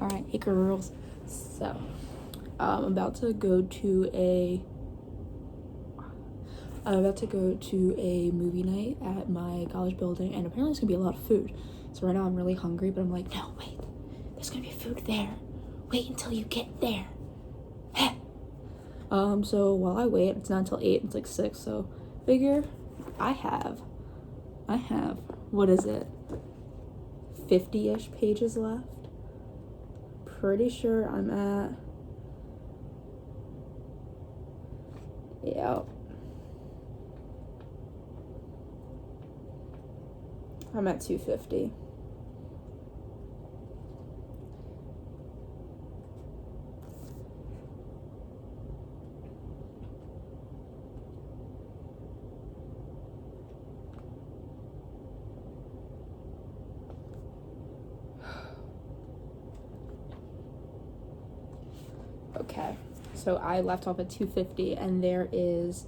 Alright, hey girls. So, I'm about to go to a movie night at my college building, and apparently it's gonna be a lot of food. So right now I'm really hungry, but I'm like, no, wait, there's gonna be food there. Wait until you get there. So while I wait, it's not until 8, it's like 6, so figure I have, what is it, 50-ish pages left. Pretty sure I'm at, I'm at 250. Okay, so I left off at 250, and there is,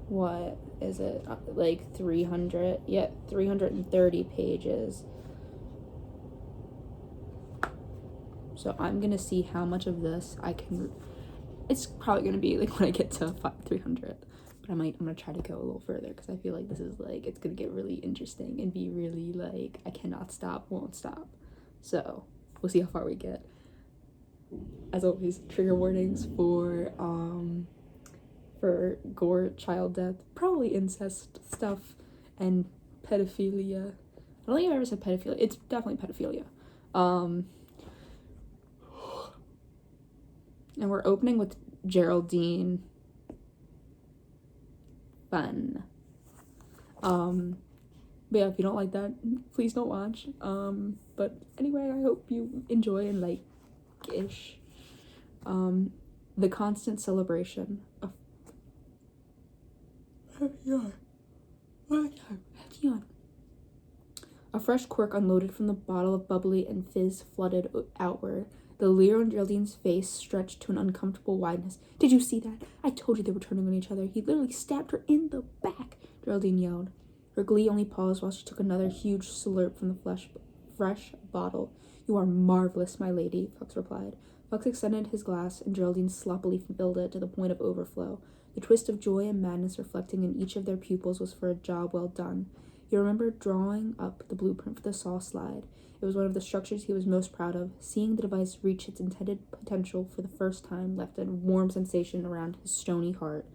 what is it, like 300, 330 pages. So I'm gonna see how much of this I can, it's probably gonna be like when I get to 300, but I'm gonna try to go a little further, because I feel like this is like, it's gonna get really interesting and be really like, I cannot stop, won't stop. So we'll see how far we get. As always, trigger warnings for gore, child death, probably incest stuff, and pedophilia. I don't think I've ever said pedophilia. It's definitely pedophilia. And we're opening with Geraldine. Fun. But yeah, if you don't like that, please don't watch. But anyway, I hope you enjoy and like-ish. The constant celebration of a fresh cork unloaded from the bottle of bubbly and fizz flooded outward. The leer on Geraldine's face stretched to an uncomfortable wideness. "Did you see that? I told you they were turning on each other. He literally stabbed her in the back," Geraldine yelled. Her glee only paused while she took another huge slurp from the fresh bottle. "You are marvelous, my lady," Fox replied. Fox extended his glass, and Geraldine sloppily filled it to the point of overflow. The twist of joy and madness reflecting in each of their pupils was for a job well done. He remembered drawing up the blueprint for the saw slide. It was one of the structures he was most proud of. Seeing the device reach its intended potential for the first time left a warm sensation around his stony heart.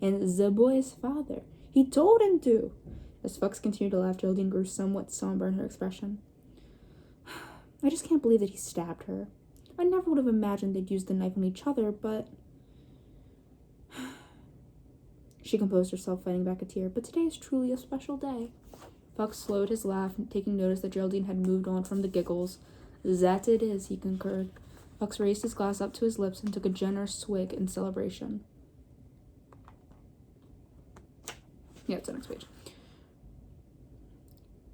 "And the boy's father, he told him to." As Fox continued to laugh, Geraldine grew somewhat somber in her expression. "I just can't believe that he stabbed her. I never would have imagined they'd use the knife on each other, but..." She composed herself, fighting back a tear. "But today is truly a special day." Fox slowed his laugh, taking notice that Geraldine had moved on from the giggles. "That it is," he concurred. Fox raised his glass up to his lips and took a generous swig in celebration. Yeah, it's the next page.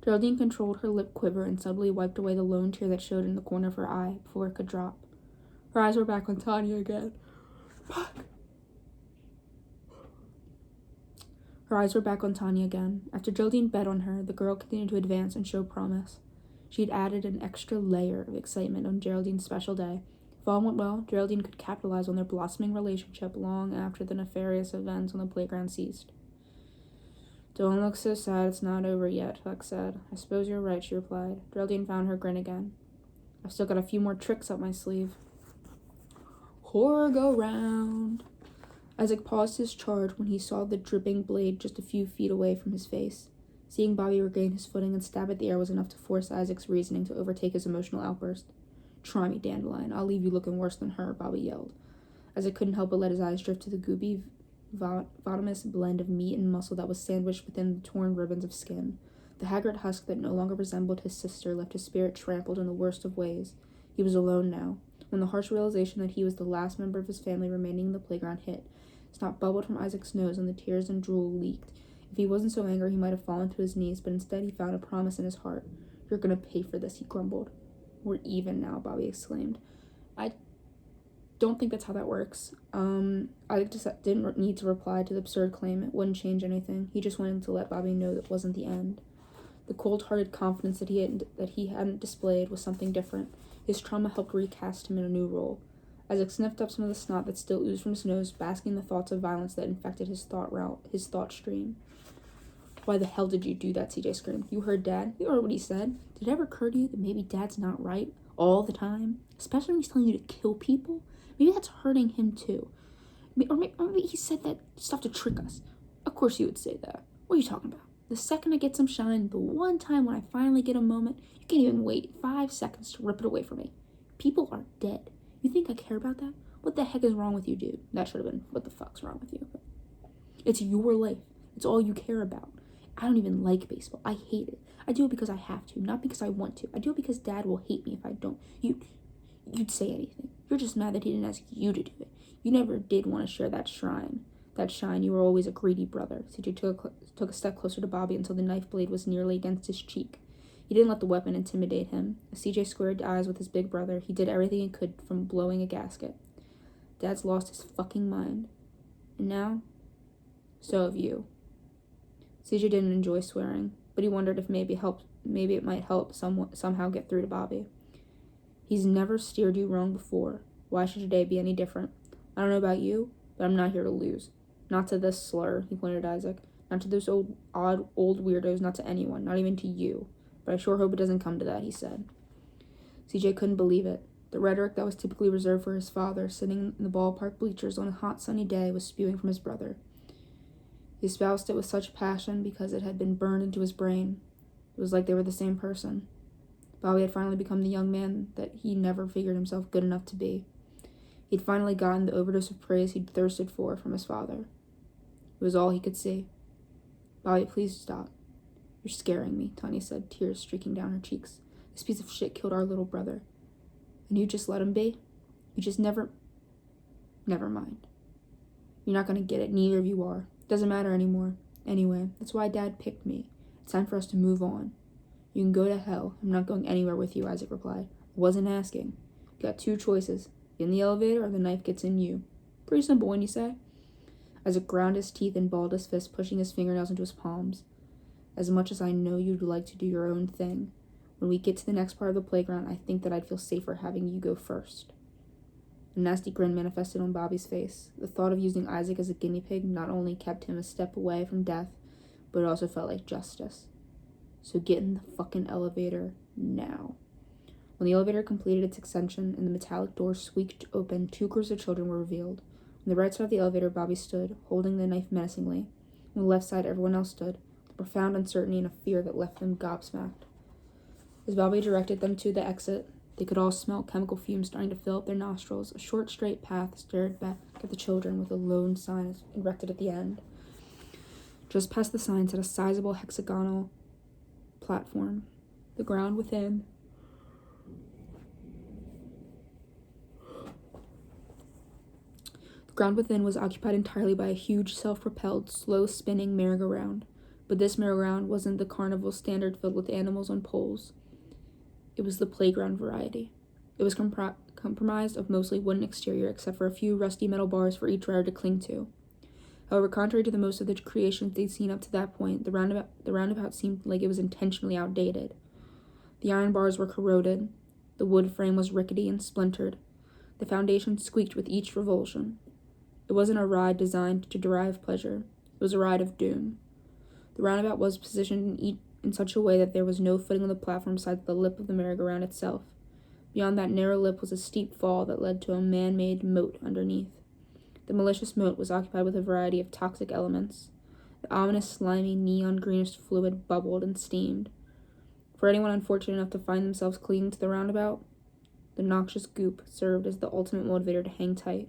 Geraldine controlled her lip quiver and suddenly wiped away the lone tear that showed in the corner of her eye before it could drop. Her eyes were back on Tanya again. After Geraldine bet on her, the girl continued to advance and show promise. She had added an extra layer of excitement on Geraldine's special day. If all went well, Geraldine could capitalize on their blossoming relationship long after the nefarious events on the playground ceased. "Don't look so sad, it's not over yet," Fox said. "I suppose you're right," she replied. Geraldine found her grin again. "I've still got a few more tricks up my sleeve." Horror go round. Isaac paused his charge when he saw the dripping blade just a few feet away from his face. Seeing Bobby regain his footing and stab at the air was enough to force Isaac's reasoning to overtake his emotional outburst. "Try me, Dandelion. I'll leave you looking worse than her," Bobby yelled. Isaac couldn't help but let his eyes drift to the goopy, venomous blend of meat and muscle that was sandwiched within the torn ribbons of skin. The haggard husk that no longer resembled his sister left his spirit trampled in the worst of ways. He was alone now. When the harsh realization that he was the last member of his family remaining in the playground hit, snot bubbled from Isaac's nose and the tears and drool leaked. If he wasn't so angry, he might have fallen to his knees, but instead he found a promise in his heart. "You're gonna pay for this," he grumbled. "We're even now," Bobby exclaimed. "I don't think that's how that works." Isaac just didn't need to reply to the absurd claim. It wouldn't change anything. He just wanted to let Bobby know that wasn't the end. The cold-hearted confidence that he hadn't displayed was something different. His trauma helped recast him in a new role. Isaac sniffed up some of the snot that still oozed from his nose, basking in the thoughts of violence that infected his thought stream. "Why the hell did you do that?" CJ screamed. "You heard Dad? You heard what he said. Did it ever occur to you that maybe Dad's not right all the time? Especially when he's telling you to kill people? Maybe that's hurting him too. Or maybe he said that stuff to trick us. Of course you would say that. What are you talking about? The second I get some shine, the one time when I finally get a moment, you can't even wait 5 seconds to rip it away from me. People are dead. You think I care about that? What the heck is wrong with you, dude?" That should have been, "What the fuck's wrong with you?" It's your life. It's all you care about. I don't even like baseball. I hate it. I do it because I have to, not because I want to. I do it because Dad will hate me if I don't. You'd say anything. You're just mad that he didn't ask you to do it. You never did want to share that shine. That shine. You were always a greedy brother." CJ took a step closer to Bobby until the knife blade was nearly against his cheek. He didn't let the weapon intimidate him. As CJ squared eyes with his big brother, he did everything he could from blowing a gasket. "Dad's lost his fucking mind. And now, so have you." CJ didn't enjoy swearing, but he wondered if maybe it might help somehow get through to Bobby. "He's never steered you wrong before. Why should today be any different? I don't know about you, but I'm not here to lose. Not to this slur," he pointed at Isaac. "Not to those old weirdos, not to anyone, not even to you. But I sure hope it doesn't come to that," he said. CJ couldn't believe it. The rhetoric that was typically reserved for his father, sitting in the ballpark bleachers on a hot sunny day, was spewing from his brother. He espoused it with such passion because it had been burned into his brain. It was like they were the same person. Bobby had finally become the young man that he never figured himself good enough to be. He'd finally gotten the overdose of praise he'd thirsted for from his father. It was all he could see. "Bobby, please stop. You're scaring me," Tanya said, tears streaking down her cheeks. "This piece of shit killed our little brother. And you just let him be? You just never mind. You're not going to get it. Neither of you are. It doesn't matter anymore. Anyway, that's why Dad picked me. It's time for us to move on." "You can go to hell. I'm not going anywhere with you," Isaac replied. "I wasn't asking. You got 2 choices. Get in the elevator or the knife gets in you. Pretty simple, when you say?" Isaac ground his teeth and balled his fist, pushing his fingernails into his palms. "As much as I know you'd like to do your own thing, when we get to the next part of the playground, I think that I'd feel safer having you go first." A nasty grin manifested on Bobby's face. The thought of using Isaac as a guinea pig not only kept him a step away from death, but it also felt like justice. "So get in the fucking elevator now." When the elevator completed its ascension and the metallic door squeaked open, 2 groups of children were revealed. On the right side of the elevator, Bobby stood, holding the knife menacingly. On the left side, everyone else stood, with profound uncertainty and a fear that left them gobsmacked. As Bobby directed them to the exit, they could all smell chemical fumes starting to fill up their nostrils. A short, straight path stared back at the children with a lone sign erected at the end. Just past the sign sat a sizable hexagonal platform. The ground within was occupied entirely by a huge, self-propelled, slow-spinning merry-go-round. But this merry-go-round wasn't the carnival standard filled with animals on poles. It was the playground variety. It was comprised of mostly wooden exterior, except for a few rusty metal bars for each rider to cling to. However, contrary to the most of the creations they'd seen up to that point, the roundabout seemed like it was intentionally outdated. The iron bars were corroded. The wood frame was rickety and splintered. The foundation squeaked with each revulsion. It wasn't a ride designed to derive pleasure. It was a ride of doom. The roundabout was positioned in such a way that there was no footing on the platform besides the lip of the merry-go-round itself. Beyond that narrow lip was a steep fall that led to a man-made moat underneath. The malicious moat was occupied with a variety of toxic elements. The ominous, slimy, neon-greenish fluid bubbled and steamed. For anyone unfortunate enough to find themselves clinging to the roundabout, the noxious goop served as the ultimate motivator to hang tight.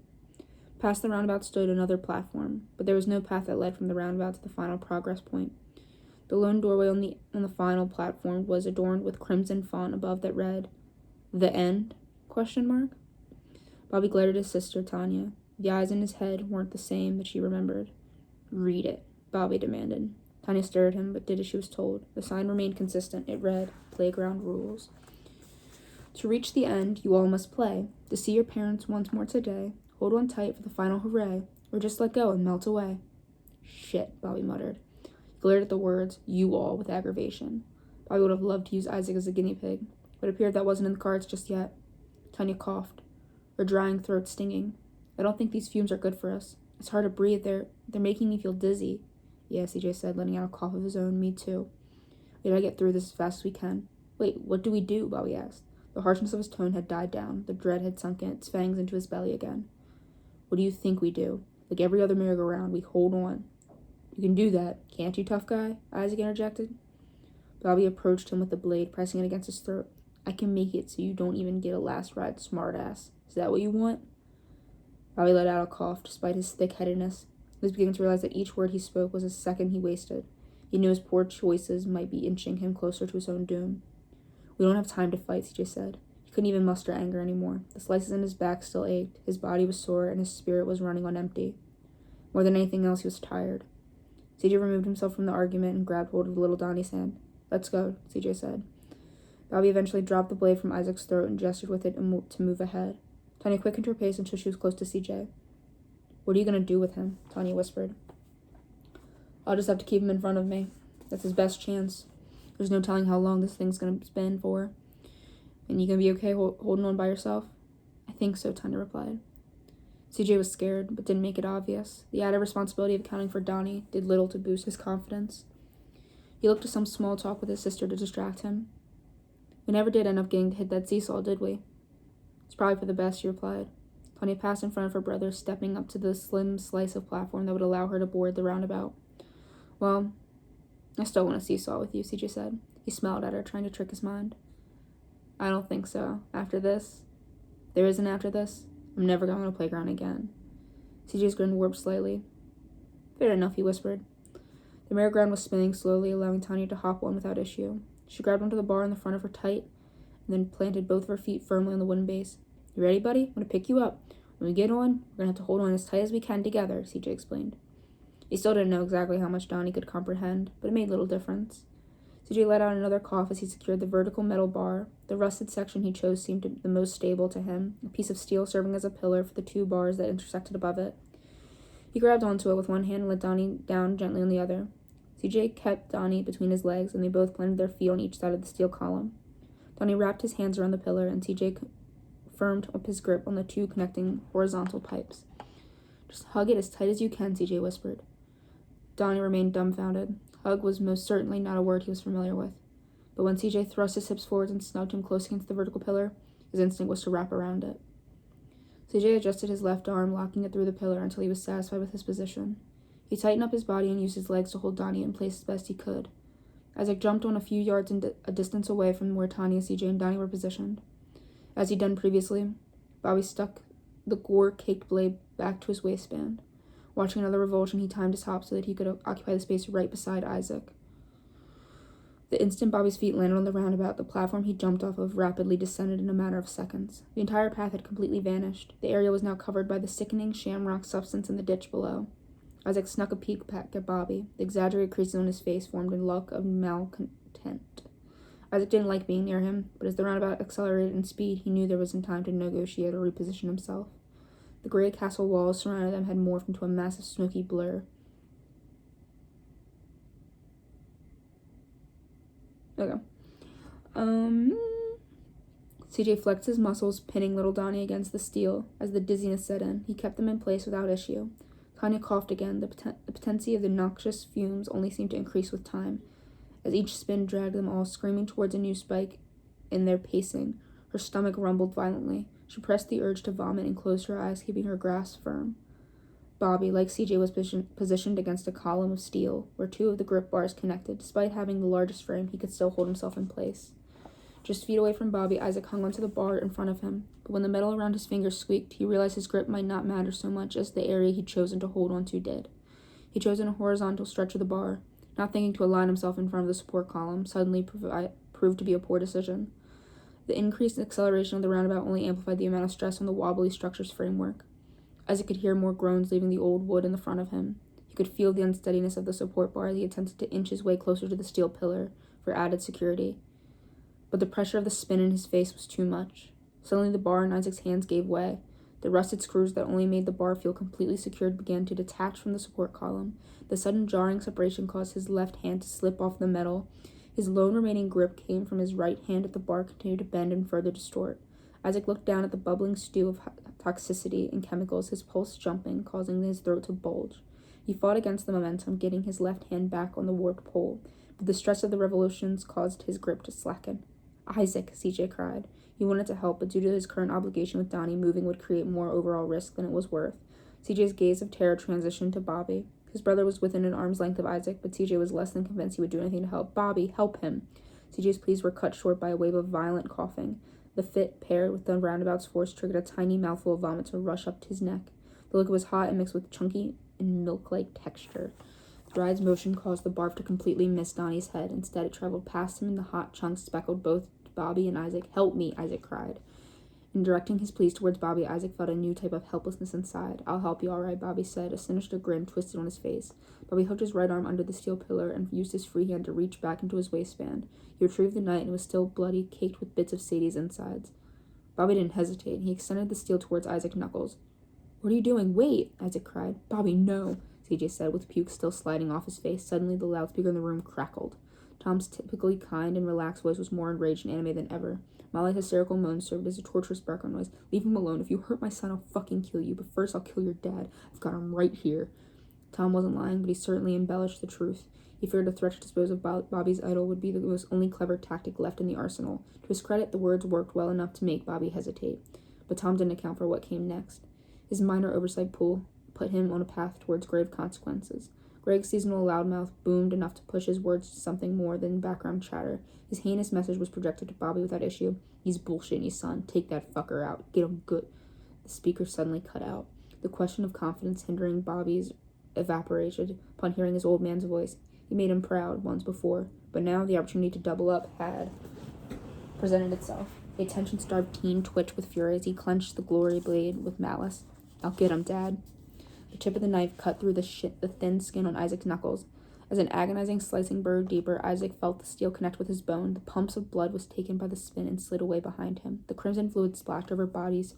Past the roundabout stood another platform, but there was no path that led from the roundabout to the final progress point. The lone doorway on the final platform was adorned with crimson font above that read, "The End?" ? Bobby glared at his sister, Tanya. The eyes in his head weren't the same that she remembered. "Read it," Bobby demanded. Tanya stared at him, but did as she was told. The sign remained consistent. It read, "Playground Rules. To reach the end, you all must play. To see your parents once more today, hold on tight for the final hooray, or just let go and melt away." "Shit," Bobby muttered. He glared at the words, "you all," with aggravation. Bobby would have loved to use Isaac as a guinea pig, but it appeared that wasn't in the cards just yet. Tanya coughed, her drying throat stinging. I don't think these fumes are good for us. It's hard to breathe. They're making me feel dizzy. Yeah, CJ said, letting out a cough of his own. Me too. We gotta get through this as fast as we can. Wait, what do we do? Bobby asked. The harshness of his tone had died down. The dread had sunken its fangs into his belly again. What do you think we do? Like every other merry-go-round, we hold on. You can do that, can't you, tough guy? Isaac interjected. Bobby approached him with the blade, pressing it against his throat. I can make it so you don't even get a last ride, smartass. Is that what you want? Bobby let out a cough, despite his thick-headedness. He was beginning to realize that each word he spoke was a second he wasted. He knew his poor choices might be inching him closer to his own doom. We don't have time to fight, CJ said. He couldn't even muster anger anymore. The slices in his back still ached. His body was sore, and his spirit was running on empty. More than anything else, he was tired. CJ removed himself from the argument and grabbed hold of little Donnie's hand. Let's go, CJ said. Bobby eventually dropped the blade from Isaac's throat and gestured with it to move ahead. Tanya quickened her pace until she was close to CJ. What are you going to do with him? Tanya whispered. I'll just have to keep him in front of me. That's his best chance. There's no telling how long this thing's going to spin for. And you going to be okay holding on by yourself? I think so, Tanya replied. CJ was scared, but didn't make it obvious. The added responsibility of accounting for Donnie did little to boost his confidence. He looked to some small talk with his sister to distract him. We never did end up getting to hit that seesaw, did we? It's probably for the best, she replied. Tanya passed in front of her brother, stepping up to the slim slice of platform that would allow her to board the roundabout. Well, I still want a seesaw with you, CJ said. He smiled at her, trying to trick his mind. I don't think so. After this? There isn't after this? I'm never going to a playground again. CJ's grin warped slightly. Fair enough, he whispered. The merry-go-round was spinning slowly, allowing Tanya to hop on without issue. She grabbed onto the bar in the front of her tight, and then planted both of her feet firmly on the wooden base. You ready, buddy? I'm going to pick you up. When we get on, we're going to have to hold on as tight as we can together, CJ explained. He still didn't know exactly how much Donnie could comprehend, but it made little difference. CJ let out another cough as he secured the vertical metal bar. The rusted section he chose seemed the most stable to him, a piece of steel serving as a pillar for the two bars that intersected above it. He grabbed onto it with one hand and let Donnie down gently on the other. CJ kept Donnie between his legs, and they both planted their feet on each side of the steel column. Donnie wrapped his hands around the pillar, and CJ firmed up his grip on the two connecting horizontal pipes. Just hug it as tight as you can, CJ whispered. Donnie remained dumbfounded. Hug was most certainly not a word he was familiar with. But when CJ thrust his hips forwards and snugged him close against the vertical pillar, his instinct was to wrap around it. CJ adjusted his left arm, locking it through the pillar until he was satisfied with his position. He tightened up his body and used his legs to hold Donnie in place as best he could. Isaac jumped on a few yards a distance away from where Tanya, CJ, and Donnie were positioned. As he'd done previously, Bobby stuck the gore-caked blade back to his waistband. Watching another revulsion, he timed his hop so that he could occupy the space right beside Isaac. The instant Bobby's feet landed on the roundabout, the platform he jumped off of rapidly descended in a matter of seconds. The entire path had completely vanished. The area was now covered by the sickening shamrock substance in the ditch below. Isaac snuck a peek back at Bobby. The exaggerated creases on his face formed a look of malcontent. Isaac didn't like being near him, but as the roundabout accelerated in speed, he knew there wasn't time to negotiate or reposition himself. The gray castle walls surrounding them had morphed into a massive smoky blur. Okay. CJ flexed his muscles, pinning little Donnie against the steel. As the dizziness set in, he kept them in place without issue. Tanya coughed again. The potency of the noxious fumes only seemed to increase with time. As each spin dragged them all screaming towards a new spike in their pacing, her stomach rumbled violently. She pressed the urge to vomit and closed her eyes, keeping her grasp firm. Bobby, like CJ, was positioned against a column of steel, where two of the grip bars connected. Despite having the largest frame, he could still hold himself in place. Just feet away from Bobby, Isaac hung onto the bar in front of him, but when the metal around his fingers squeaked, he realized his grip might not matter so much as the area he'd chosen to hold onto did. He'd chosen a horizontal stretch of the bar, not thinking to align himself in front of the support column, suddenly proved to be a poor decision. The increased acceleration of the roundabout only amplified the amount of stress on the wobbly structure's framework. Isaac could hear more groans leaving the old wood in the front of him. He could feel the unsteadiness of the support bar as he attempted to inch his way closer to the steel pillar for added security. But the pressure of the spin in his face was too much. Suddenly the bar in Isaac's hands gave way. The rusted screws that only made the bar feel completely secured began to detach from the support column. The sudden jarring separation caused his left hand to slip off the metal, His lone remaining grip came from his right hand, at the bar continued to bend and further distort. Isaac looked down at the bubbling stew of toxicity and chemicals, his pulse jumping, causing his throat to bulge. He fought against the momentum, getting his left hand back on the warped pole, but the stress of the revolutions caused his grip to slacken. "Isaac," CJ cried. He wanted to help, but due to his current obligation with Donnie, moving would create more overall risk than it was worth. CJ's gaze of terror transitioned to Bobby. His brother was within an arm's length of Isaac, but CJ was less than convinced he would do anything to help. "Bobby, help him." CJ's pleas were cut short by a wave of violent coughing. The fit, paired with the roundabout's force, triggered a tiny mouthful of vomit to rush up his neck. The liquid was hot and mixed with chunky and milk-like texture. The ride's motion caused the barf to completely miss Donnie's head. Instead, it traveled past him, and the hot chunks speckled both Bobby and Isaac. "Help me," Isaac cried. In directing his pleas towards Bobby, Isaac felt a new type of helplessness inside. "I'll help you, all right," Bobby said, a sinister grin twisted on his face. Bobby hooked his right arm under the steel pillar and used his free hand to reach back into his waistband. He retrieved the knife and was still bloody, caked with bits of Sadie's insides. Bobby didn't hesitate. He extended the steel towards Isaac's knuckles. "What are you doing? Wait!" Isaac cried. "Bobby, no," CJ said, with puke still sliding off his face. Suddenly, the loudspeaker in the room crackled. Tom's typically kind and relaxed voice was more enraged and animated than ever. Molly's hysterical moans served as a torturous background noise. "Leave him alone. If you hurt my son, I'll fucking kill you. But first, I'll kill your dad. I've got him right here." Tom wasn't lying, but he certainly embellished the truth. He feared a threat to dispose of Bobby's idol would be the most only clever tactic left in the arsenal. To his credit, the words worked well enough to make Bobby hesitate. But Tom didn't account for what came next. His minor oversight put him on a path towards grave consequences. Greg's seasonal loudmouth boomed enough to push his words to something more than background chatter. His heinous message was projected to Bobby without issue. "He's bullshitting you, son. Take that fucker out. Get him good." The speaker suddenly cut out. The question of confidence hindering Bobby's evaporated upon hearing his old man's voice. He made him proud once before, but now the opportunity to double up had presented itself. The attention-starved teen twitched with fury as he clenched the glory blade with malice. "I'll get him, Dad." The tip of the knife cut through the thin skin on Isaac's knuckles. As an agonizing slicing burrowed deeper, Isaac felt the steel connect with his bone. The pumps of blood was taken by the spin and slid away behind him. The crimson fluid splashed over body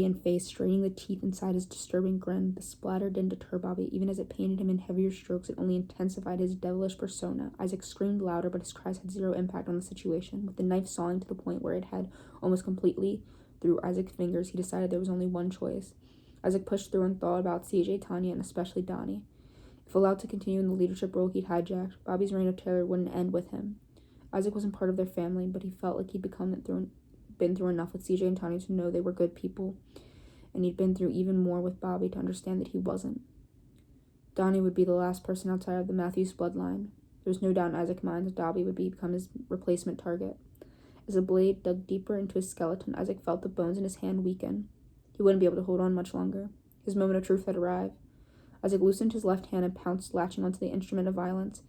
and face, straining the teeth inside his disturbing grin. The splatter didn't deter Bobby. Even as it painted him in heavier strokes, it only intensified his devilish persona. Isaac screamed louder, but his cries had zero impact on the situation. With the knife sawing to the point where it had almost completely through Isaac's fingers, he decided there was only one choice. Isaac pushed through and thought about CJ, Tanya, and especially Donnie. If allowed to continue in the leadership role he'd hijacked, Bobby's reign of terror wouldn't end with him. Isaac wasn't part of their family, but he felt like he'd been through enough with CJ and Tanya to know they were good people, and he'd been through even more with Bobby to understand that he wasn't. Donnie would be the last person outside of the Matthews bloodline. There was no doubt in Isaac's mind that Bobby would become his replacement target. As the blade dug deeper into his skeleton, Isaac felt the bones in his hand weaken. He wouldn't be able to hold on much longer. His moment of truth had arrived. Isaac loosened his left hand and pounced, latching onto the instrument of violence.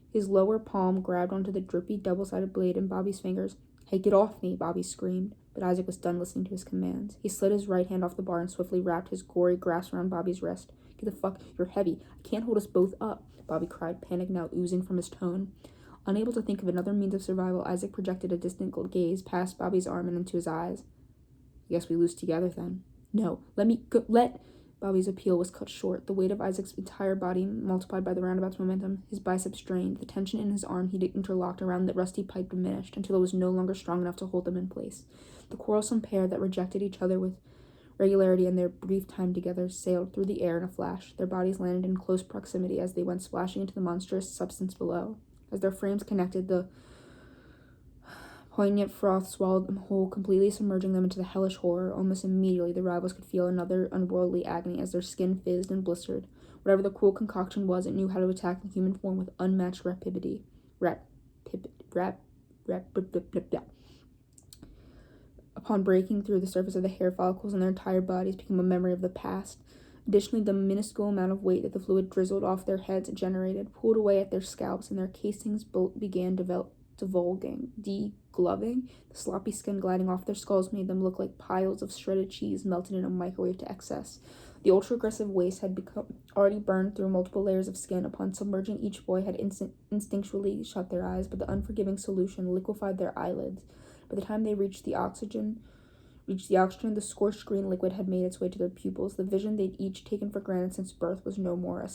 His lower palm grabbed onto the drippy, double-sided blade in Bobby's fingers. "Hey, get off me," Bobby screamed, but Isaac was done listening to his commands. He slid his right hand off the bar and swiftly wrapped his gory grasp around Bobby's wrist. "Get the fuck, you're heavy. I can't hold us both up," Bobby cried, panic now oozing from his tone. Unable to think of another means of survival, Isaac projected a distant gaze past Bobby's arm and into his eyes. "I guess we lose together then." "No, let me go, Bobby's appeal was cut short. The weight of Isaac's entire body multiplied by the roundabout's momentum. His biceps strained. The tension in his arm he'd interlocked around the rusty pipe diminished until it was no longer strong enough to hold them in place. The quarrelsome pair that rejected each other with regularity in their brief time together sailed through the air in a flash. Their bodies landed in close proximity as they went splashing into the monstrous substance below. As their frames connected, the poignant froth swallowed them whole, completely submerging them into the hellish horror. Almost immediately, the rivals could feel another unworldly agony as their skin fizzed and blistered. Whatever the cruel concoction was, it knew how to attack the human form with unmatched rapidity. Upon breaking through the surface of the hair follicles in their entire bodies became a memory of the past. Additionally, the minuscule amount of weight that the fluid drizzled off their heads generated pulled away at their scalps, and their casings began degloving. The sloppy skin gliding off their skulls made them look like piles of shredded cheese melted in a microwave to excess. The ultra-aggressive waste had already burned through multiple layers of skin. Upon submerging, each boy had instinctually shut their eyes, but the unforgiving solution liquefied their eyelids. By the time they reached the oxygen reached the oxygen, the scorched green liquid had made its way to their pupils. The vision they'd each taken for granted since birth was no more. A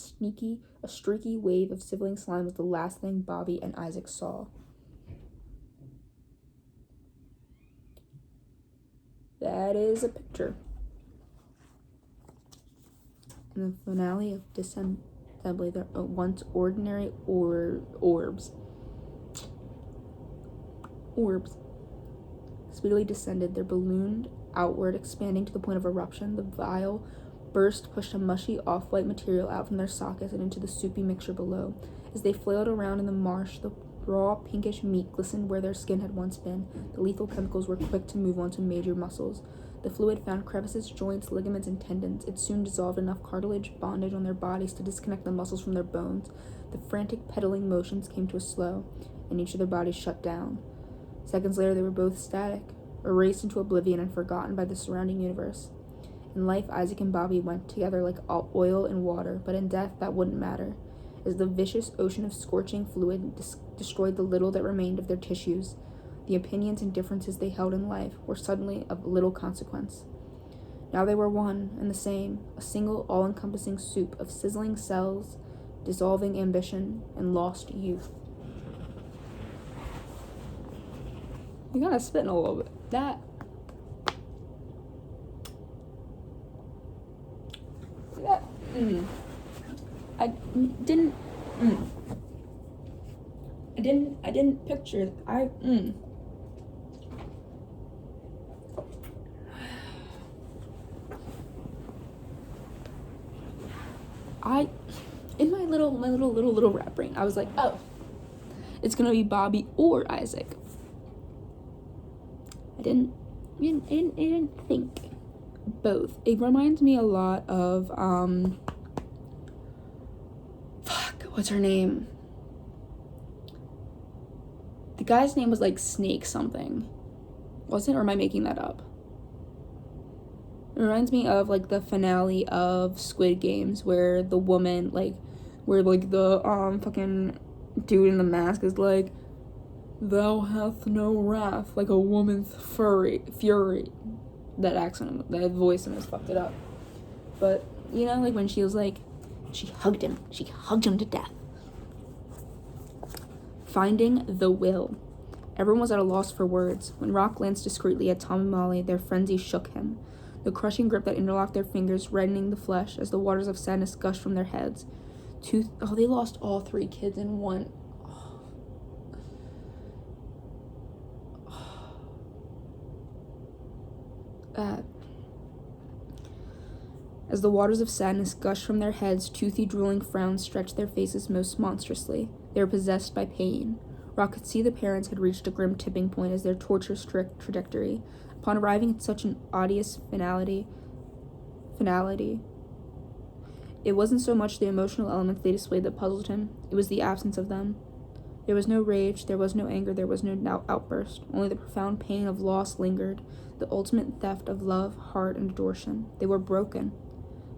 streaky wave of sibling slime was the last thing Bobby and Isaac saw. That is a picture. In the finale of Disassembly, there are once ordinary orbs speedily descended. Their ballooned outward, expanding to the point of eruption. The vile burst pushed a mushy off-white material out from their sockets and into the soupy mixture below. As they flailed around in the marsh, the raw pinkish meat glistened where their skin had once been. The lethal chemicals were quick to move onto major muscles. The fluid found crevices, joints, ligaments, and tendons. It soon dissolved enough cartilage bondage on their bodies to disconnect the muscles from their bones. The frantic pedaling motions came to a slow, and each of their bodies shut down. Seconds later, they were both static, erased into oblivion and forgotten by the surrounding universe. In life, Isaac and Bobby went together like oil and water, but in death, that wouldn't matter, as the vicious ocean of scorching fluid destroyed the little that remained of their tissues. The opinions and differences they held in life were suddenly of little consequence. Now they were one and the same, a single all-encompassing soup of sizzling cells, dissolving ambition, and lost youth. You gotta spit in a little bit. I didn't picture it. In my little rat brain, I was like, oh, it's gonna be Bobby or Isaac. I didn't think both. It reminds me a lot of what's her name? The guy's name was like Snake something. Wasn't, or am I making that up? It reminds me of like the finale of Squid Games where the woman the fucking dude in the mask is like, "Thou hath no wrath like a woman's fury." That accent, that voice in this fucked it up. But, you know, like when she was like, she hugged him to death. Finding the will. Everyone was at a loss for words. When Rock glanced discreetly at Tom and Molly, their frenzy shook him. The crushing grip that interlocked their fingers, reddening the flesh as the waters of sadness gushed from their heads. They lost all 3 kids in one. As the waters of sadness gushed from their heads, toothy, drooling frowns stretched their faces most monstrously. They were possessed by pain. Rock could see the parents had reached a grim tipping point as their torture-strict trajectory. Upon arriving at such an odious finality, it wasn't so much the emotional elements they displayed that puzzled him, it was the absence of them. There was no rage, there was no anger, there was no outburst. Only the profound pain of loss lingered, the ultimate theft of love, heart, and adoration. They were broken.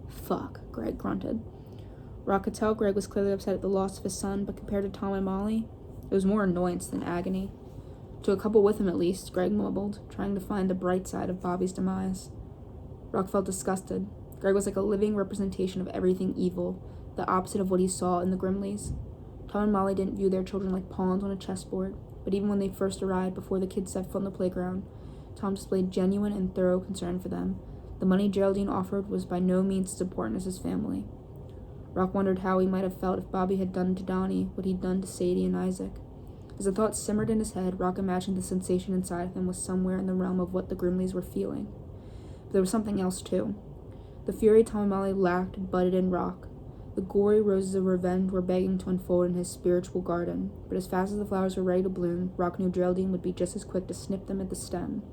Fuck, Greg grunted. Rock could tell Greg was clearly upset at the loss of his son, but compared to Tom and Molly, it was more annoyance than agony. To a couple with him at least, Greg mumbled, trying to find the bright side of Bobby's demise. Rock felt disgusted. Greg was like a living representation of everything evil, the opposite of what he saw in the Grimleys. Tom and Molly didn't view their children like pawns on a chessboard, but even when they first arrived before the kids set foot on the playground, Tom displayed genuine and thorough concern for them. The money Geraldine offered was by no means as important as his family. Rock wondered how he might have felt if Bobby had done to Donnie what he'd done to Sadie and Isaac. As the thought simmered in his head, Rock imagined the sensation inside of him was somewhere in the realm of what the Grimleys were feeling. But there was something else, too. The fury Tom and Molly lacked budded in Rock. The gory roses of revenge were begging to unfold in his spiritual garden, but as fast as the flowers were ready to bloom, Rock knew Geraldine would be just as quick to snip them at the stem.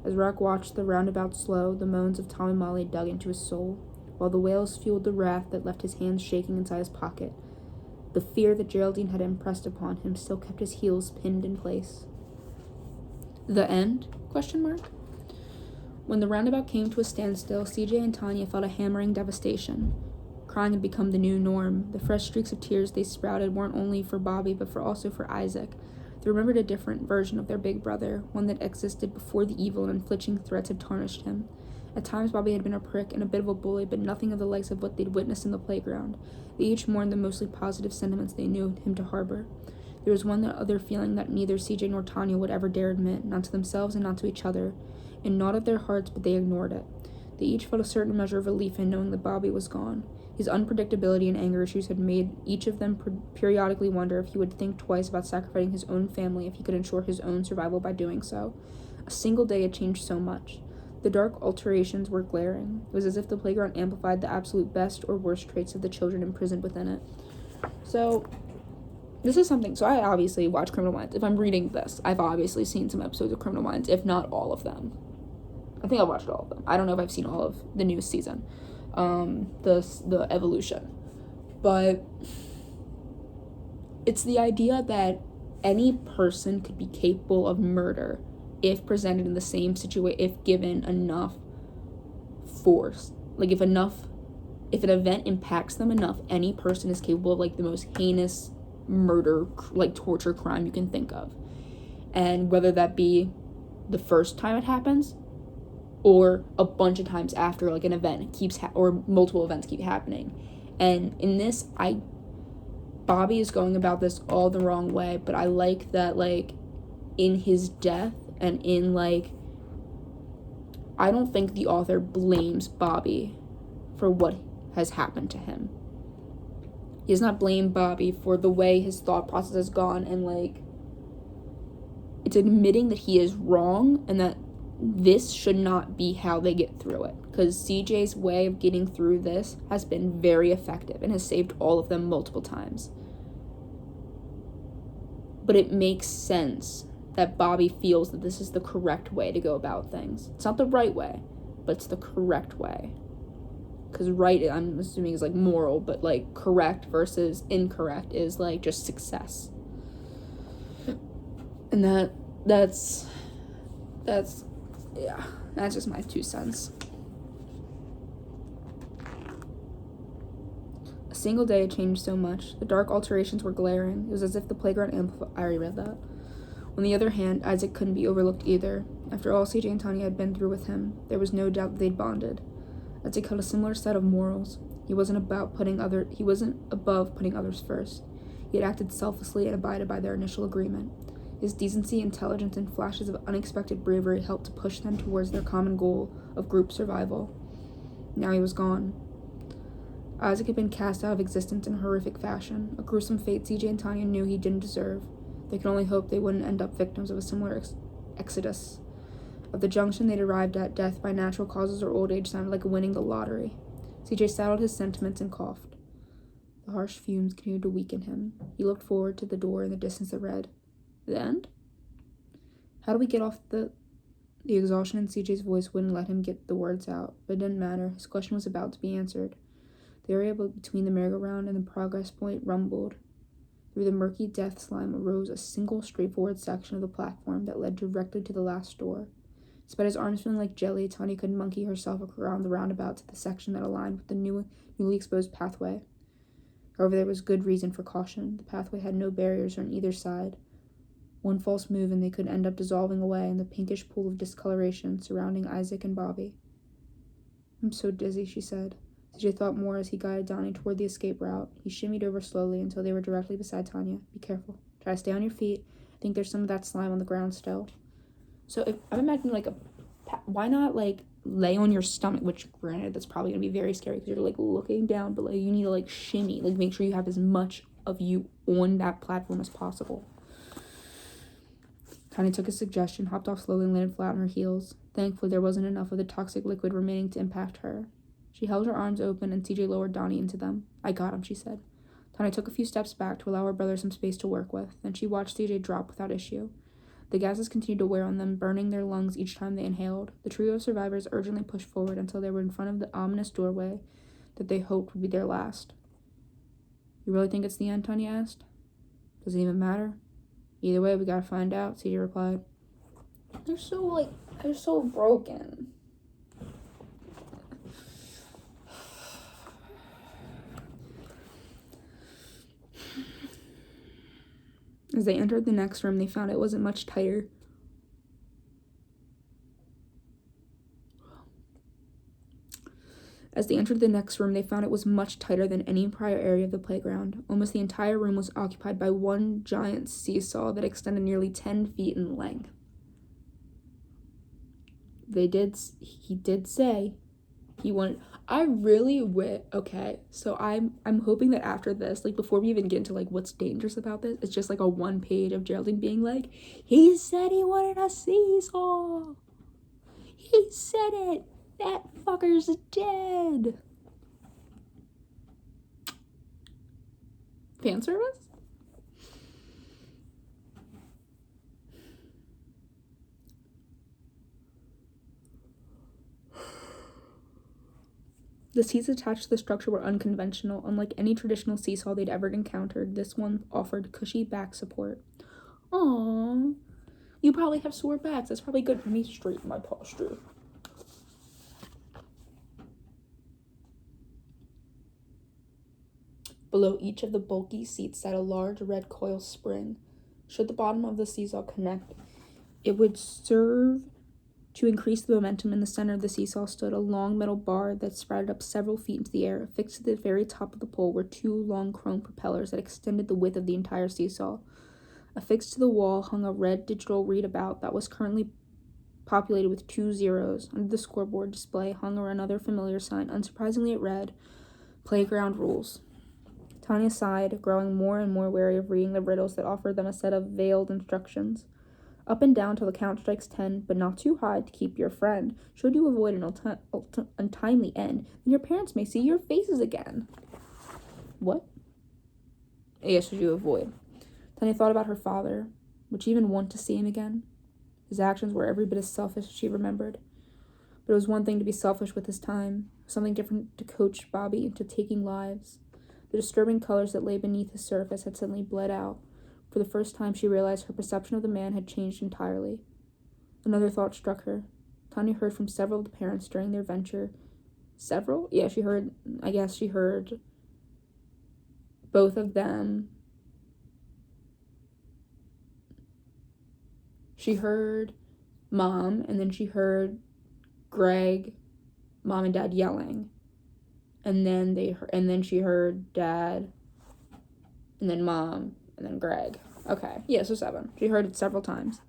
As Rock watched the roundabout slow, the moans of Tom and Molly dug into his soul, while the wails fueled the wrath that left his hands shaking inside his pocket. The fear that Geraldine had impressed upon him still kept his heels pinned in place. The end? ? When the roundabout came to a standstill, CJ and Tanya felt a hammering devastation. Crying had become the new norm. The fresh streaks of tears they sprouted weren't only for Bobby, but also for Isaac. They remembered a different version of their big brother, one that existed before the evil and inflicting threats had tarnished him. At times, Bobby had been a prick and a bit of a bully, but nothing of the likes of what they'd witnessed in the playground. They each mourned the mostly positive sentiments they knew him to harbor. There was one other feeling that neither CJ nor Tanya would ever dare admit, not to themselves and not to each other, and not of their hearts, but they ignored it. They each felt a certain measure of relief in knowing that Bobby was gone. His unpredictability and anger issues had made each of them periodically wonder if he would think twice about sacrificing his own family if he could ensure his own survival by doing so. A single day had changed so much. The dark alterations were glaring. It was as if the playground amplified the absolute best or worst traits of the children imprisoned within it. So, this is something. So I obviously watch Criminal Minds. If I'm reading this, I've obviously seen some episodes of Criminal Minds, if not all of them. I think I've watched all of them. I don't know if I've seen all of the newest season. The evolution. But it's the idea that any person could be capable of murder if presented in the same situation, if given enough force. Like, if an event impacts them enough, any person is capable of, like, the most heinous murder, like, torture crime you can think of. And whether that be the first time it happens, or a bunch of times after, like, an event keeps or multiple events keep happening. And in this, Bobby is going about this all the wrong way, but I like that, like, in his death and in, like, I don't think the author blames Bobby for what has happened to him. He does not blame Bobby for the way his thought process has gone, and, like, it's admitting that he is wrong and that this should not be how they get through it, because CJ's way of getting through this has been very effective and has saved all of them multiple times. But it makes sense that Bobby feels that this is the correct way to go about things. It's not the right way, but it's the correct way. Because right, I'm assuming, is, like, moral, but, like, correct versus incorrect is, like, just success. And that's just my 2 cents. A single day had changed so much. The dark alterations were glaring. It was as if the playground amplified. I already read that. On the other hand, Isaac couldn't be overlooked either. After all CJ and Tanya had been through with him, there was no doubt that they'd bonded. Isaac had a similar set of morals. He wasn't above putting others first. He had acted selflessly and abided by their initial agreement. His decency, intelligence, and flashes of unexpected bravery helped to push them towards their common goal of group survival. Now he was gone. Isaac had been cast out of existence in horrific fashion, a gruesome fate CJ and Tanya knew he didn't deserve. They could only hope they wouldn't end up victims of a similar exodus. At the junction they'd arrived at, death by natural causes or old age sounded like winning the lottery. CJ saddled his sentiments and coughed. The harsh fumes continued to weaken him. He looked forward to the door in the distance that read, "The end? How do we get off the exhaustion in CJ's voice wouldn't let him get the words out, but it didn't matter. His question was about to be answered. The area between the merry-go-round and the progress point rumbled. Through the murky death slime arose a single straightforward section of the platform that led directly to the last door. Despite his arms feeling like jelly, Tanya could monkey herself around the roundabout to the section that aligned with the newly exposed pathway. However, there was good reason for caution. The pathway had no barriers on either side. One false move and they could end up dissolving away in the pinkish pool of discoloration surrounding Isaac and Bobby. "I'm so dizzy," she said. CJ thought more as he guided Donnie toward the escape route. He shimmied over slowly until they were directly beside Tanya. "Be careful. Try to stay on your feet. I think there's some of that slime on the ground still." So if I'm imagining, like, why not, like, lay on your stomach, which, granted, that's probably going to be very scary because you're, like, looking down, but, like, you need to, like, shimmy. Like, make sure you have as much of you on that platform as possible. Tanya took his suggestion, hopped off slowly, and landed flat on her heels. Thankfully, there wasn't enough of the toxic liquid remaining to impact her. She held her arms open, and CJ lowered Donnie into them. "I got him," she said. Tanya took a few steps back to allow her brother some space to work with. Then she watched CJ drop without issue. The gases continued to wear on them, burning their lungs each time they inhaled. The trio of survivors urgently pushed forward until they were in front of the ominous doorway that they hoped would be their last. "You really think it's the end?" Tanya asked. "Does it even matter?" "Either way, we gotta find out," CJ replied. They're so broken. As they entered the next room, they found it wasn't much tighter. As they entered the next room, they found it was much tighter than any prior area of the playground. Almost the entire room was occupied by one giant seesaw that extended nearly 10 feet in length. He did say he wanted, okay, so I'm hoping that after this, like, before we even get into, like, what's dangerous about this, it's just, like, a one page of Geraldine being like, he said he wanted a seesaw. He said it. That fucker's dead. Fan service? The seats attached to the structure were unconventional. Unlike any traditional seesaw they'd ever encountered, this one offered cushy back support. Aww. You probably have sore backs. That's probably good for me to straighten my posture. Below each of the bulky seats sat a large red coil spring. Should the bottom of the seesaw connect, it would serve to increase the momentum. In the center of the seesaw stood a long metal bar that sprouted up several feet into the air. Affixed to the very top of the pole were two long chrome propellers that extended the width of the entire seesaw. Affixed to the wall hung a red digital readout that was currently populated with 2 zeros. Under the scoreboard display hung another familiar sign. Unsurprisingly, it read, "Playground Rules." Tanya sighed, growing more and more wary of reading the riddles that offered them a set of veiled instructions. Up and down till the count strikes 10, but not too high to keep your friend. Should you avoid an untimely end, then your parents may see your faces again. What? Yes, should you avoid. Tanya thought about her father. Would she even want to see him again? His actions were every bit as selfish as she remembered. But it was one thing to be selfish with his time, something different to coach Bobby into taking lives. The disturbing colors that lay beneath his surface had suddenly bled out. For the first time, she realized her perception of the man had changed entirely. Another thought struck her. Tanya heard from several of the parents during their venture. Several? Yeah, she heard both of them. She heard Mom, and then she heard Greg, Mom and Dad yelling. And then she heard Dad, and then Mom, and then Greg. Okay, yeah, so 7. She heard it several times.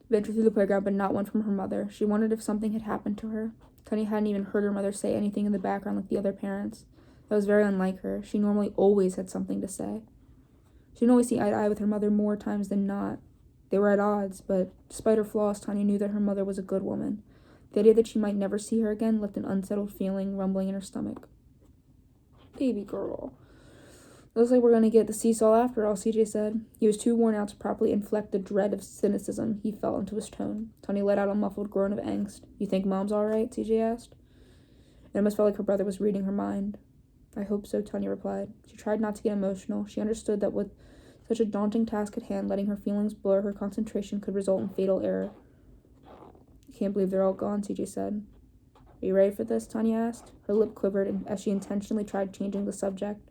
Ventured through the playground, but not one from her mother. She wondered if something had happened to her. Tanya hadn't even heard her mother say anything in the background like the other parents. That was very unlike her. She normally always had something to say. She didn't always see eye to eye with her mother more times than not. They were at odds, but despite her flaws, Tanya knew that her mother was a good woman. The idea that she might never see her again left an unsettled feeling rumbling in her stomach. Baby girl. Looks like we're going to get the seesaw after all, CJ said. He was too worn out to properly inflect the dread of cynicism he felt into his tone. Tanya let out a muffled groan of angst. You think Mom's all right? CJ asked. It almost felt like her brother was reading her mind. I hope so, Tanya replied. She tried not to get emotional. She understood that with such a daunting task at hand, letting her feelings blur her concentration could result in fatal error. I can't believe they're all gone, CJ said. Are you ready for this? Tanya asked. Her lip quivered as she intentionally tried changing the subject.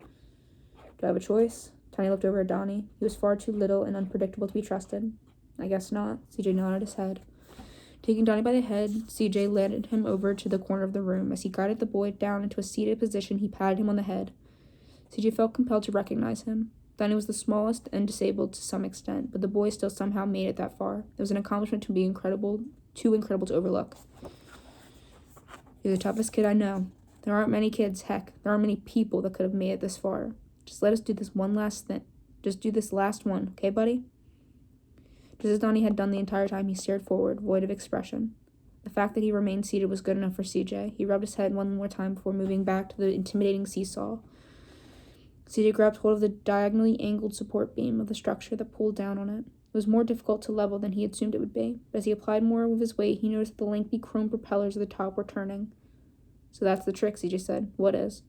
Do I have a choice? Tanya looked over at Donnie. He was far too little and unpredictable to be trusted. I guess not. CJ nodded his head. Taking Donnie by the head, CJ led him over to the corner of the room. As he guided the boy down into a seated position, he patted him on the head. CJ felt compelled to recognize him. Donnie was the smallest and disabled to some extent, but the boy still somehow made it that far. It was an accomplishment too incredible to overlook. You're the toughest kid I know. There aren't many kids, heck, there aren't many people that could have made it this far. Just let us do this one last thing. Just do this last one, okay, buddy? Just as Donnie had done the entire time, he stared forward, void of expression. The fact that he remained seated was good enough for CJ. He rubbed his head one more time before moving back to the intimidating seesaw. CJ grabbed hold of the diagonally angled support beam of the structure that pulled down on it. It was more difficult to level than he assumed it would be, but as he applied more of his weight, he noticed that the lengthy chrome propellers at the top were turning. So that's the trick, CJ said. What is?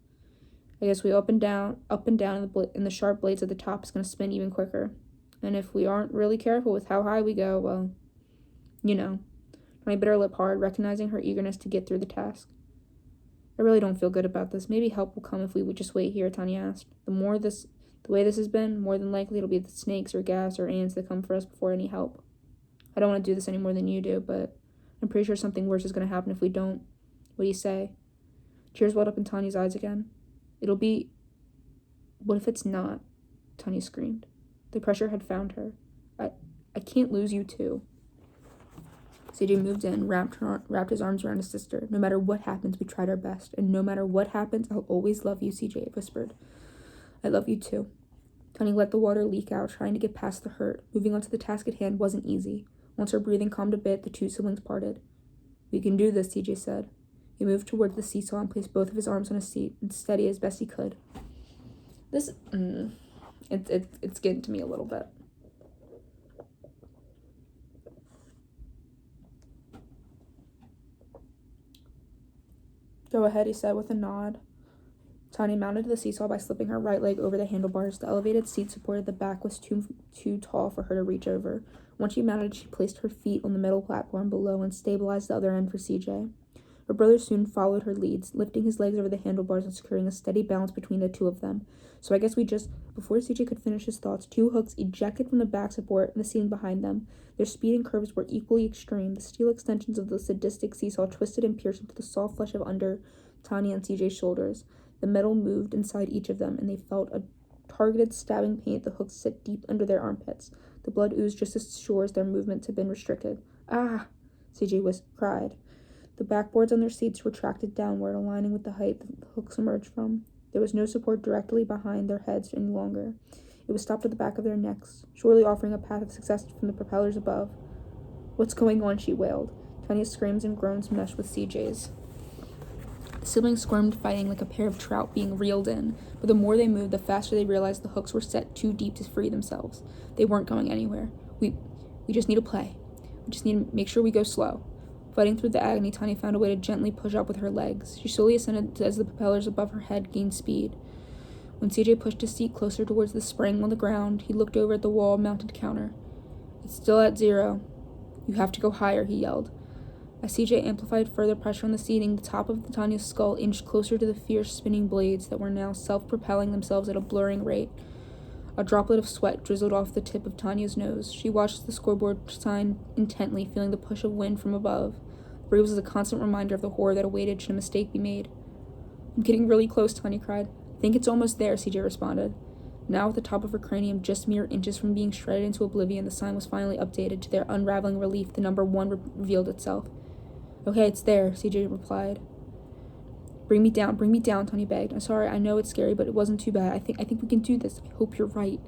I guess we up and down, and the sharp blades at the top is going to spin even quicker. And if we aren't really careful with how high we go, well, you know. Tony bit her lip hard, recognizing her eagerness to get through the task. I really don't feel good about this. Maybe help will come if we would just wait here, Tanya asked. The way this has been, more than likely it'll be the snakes or gas or ants that come for us before any help. I don't want to do this any more than you do, but I'm pretty sure something worse is going to happen if we don't. What do you say? Tears welled up in Tanya's eyes again. What if it's not? Tanya screamed. The pressure had found her. I can't lose you too. CJ moved in, wrapped his arms around his sister. No matter what happens, we tried our best. And no matter what happens, I'll always love you, CJ whispered. I love you too. Tanya let the water leak out, trying to get past the hurt. Moving on to the task at hand wasn't easy. Once her breathing calmed a bit, the two siblings parted. We can do this, CJ said. He moved toward the seesaw and placed both of his arms on a seat, and steady as best he could. It's getting to me a little bit. Go ahead, he said with a nod. Tanya mounted to the seesaw by slipping her right leg over the handlebars. The elevated seat supported the back was too tall for her to reach over. Once she mounted, she placed her feet on the metal platform below and stabilized the other end for CJ. Her brother soon followed her leads, lifting his legs over the handlebars and securing a steady balance between the two of them. So I guess before CJ could finish his thoughts, two hooks ejected from the back support and the ceiling behind them. Their speed and curves were equally extreme. The steel extensions of the sadistic seesaw twisted and pierced into the soft flesh of under Tanya and CJ's shoulders. The metal moved inside each of them, and they felt a targeted stabbing pain at the hooks sit deep under their armpits. The blood oozed just as sure as their movements had been restricted. Ah! CJ cried. The backboards on their seats retracted downward, aligning with the height the hooks emerged from. There was no support directly behind their heads any longer. It was stopped at the back of their necks, surely offering a path of success from the propellers above. What's going on? She wailed. Tanya's screams and groans meshed with CJ's. The siblings squirmed, fighting like a pair of trout being reeled in, but the more they moved, the faster they realized the hooks were set too deep to free themselves. They weren't going anywhere. We just need to play. We just need to make sure we go slow. Fighting through the agony, Tanya found a way to gently push up with her legs. She slowly ascended as the propellers above her head gained speed. When CJ pushed his seat closer towards the spring on the ground, he looked over at the wall-mounted counter. It's still at 0. You have to go higher, he yelled. As CJ amplified further pressure on the seating, the top of Tanya's skull inched closer to the fierce spinning blades that were now self-propelling themselves at a blurring rate. A droplet of sweat drizzled off the tip of Tanya's nose. She watched the scoreboard sign intently, feeling the push of wind from above. The breeze was a constant reminder of the horror that awaited should a mistake be made. I'm getting really close, Tanya cried. I think it's almost there, CJ responded. Now, at the top of her cranium, just mere inches from being shredded into oblivion, the sign was finally updated. To their unraveling relief, the number 1 revealed itself. Okay, it's there, CJ replied. Bring me down, Tanya begged. I'm sorry, I know it's scary, but it wasn't too bad. I think we can do this. I hope you're right.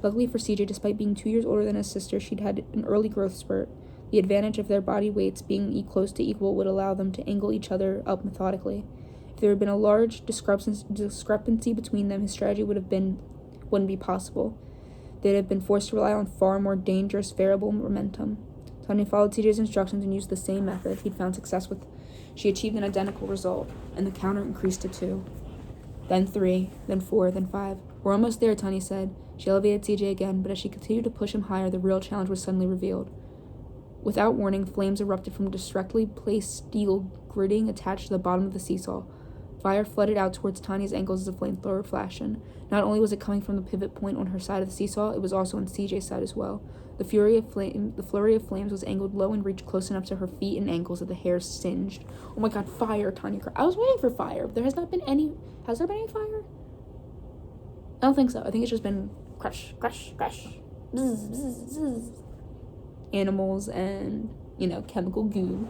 Luckily for CJ, despite being 2 years older than his sister, she'd had an early growth spurt. The advantage of their body weights being close to equal would allow them to angle each other up methodically. If there had been a large discrepancy between them, his strategy wouldn't be possible. They'd have been forced to rely on far more dangerous variable momentum. Tanya followed CJ's instructions and used the same method he'd found success with. She achieved an identical result, and the counter increased to 2. Then 3, then 4, then 5. We're almost there, Tanya said. She elevated CJ again, but as she continued to push him higher, the real challenge was suddenly revealed. Without warning, flames erupted from directly placed steel gridding attached to the bottom of the seesaw. Fire flooded out towards Tanya's ankles as a flamethrower flashed. Not only was it coming from the pivot point on her side of the seesaw, it was also on CJ's side as well. The flurry of flames was angled low and reached close enough to her feet and ankles that the hair singed. Oh my god, fire, Tanya cried. I was waiting for fire. Has there been any fire? I don't think so. I think it's just been crush, crush, crush. Bzz, bzz, bzz. Animals and, chemical goo.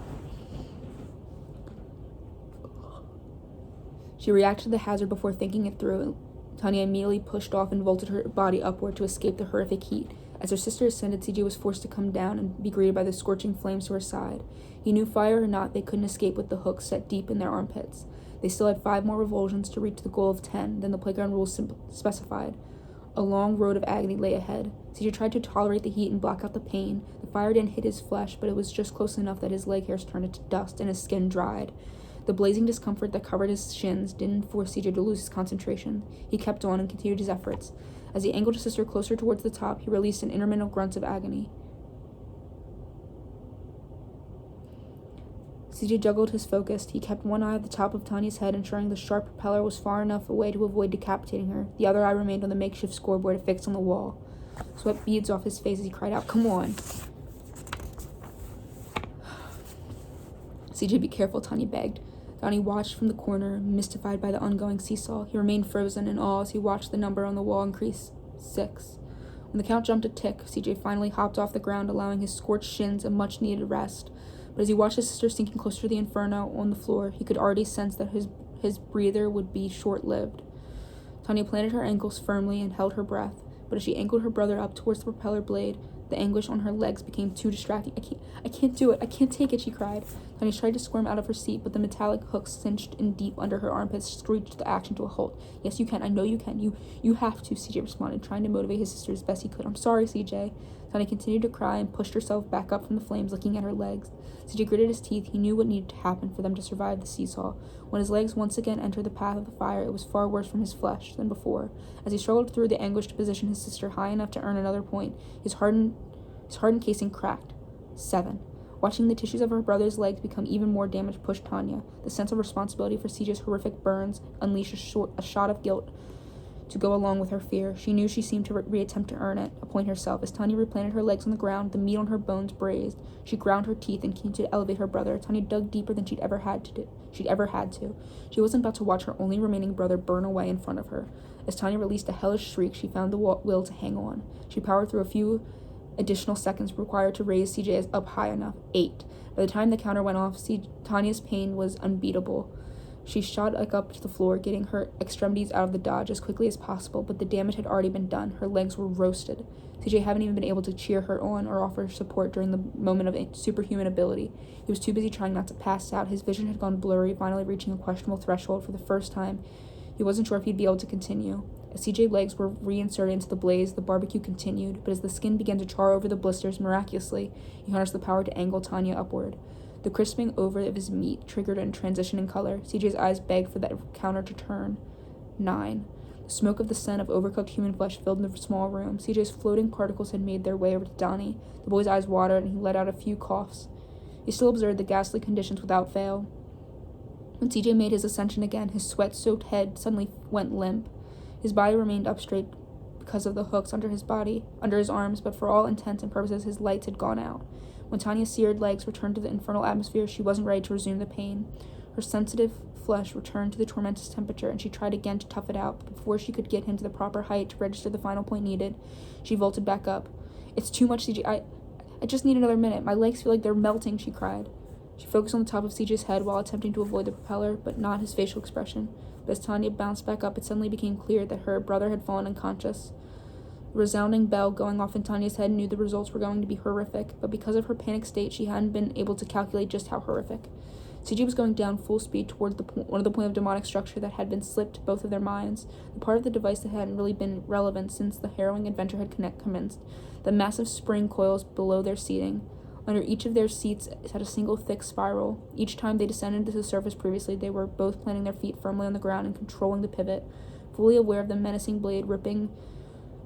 She reacted to the hazard before thinking it through. Tanya immediately pushed off and vaulted her body upward to escape the horrific heat. As her sister ascended, CJ was forced to come down and be greeted by the scorching flames to her side. He knew fire or not, they couldn't escape with the hooks set deep in their armpits. They still had 5 more revulsions to reach the goal of 10, then the playground rules specified. A long road of agony lay ahead. CJ tried to tolerate the heat and block out the pain. The fire didn't hit his flesh, but it was just close enough that his leg hairs turned into dust and his skin dried. The blazing discomfort that covered his shins didn't force CJ to lose his concentration. He kept on and continued his efforts. As he angled his sister closer towards the top, he released an intermittent grunt of agony. CJ juggled his focus. He kept one eye at the top of Tanya's head, ensuring the sharp propeller was far enough away to avoid decapitating her. The other eye remained on the makeshift scoreboard affixed on the wall. Sweat beads off his face as he cried out, "Come on!" CJ, be careful, Tanya begged. Donnie watched from the corner, mystified by the ongoing seesaw. He remained frozen in awe as he watched the number on the wall increase. 6. When the count jumped a tick, CJ finally hopped off the ground, allowing his scorched shins a much-needed rest. But as he watched his sister sinking closer to the inferno on the floor, he could already sense that his breather would be short-lived. Tanya planted her ankles firmly and held her breath, but as she angled her brother up towards the propeller blade, the anguish on her legs became too distracting. I can't do it. I can't take it, she cried. Tanya tried to squirm out of her seat, but the metallic hooks cinched in deep under her armpits screeched the action to a halt. Yes, you can. I know you can. You have to, CJ responded, trying to motivate his sister as best he could. I'm sorry, CJ. Tanya continued to cry and pushed herself back up from the flames, looking at her legs. CJ gritted his teeth. He knew what needed to happen for them to survive the seesaw. When his legs once again entered the path of the fire, it was far worse from his flesh than before. As he struggled through the anguish to position his sister high enough to earn another point, his hardened casing cracked. 7. Watching the tissues of her brother's legs become even more damaged pushed Tanya. The sense of responsibility for CJ's horrific burns unleashed a shot of guilt to go along with her fear. She knew she seemed to reattempt to earn it, a point herself. As Tanya replanted her legs on the ground, the meat on her bones braised. She ground her teeth and continued to elevate her brother. Tanya dug deeper than she'd ever had to. She wasn't about to watch her only remaining brother burn away in front of her. As Tanya released a hellish shriek, she found the will to hang on. She powered through a few additional seconds required to raise CJ up high enough. 8. By the time the counter went off, Tanya's pain was unbeatable. She shot up to the floor, getting her extremities out of the dodge as quickly as possible, but the damage had already been done. Her legs were roasted. CJ hadn't even been able to cheer her on or offer support during the moment of superhuman ability. He was too busy trying not to pass out. His vision had gone blurry, finally reaching a questionable threshold for the first time. He wasn't sure if he'd be able to continue. As CJ's legs were reinserted into the blaze, the barbecue continued, but as the skin began to char over the blisters, miraculously, he harnessed the power to angle Tanya upward. The crisping over of his meat triggered a transition in color. CJ's eyes begged for that counter to turn. 9. The smoke of the scent of overcooked human flesh filled the small room. CJ's floating particles had made their way over to Donnie. The boy's eyes watered, and he let out a few coughs. He still observed the ghastly conditions without fail. When CJ made his ascension again, his sweat-soaked head suddenly went limp. His body remained up straight because of the hooks under his arms, but for all intents and purposes, his lights had gone out. When Tanya's seared legs returned to the infernal atmosphere, she wasn't ready to resume the pain. Her sensitive flesh returned to the tormentous temperature, and she tried again to tough it out, but before she could get him to the proper height to register the final point needed, she vaulted back up. It's too much, CJ. I just need another minute. My legs feel like they're melting, she cried. She focused on the top of CJ's head while attempting to avoid the propeller, but not his facial expression. But as Tanya bounced back up, it suddenly became clear that her brother had fallen unconscious. The resounding bell going off in Tanya's head knew the results were going to be horrific, but because of her panic state, she hadn't been able to calculate just how horrific. CJ was going down full speed toward one of the point of demonic structure that had been slipped to both of their minds, the part of the device that hadn't really been relevant since the harrowing adventure had commenced, the massive spring coils below their seating. Under each of their seats sat a single thick spiral. Each time they descended to the surface previously, they were both planting their feet firmly on the ground and controlling the pivot. Fully aware of the menacing blade ripping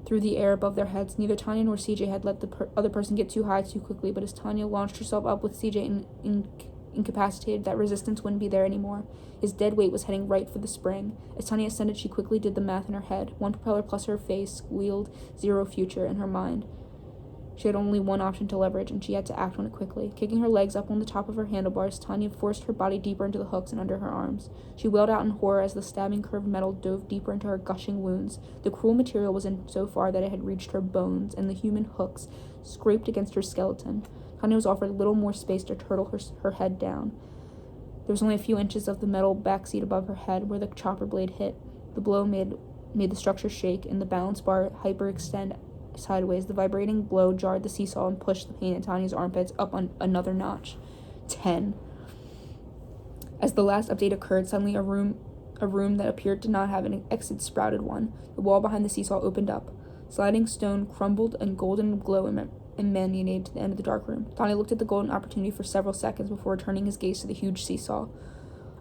through the air above their heads, neither Tanya nor CJ had let the other person get too high too quickly, but as Tanya launched herself up with CJ incapacitated, that resistance wouldn't be there anymore. His dead weight was heading right for the spring. As Tanya ascended, she quickly did the math in her head. One propeller plus her face squealed zero future in her mind. She had only one option to leverage, and she had to act on it quickly. Kicking her legs up on the top of her handlebars, Tanya forced her body deeper into the hooks and under her arms. She wailed out in horror as the stabbing curved metal dove deeper into her gushing wounds. The cruel material was in so far that it had reached her bones, and the human hooks scraped against her skeleton. Tanya was offered little more space to turtle her head down. There was only a few inches of the metal backseat above her head where the chopper blade hit. The blow made the structure shake, and the balance bar hyperextend sideways. The vibrating blow jarred the seesaw and pushed the pain in Tanya's armpits up on another notch. 10. As the last update occurred, suddenly a room that appeared to not have an exit sprouted one. The wall behind the seesaw opened up. Sliding stone crumbled and golden glow emanated to the end of the dark room. Tanya looked at the golden opportunity for several seconds before turning his gaze to the huge seesaw.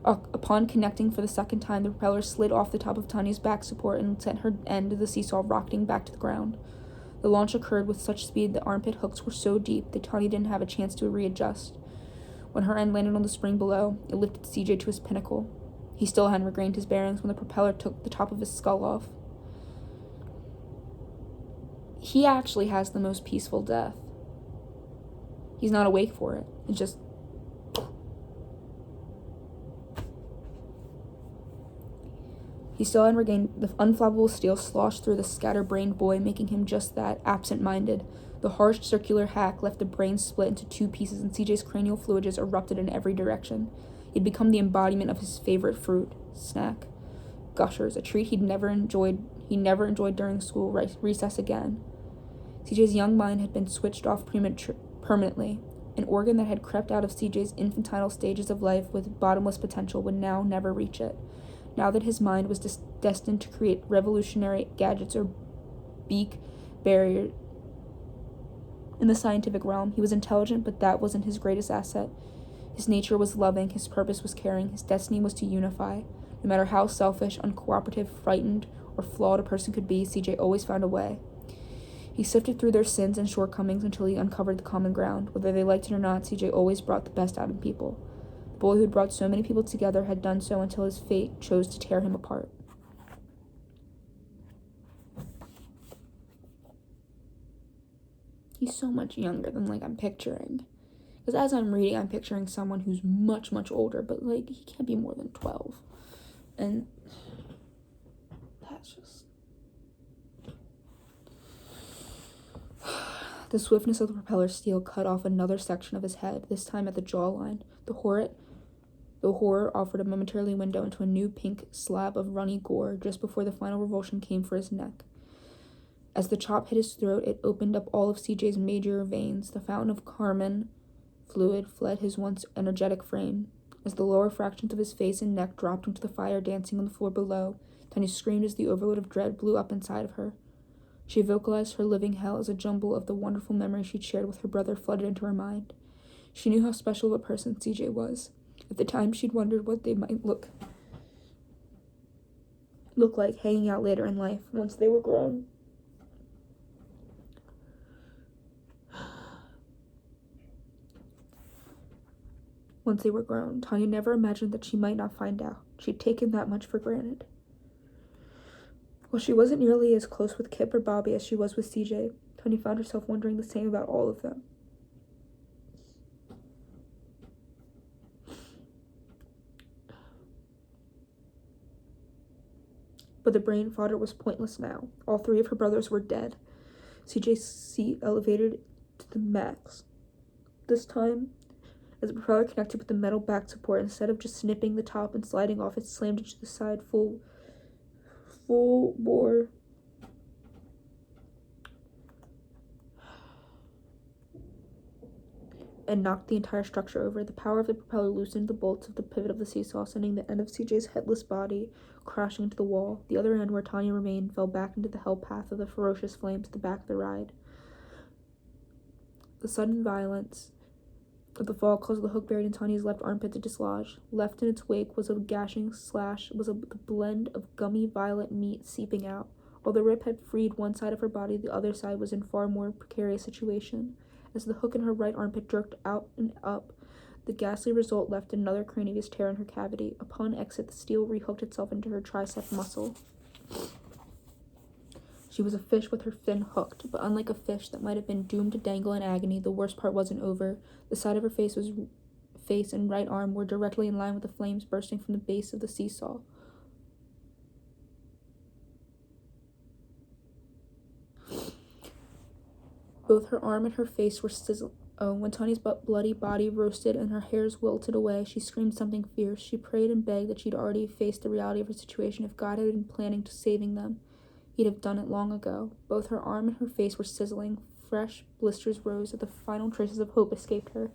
Upon connecting for the second time, the propeller slid off the top of Tanya's back support and sent her end of the seesaw rocketing back to the ground. The launch occurred with such speed the armpit hooks were so deep that Tanya didn't have a chance to readjust. When her end landed on the spring below, it lifted CJ to his pinnacle. He still hadn't regained his bearings when the propeller took the top of his skull off. He actually has the most peaceful death. He's not awake for it. It's just... He still hadn't regained. The unflappable steel sloshed through the scatterbrained boy, making him just that, absent-minded. The harsh circular hack left the brain split into two pieces, and CJ's cranial fluid just erupted in every direction. He'd become the embodiment of his favorite fruit, snack. Gushers, a treat he never enjoyed during school recess again. CJ's young mind had been switched off permanently. An organ that had crept out of CJ's infantile stages of life with bottomless potential would now never reach it. Now that his mind was destined to create revolutionary gadgets or beak barrier in the scientific realm, he was intelligent, but that wasn't his greatest asset. His nature was loving, his purpose was caring, his destiny was to unify. No matter how selfish, uncooperative, frightened, or flawed a person could be, CJ always found a way. He sifted through their sins and shortcomings until he uncovered the common ground. Whether they liked it or not, CJ always brought the best out in people. The boy who had brought so many people together had done so until his fate chose to tear him apart. He's so much younger than, I'm picturing. Because as I'm reading, I'm picturing someone who's much, much older, but, he can't be more than 12. And that's just... The swiftness of the propeller steel cut off another section of his head, this time at the jawline. The horror offered a momentary window into a new pink slab of runny gore just before the final revulsion came for his neck. As the chop hit his throat, it opened up all of CJ's major veins. The fountain of carmine fluid fled his once energetic frame. As the lower fractions of his face and neck dropped into the fire dancing on the floor below, Tanya screamed as the overload of dread blew up inside of her. She vocalized her living hell as a jumble of the wonderful memories she'd shared with her brother flooded into her mind. She knew how special of a person CJ was. At the time, she'd wondered what they might look like hanging out later in life, once they were grown. Tanya never imagined that she might not find out. She'd taken that much for granted. While she wasn't nearly as close with Kip or Bobby as she was with CJ, Tanya found herself wondering the same about all of them. But the brain fodder was pointless now. All three of her brothers were dead. CJ's seat elevated to the max. This time, as the propeller connected with the metal back support, instead of just snipping the top and sliding off, it slammed into the side full bore. And knocked the entire structure over. The power of the propeller loosened the bolts of the pivot of the seesaw, sending the end of CJ's headless body crashing into the wall. The other end, where Tanya remained, fell back into the hell path of the ferocious flames at the back of the ride. The sudden violence of the fall caused the hook buried in Tanya's left armpit to dislodge. Left in its wake was a gashing slash, the blend of gummy violet meat seeping out. While the rip had freed one side of her body, the other side was in far more precarious situation. As the hook in her right armpit jerked out and up, the ghastly result left another cranius tear in her cavity. Upon exit, the steel rehooked itself into her tricep muscle. She was a fish with her fin hooked, but unlike a fish that might have been doomed to dangle in agony, the worst part wasn't over. The side of her face and right arm were directly in line with the flames bursting from the base of the seesaw. Both her arm and her face were sizzling. When Tanya's bloody body roasted and her hairs wilted away, she screamed something fierce. She prayed and begged that she'd already faced the reality of her situation. If God had been planning to saving them, he'd have done it long ago. Both her arm and her face were sizzling. Fresh blisters rose as the final traces of hope escaped her.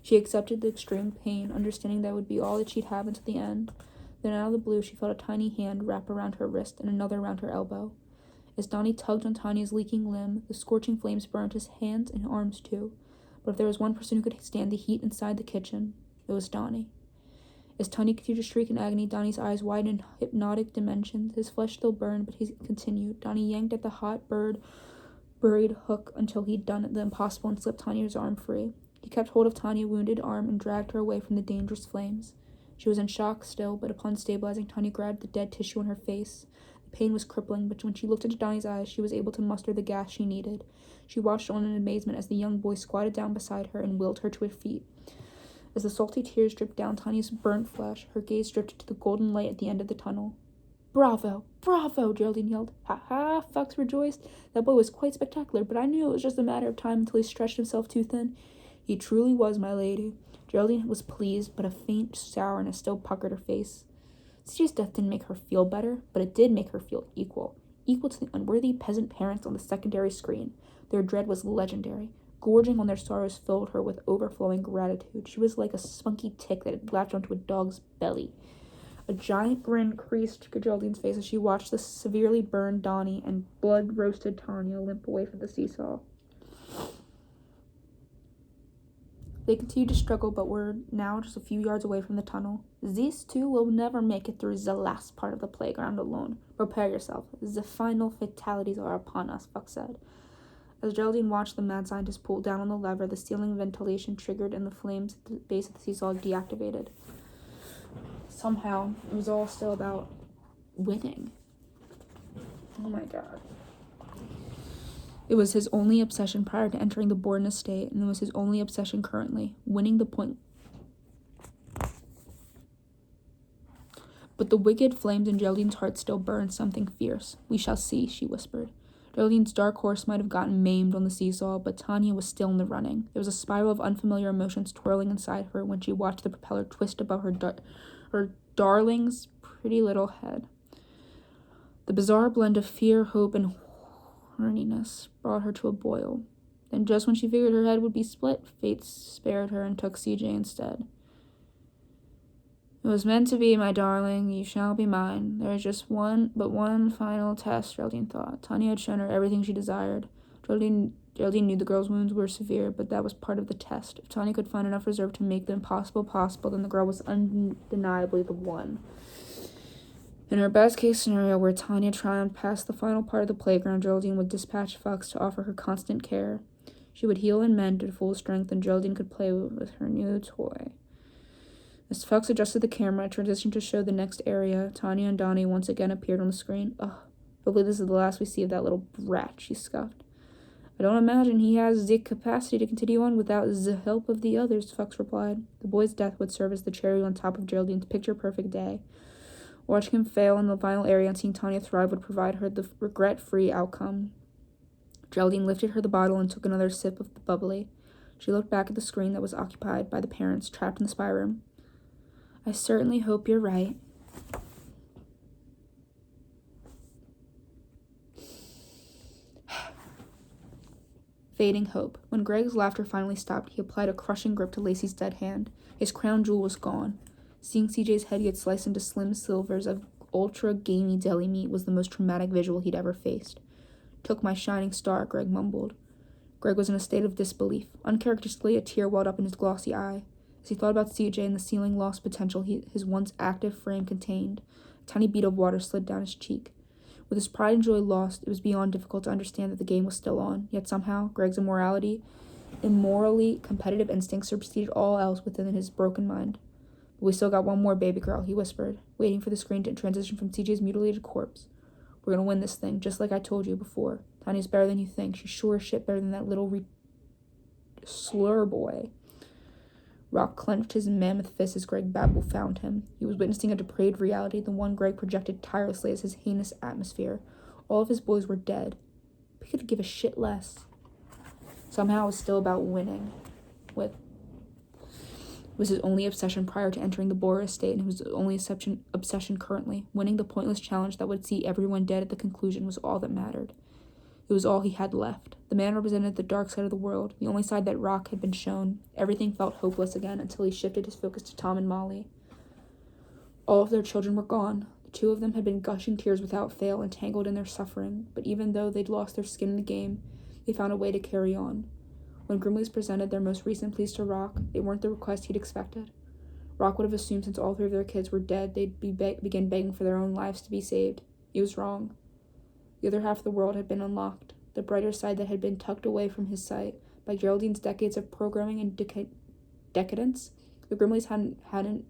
She accepted the extreme pain, understanding that would be all that she'd have until the end. Then out of the blue, she felt a tiny hand wrap around her wrist and another around her elbow. As Donnie tugged on Tanya's leaking limb, the scorching flames burned his hands and arms too. But if there was one person who could stand the heat inside the kitchen, it was Donnie. As Tanya continued to shriek in agony, Donnie's eyes widened in hypnotic dimensions. His flesh still burned, but he continued. Donnie yanked at the hot buried hook until he'd done the impossible and slipped Tanya's arm free. He kept hold of Tanya's wounded arm and dragged her away from the dangerous flames. She was in shock still, but upon stabilizing, Tanya grabbed the dead tissue on her face. The pain was crippling, but when she looked into Donnie's eyes, she was able to muster the gas she needed. She watched on in amazement as the young boy squatted down beside her and willed her to her feet. As the salty tears dripped down Tanya's burnt flesh, her gaze drifted to the golden light at the end of the tunnel. "Bravo! Bravo!" Geraldine yelled. "Ha ha!" Fox rejoiced. "That boy was quite spectacular, but I knew it was just a matter of time until he stretched himself too thin." "He truly was, my lady." Geraldine was pleased, but a faint sourness still puckered her face. CJ's death didn't make her feel better, but it did make her feel equal to the unworthy peasant parents on the secondary screen. Their dread was legendary. Gorging on their sorrows filled her with overflowing gratitude. She was like a spunky tick that had latched onto a dog's belly. A giant grin creased Geraldine's face as she watched the severely burned Donnie and blood-roasted Tanya limp away from the seesaw. They continued to struggle, but were now just a few yards away from the tunnel. "These two will never make it through the last part of the playground alone. Prepare yourself. The final fatalities are upon us," Buck said. As Geraldine watched the mad scientist pull down on the lever, the ceiling ventilation triggered and the flames at the base of the seesaw deactivated. Somehow, it was all still about winning. Oh my god. It was his only obsession prior to entering the Borden estate, and it was his only obsession currently, winning the point. But the wicked flames in Geraldine's heart still burned something fierce. "We shall see," she whispered. Geraldine's dark horse might have gotten maimed on the seesaw, but Tanya was still in the running. There was a spiral of unfamiliar emotions twirling inside her when she watched the propeller twist above her darling's pretty little head. The bizarre blend of fear, hope, and horniness brought her to a boil. Then just when she figured her head would be split, fate spared her and took CJ instead. "It was meant to be, my darling. You shall be mine. There is just one final test," Geraldine thought. Tanya had shown her everything she desired. Geraldine knew the girl's wounds were severe, but that was part of the test. If Tanya could find enough reserve to make the impossible possible, then the girl was undeniably the one. In her best-case scenario, where Tanya triumphed past the final part of the playground, Geraldine would dispatch Fox to offer her constant care. She would heal and mend to full strength, and Geraldine could play with her new toy. As Fox adjusted the camera, transitioned to show the next area, Tanya and Donnie once again appeared on the screen. "Ugh, hopefully this is the last we see of that little brat," she scoffed. "I don't imagine he has the capacity to continue on without the help of the others," Fox replied. The boy's death would serve as the cherry on top of Geraldine's picture-perfect day. Watching him fail in the final area and seeing Tanya thrive would provide her the regret-free outcome. Geraldine lifted her the bottle and took another sip of the bubbly. She looked back at the screen that was occupied by the parents trapped in the spy room. "I certainly hope you're right." Fading hope. When Greg's laughter finally stopped, he applied a crushing grip to Lacey's dead hand. His crown jewel was gone. Seeing CJ's head get sliced into slim silvers of ultra-gamey deli meat was the most traumatic visual he'd ever faced. "Took my shining star," Greg mumbled. Greg was in a state of disbelief. Uncharacteristically, a tear welled up in his glossy eye. As he thought about CJ and the ceiling lost potential his once active frame contained, a tiny bead of water slid down his cheek. With his pride and joy lost, it was beyond difficult to understand that the game was still on, yet somehow, Greg's immorally competitive instincts superseded all else within his broken mind. "We still got one more, baby girl," he whispered, waiting for the screen to transition from CJ's mutilated corpse. "We're gonna win this thing, just like I told you before. Tanya's better than you think. She's sure as shit better than that little slur boy." Rock clenched his mammoth fist as Greg Babel found him. He was witnessing a depraved reality, the one Greg projected tirelessly as his heinous atmosphere. All of his boys were dead. He could give a shit less. Somehow it was still about winning. It was his only obsession prior to entering the Bora estate, and it was his only obsession currently. Winning the pointless challenge that would see everyone dead at the conclusion was all that mattered. It was all he had left. The man represented the dark side of the world, the only side that Rock had been shown. Everything felt hopeless again until he shifted his focus to Tom and Molly. All of their children were gone. The two of them had been gushing tears without fail, entangled in their suffering, but even though they'd lost their skin in the game, they found a way to carry on. When Grimleys presented their most recent pleas to Rock, they weren't the request he'd expected. Rock would have assumed since all three of their kids were dead, they'd begin begging for their own lives to be saved. He was wrong. The other half of the world had been unlocked, the brighter side that had been tucked away from his sight, By Geraldine's decades of programming and decadence, the Grimleys hadn't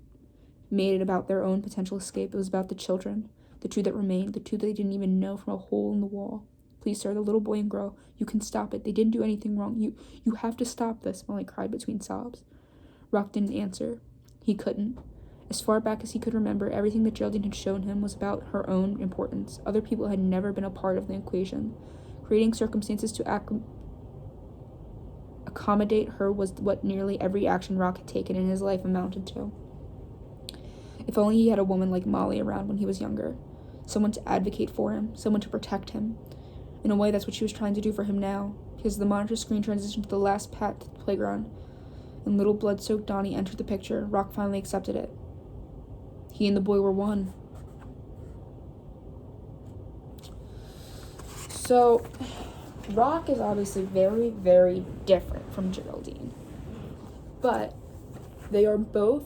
made it about their own potential escape. It was about the children, the two that remained, the two they didn't even know from a hole in the wall. Please, sir, the little boy and girl, you can stop it. They didn't do anything wrong. You have to stop this, Molly cried between sobs. Rock didn't answer. He couldn't. As far back as he could remember, everything that Geraldine had shown him was about her own importance. Other people had never been a part of the equation. Creating circumstances to accommodate her was what nearly every action Rock had taken in his life amounted to. If only he had a woman like Molly around when he was younger. Someone to advocate for him, someone to protect him. In a way, that's what she was trying to do for him now, because the monitor screen transitioned to the last path to the playground, and little blood-soaked Donnie entered the picture. Rock finally accepted it. He and the boy were one. So, Rock is obviously very, very different from Geraldine. But they are both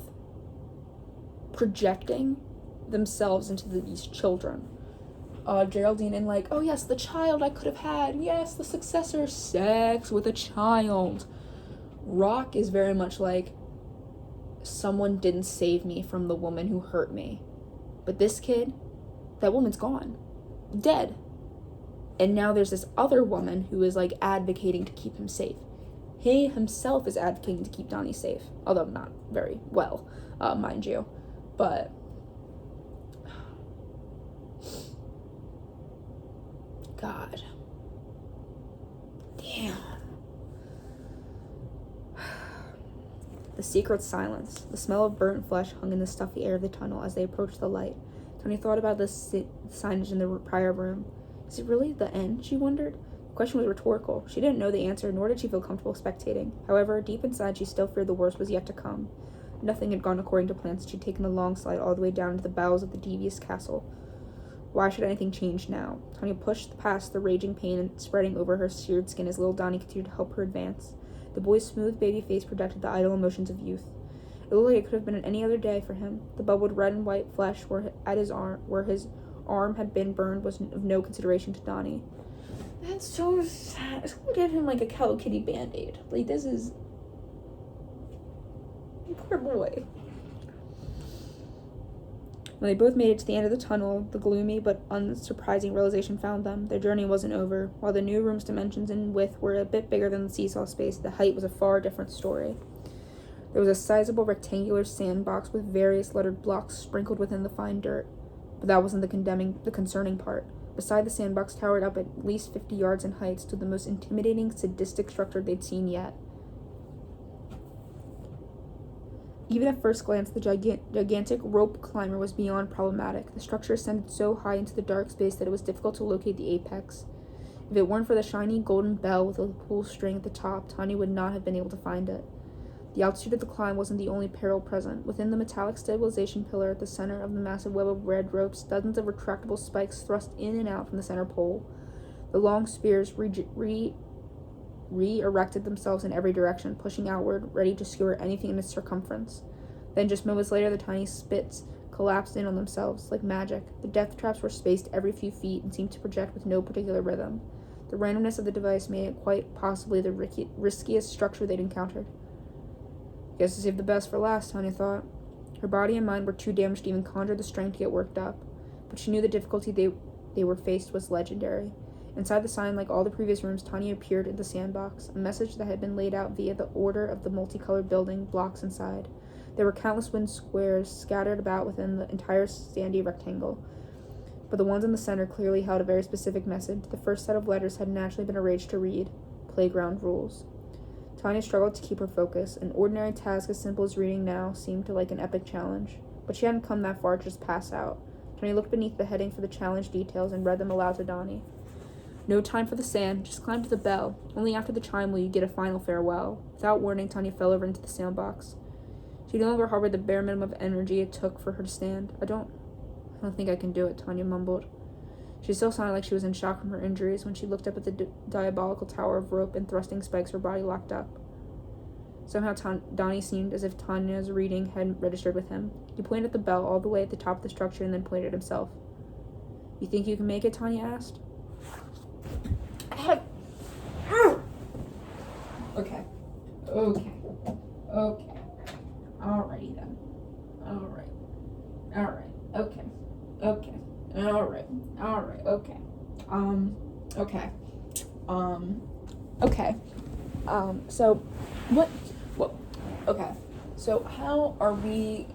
projecting themselves into these children. Geraldine and like, oh yes, the child I could have had. Yes, the successor, sex with a child. Rock is very much like, someone didn't save me from the woman who hurt me. But this kid, that woman's gone. Dead. And now there's this other woman who is like advocating to keep him safe. He himself is advocating to keep Donnie safe. Although not very well, mind you. But God. Damn. The secret silence. The smell of burnt flesh hung in the stuffy air of the tunnel as they approached the light. Tony thought about the signage in the prior room. Is it really the end? She wondered. The question was rhetorical. She didn't know the answer, nor did she feel comfortable spectating. However, deep inside, she still feared the worst was yet to come. Nothing had gone according to plan since she'd taken the long slide all the way down into the bowels of the devious castle. Why should anything change now? Tanya pushed past the raging pain and spreading over her seared skin as little Donnie continued to help her advance. The boy's smooth baby face projected the idle emotions of youth. It looked like it could have been any other day for him. The bubbled red and white flesh where his arm had been burned was of no consideration to Donnie. That's so sad. Someone gave him like a Hello Kitty Band-Aid. Like, this is... Poor boy. When they both made it to the end of the tunnel, the gloomy but unsurprising realization found them. Their journey wasn't over. While the new room's dimensions and width were a bit bigger than the seesaw space, the height was a far different story. There was a sizable rectangular sandbox with various lettered blocks sprinkled within the fine dirt. But that wasn't the concerning part. Beside the sandbox, towered up at least 50 yards in height, stood the most intimidating, sadistic structure they'd seen yet. Even at first glance, the gigantic rope climber was beyond problematic. The structure ascended so high into the dark space that it was difficult to locate the apex. If it weren't for the shiny golden bell with a pull string at the top, Tanya would not have been able to find it. The altitude of the climb wasn't the only peril present. Within the metallic stabilization pillar at the center of the massive web of red ropes, dozens of retractable spikes thrust in and out from the center pole. The long spears re-erected themselves in every direction, pushing outward, ready to skewer anything in its circumference. Then, just moments later, the tiny spits collapsed in on themselves, like magic. The death traps were spaced every few feet and seemed to project with no particular rhythm. The randomness of the device made it quite possibly the riskiest structure they'd encountered. Guess to save the best for last, Tanya thought. Her body and mind were too damaged to even conjure the strength to get worked up, but she knew the difficulty they were faced was legendary. Inside the sign, like all the previous rooms, Tanya appeared in the sandbox, a message that had been laid out via the order of the multicolored building blocks inside. There were countless wooden squares scattered about within the entire sandy rectangle, but the ones in the center clearly held a very specific message. The first set of letters had naturally been arranged to read, Playground Rules. Tanya struggled to keep her focus. An ordinary task as simple as reading now seemed like an epic challenge, but she hadn't come that far to just pass out. Tanya looked beneath the heading for the challenge details and read them aloud to Donnie. No time for the sand, just climb to the bell. Only after the chime will you get a final farewell. Without warning, Tanya fell over into the sandbox. She no longer harbored the bare minimum of energy it took for her to stand. I don't think I can do it, Tanya mumbled. She still sounded like she was in shock from her injuries when she looked up at the diabolical tower of rope and thrusting spikes her body locked up. Somehow Donnie seemed as if Tanya's reading had registered with him. He pointed at the bell all the way at the top of the structure and then pointed at himself. You think you can make it? Tanya asked. Okay, Okay. Alrighty then. Alright. Okay. Alright. Okay. Okay. Okay. So, what? Well, okay. So, how are we?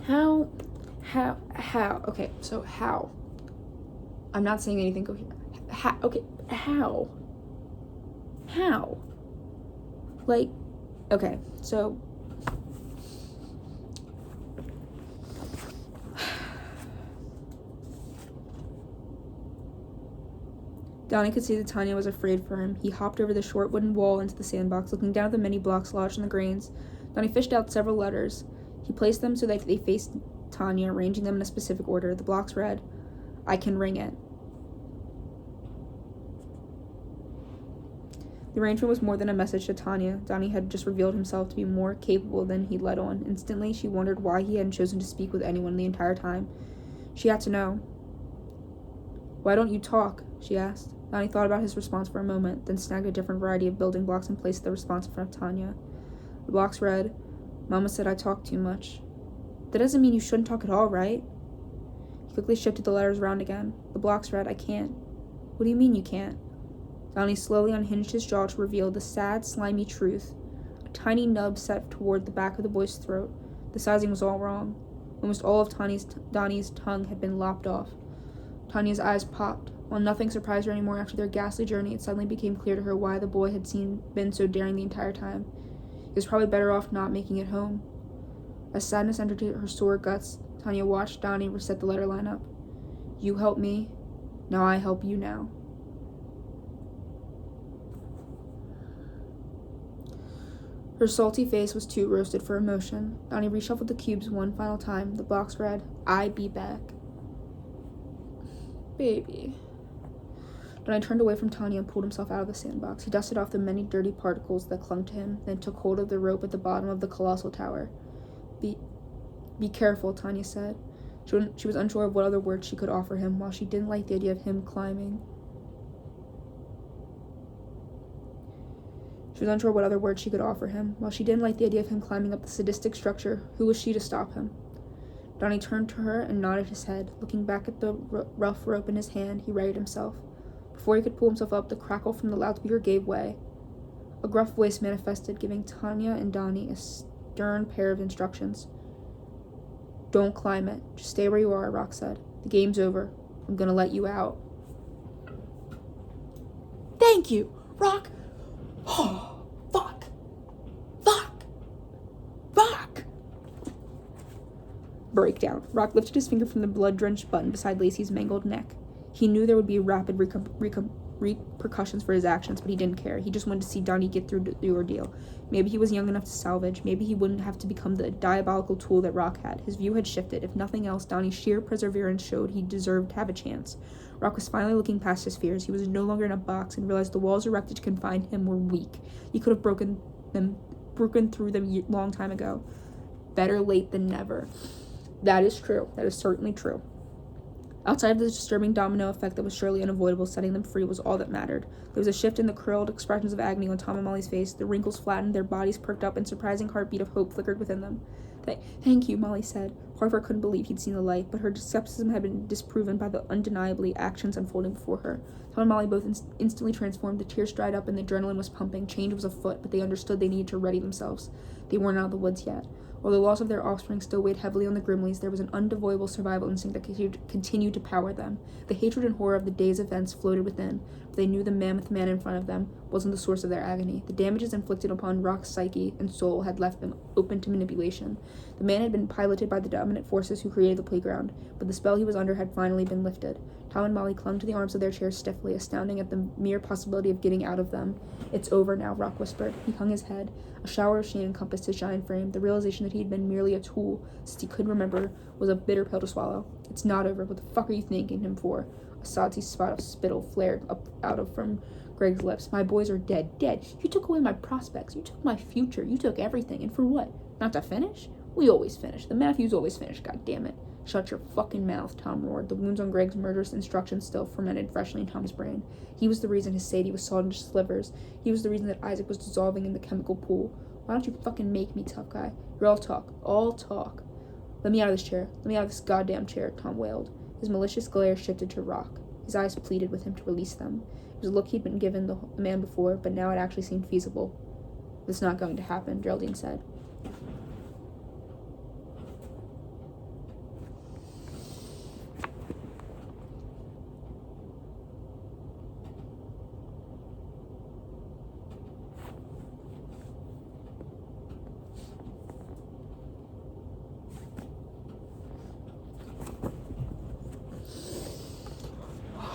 How? Okay, so how? I'm not saying anything coherent. Okay, how? Like, okay, so. Donnie could see that Tanya was afraid for him. He hopped over the short wooden wall into the sandbox, looking down at the many blocks lodged in the grains. Donnie fished out several letters. He placed them so that they faced Tanya, arranging them in a specific order. The blocks read, "I can ring it." The arrangement was more than a message to Tanya. Donnie had just revealed himself to be more capable than he'd let on. Instantly, she wondered why he hadn't chosen to speak with anyone the entire time. She had to know. "Why don't you talk?" she asked. Donnie thought about his response for a moment, then snagged a different variety of building blocks and placed the response in front of Tanya. The blocks read, "Mama said I talk too much." "That doesn't mean you shouldn't talk at all, right?" He quickly shifted the letters around again. The blocks read, "I can't." "What do you mean you can't?" Donnie slowly unhinged his jaw to reveal the sad, slimy truth. A tiny nub set toward the back of the boy's throat. The sizing was all wrong. Almost all of Donnie's tongue had been lopped off. Tanya's eyes popped. While nothing surprised her anymore after their ghastly journey, it suddenly became clear to her why the boy had been so daring the entire time. He was probably better off not making it home. As sadness entered her sore guts, Tanya watched Donnie reset the letter lineup. "You help me, now I help you now." Her salty face was too roasted for emotion. Donnie reshuffled the cubes one final time. The blocks read, "I be back." "Baby." Donnie turned away from Tanya and pulled himself out of the sandbox. He dusted off the many dirty particles that clung to him, then took hold of the rope at the bottom of the colossal tower. Be careful, Tanya said. She was unsure of what other words she could offer him, while she didn't like the idea of him climbing. Up the sadistic structure. Who was she to stop him? Donnie turned to her and nodded his head. Looking back at the rough rope in his hand, he righted himself. Before he could pull himself up, the crackle from the loudspeaker gave way. A gruff voice manifested, giving Tanya and Donnie a stern pair of instructions. "Don't climb it. Just stay where you are," Rock said. "The game's over. I'm gonna let you out." "Thank you, Rock!" "Oh, fuck! Breakdown. Rock lifted his finger from the blood-drenched button beside Lacey's mangled neck. He knew there would be rapid repercussions for his actions, but he didn't care. He just wanted to see Donnie get through the ordeal. Maybe he was young enough to salvage. Maybe he wouldn't have to become the diabolical tool that Rock had. His view had shifted. If nothing else, Donnie's sheer perseverance showed he deserved to have a chance. Rock was finally looking past his fears. He was no longer in a box and realized the walls erected to confine him were weak. He could have broken through them long time ago. Better late than never. That is true. That is certainly true. Outside of the disturbing domino effect that was surely unavoidable, setting them free was all that mattered. There was a shift in the curled expressions of agony on Tom and Molly's face. The wrinkles flattened, their bodies perked up, and surprising heartbeat of hope flickered within them. Thank you, Molly said. Harper couldn't believe he'd seen the light, but her skepticism had been disproven by the undeniably actions unfolding before her. Tom and Molly both instantly transformed. The tears dried up and the adrenaline was pumping. Change was afoot, but they understood they needed to ready themselves. They weren't out of the woods yet. While the loss of their offspring still weighed heavily on the Grimleys, there was an unavoidable survival instinct that continued to power them. The hatred and horror of the day's events floated within, but they knew the mammoth man in front of them wasn't the source of their agony. The damages inflicted upon Rock's psyche and soul had left them open to manipulation. The man had been piloted by the dominant forces who created the playground, but the spell he was under had finally been lifted. Tom and Molly clung to the arms of their chairs stiffly, astounding at the mere possibility of getting out of them. "It's over now," Rock whispered. He hung his head. A shower of shame encompassed his giant frame. The realization that he had been merely a tool since he could remember was a bitter pill to swallow. "It's not over. What the fuck are you thanking him for?" A salty spot of spittle flared up from Greg's lips. "My boys are dead. Dead. You took away my prospects. You took my future. You took everything. And for what? Not to finish? We always finish. The Matthews always finish, god damn it." Shut your fucking mouth, Tom roared, the wounds on Greg's murderous instructions still fermented freshly in Tom's brain. He was the reason his Sadie was sawed into slivers. He was the reason that Isaac was dissolving in the chemical pool. Why don't you fucking make me, tough guy? You're all talk. All talk. Let me out of this chair. Let me out of this goddamn chair, Tom wailed. His malicious glare shifted to Rock. His eyes pleaded with him to release them. It was a look he'd been given the man before, but now it actually seemed feasible. This is not going to happen, Geraldine said.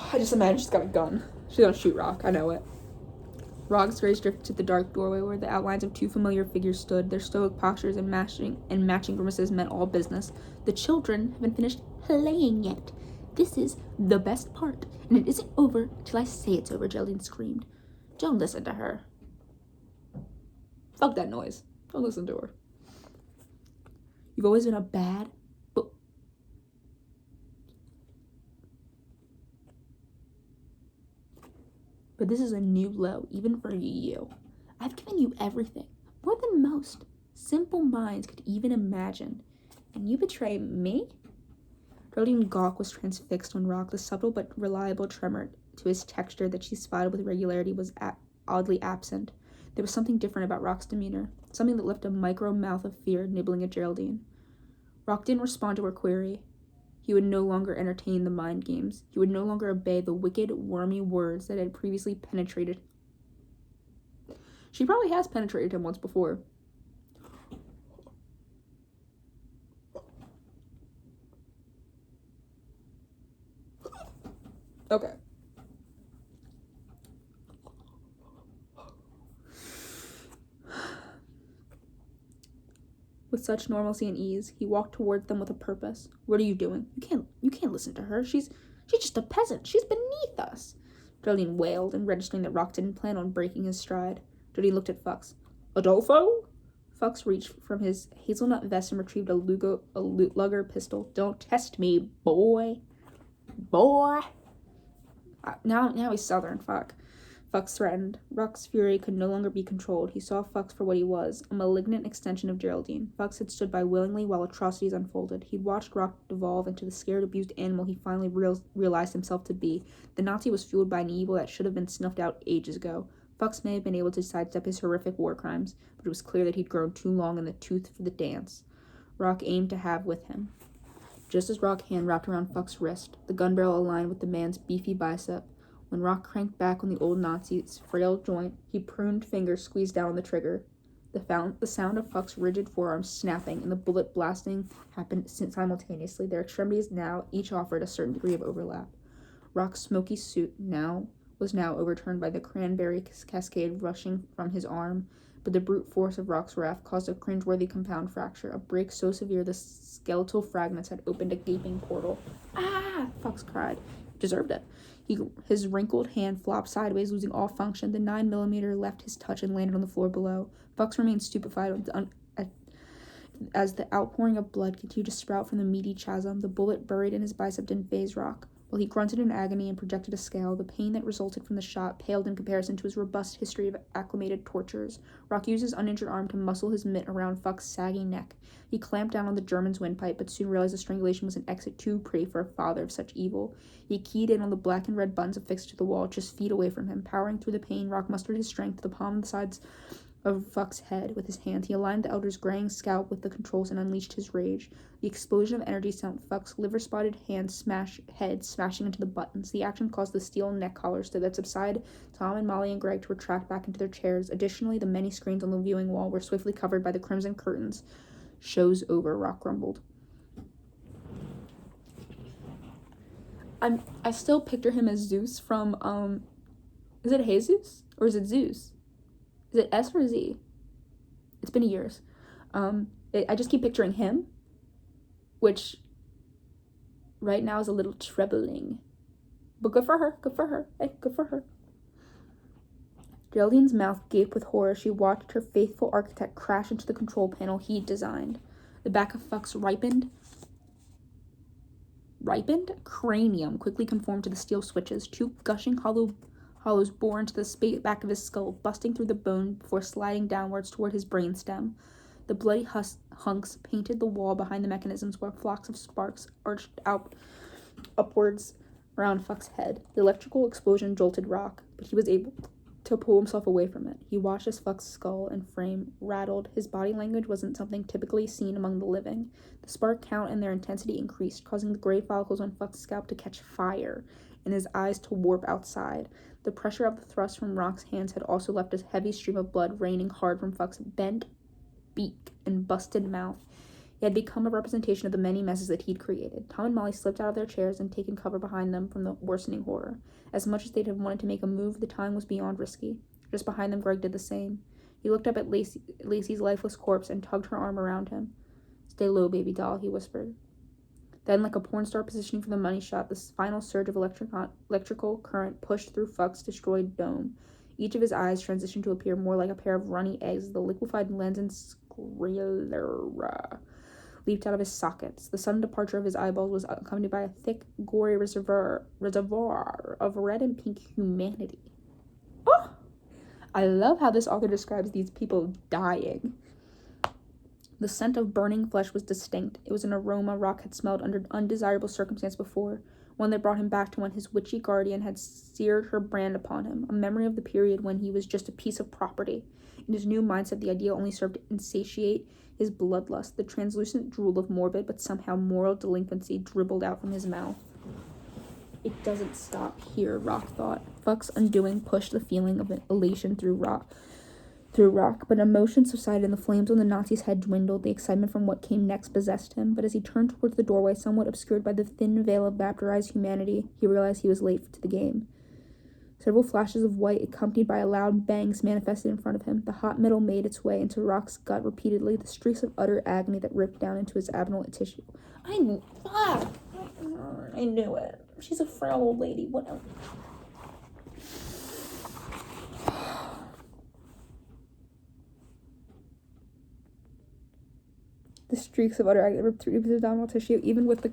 I just imagine she's got a gun. She's gonna shoot Rock, I know it. Rock's gaze drifted to the dark doorway where the outlines of two familiar figures stood. Their stoic postures and matching grimaces meant all business. The children haven't finished playing yet. This is the best part, and it isn't over till I say it's over, Geraldine screamed. Don't listen to her. Fuck that noise. Don't listen to her. You've always been a bad But this is a new low, even for you. I've given you everything, more than most simple minds could even imagine. And you betray me? Geraldine Gawk was transfixed when Rock, the subtle but reliable tremor to his texture that she spotted with regularity, was oddly absent. There was something different about Rock's demeanor, something that left a micro mouth of fear nibbling at Geraldine. Rock didn't respond to her query. He would no longer entertain the mind games. He would no longer obey the wicked, wormy words that had previously penetrated. She probably has penetrated him once before. Okay. With such normalcy and ease, he walked toward them with a purpose. What are you doing? You can't listen to her. She's just a peasant. She's beneath us. Geraldine wailed, and registering that Rock didn't plan on breaking his stride. Geraldine looked at Fux. Adolfo? Fux reached from his hazelnut vest and retrieved a Luger pistol. Don't test me, boy. Boy. Now he's southern, fuck. Fux threatened. Rock's fury could no longer be controlled. He saw Fux for what he was, a malignant extension of Geraldine. Fux had stood by willingly while atrocities unfolded. He'd watched Rock devolve into the scared, abused animal he finally realized himself to be. The Nazi was fueled by an evil that should have been snuffed out ages ago. Fux may have been able to sidestep his horrific war crimes, but it was clear that he'd grown too long in the tooth for the dance. Rock aimed to have with him. Just as Rock's hand wrapped around Fux's wrist, the gun barrel aligned with the man's beefy bicep. When Rock cranked back on the old Nazi's frail joint, his pruned fingers squeezed down on the trigger. The sound of Fux's rigid forearms snapping and the bullet blasting happened simultaneously. Their extremities each offered a certain degree of overlap. Rock's smoky suit was now overturned by the cranberry cascade rushing from his arm, but the brute force of Rock's wrath caused a cringeworthy compound fracture, a break so severe the skeletal fragments had opened a gaping portal. Ah! Fux cried. Deserved it. His wrinkled hand flopped sideways, losing all function. The 9mm left his touch and landed on the floor below. Fux remained stupefied as the outpouring of blood continued to sprout from the meaty chasm. The bullet buried in his bicep didn't faze Rock. While he grunted in agony and projected a scowl, the pain that resulted from the shot paled in comparison to his robust history of acclimated tortures. Rock used his uninjured arm to muscle his mitt around Fux's saggy neck. He clamped down on the German's windpipe, but soon realized the strangulation was an exit too pretty for a father of such evil. He keyed in on the black and red buttons affixed to the wall just feet away from him. Powering through the pain, Rock mustered his strength to the palm of the sides of Fux's head with his hand. He aligned the elder's graying scalp with the controls and unleashed his rage. The explosion of energy sent Fux's liver-spotted head smashing into the buttons. The action caused the steel neck collars that subside Tom and Molly and Greg to retract back into their chairs. Additionally, the many screens on the viewing wall were swiftly covered by the crimson curtains. Show's over, Rock grumbled. I still picture him as Zeus from, is it Jesus? Or is it Zeus? Is it S or Z? It's been years. I just keep picturing him, which right now is a little troubling. But good for her. Good for her. Hey, good for her. Geraldine's mouth gaped with horror. She watched her faithful architect crash into the control panel he'd designed. The back of Fux ripened ripened cranium quickly conformed to the steel switches. Two gushing hollows bore into the back of his skull, busting through the bone before sliding downwards toward his brainstem. The bloody hunks painted the wall behind the mechanisms, where flocks of sparks arched out upwards around Fuck's head. The electrical explosion jolted Rock, but he was able to pull himself away from it. He watched as Fuck's skull and frame rattled. His body language wasn't something typically seen among the living. The spark count and their intensity increased, causing the gray follicles on Fuck's scalp to catch fire and his eyes to warp outside. The pressure of the thrust from Rock's hands had also left a heavy stream of blood raining hard from Fuck's bent beak and busted mouth. He had become a representation of the many messes that he'd created. Tom and Molly slipped out of their chairs and taken cover behind them from the worsening horror. As much as they'd have wanted to make a move, the time was beyond risky. Just behind them, Greg did the same. He looked up at Lacey's lifeless corpse and tugged her arm around him. "Stay low, baby doll," he whispered. Then, like a porn star positioning for the money shot, the final surge of electrical current pushed through Fuck's destroyed dome. Each of his eyes transitioned to appear more like a pair of runny eggs as the liquefied lens and sclera leaped out of his sockets. The sudden departure of his eyeballs was accompanied by a thick, gory reservoir of red and pink humanity. Oh! I love how this author describes these people dying. The scent of burning flesh was distinct. It was an aroma Rock had smelled under undesirable circumstance before, one that brought him back to when his witchy guardian had seared her brand upon him, a memory of the period when he was just a piece of property. In his new mindset, the idea only served to insatiate his bloodlust. The translucent drool of morbid but somehow moral delinquency dribbled out from his mouth. It doesn't stop here, Rock thought. Fuck's undoing pushed the feeling of elation through Rock, but emotion subsided and the flames on the Nazi's head dwindled. The excitement from what came next possessed him, but as he turned towards the doorway, somewhat obscured by the thin veil of vaporized humanity, he realized he was late to the game. Several flashes of white, accompanied by a loud bangs, manifested in front of him. The hot metal made its way into Rock's gut repeatedly, the streaks of utter agony that ripped down into his abdominal tissue. I knew it. She's a frail old lady. What else? The streaks of utter agony that ripped through his abdominal tissue, even with the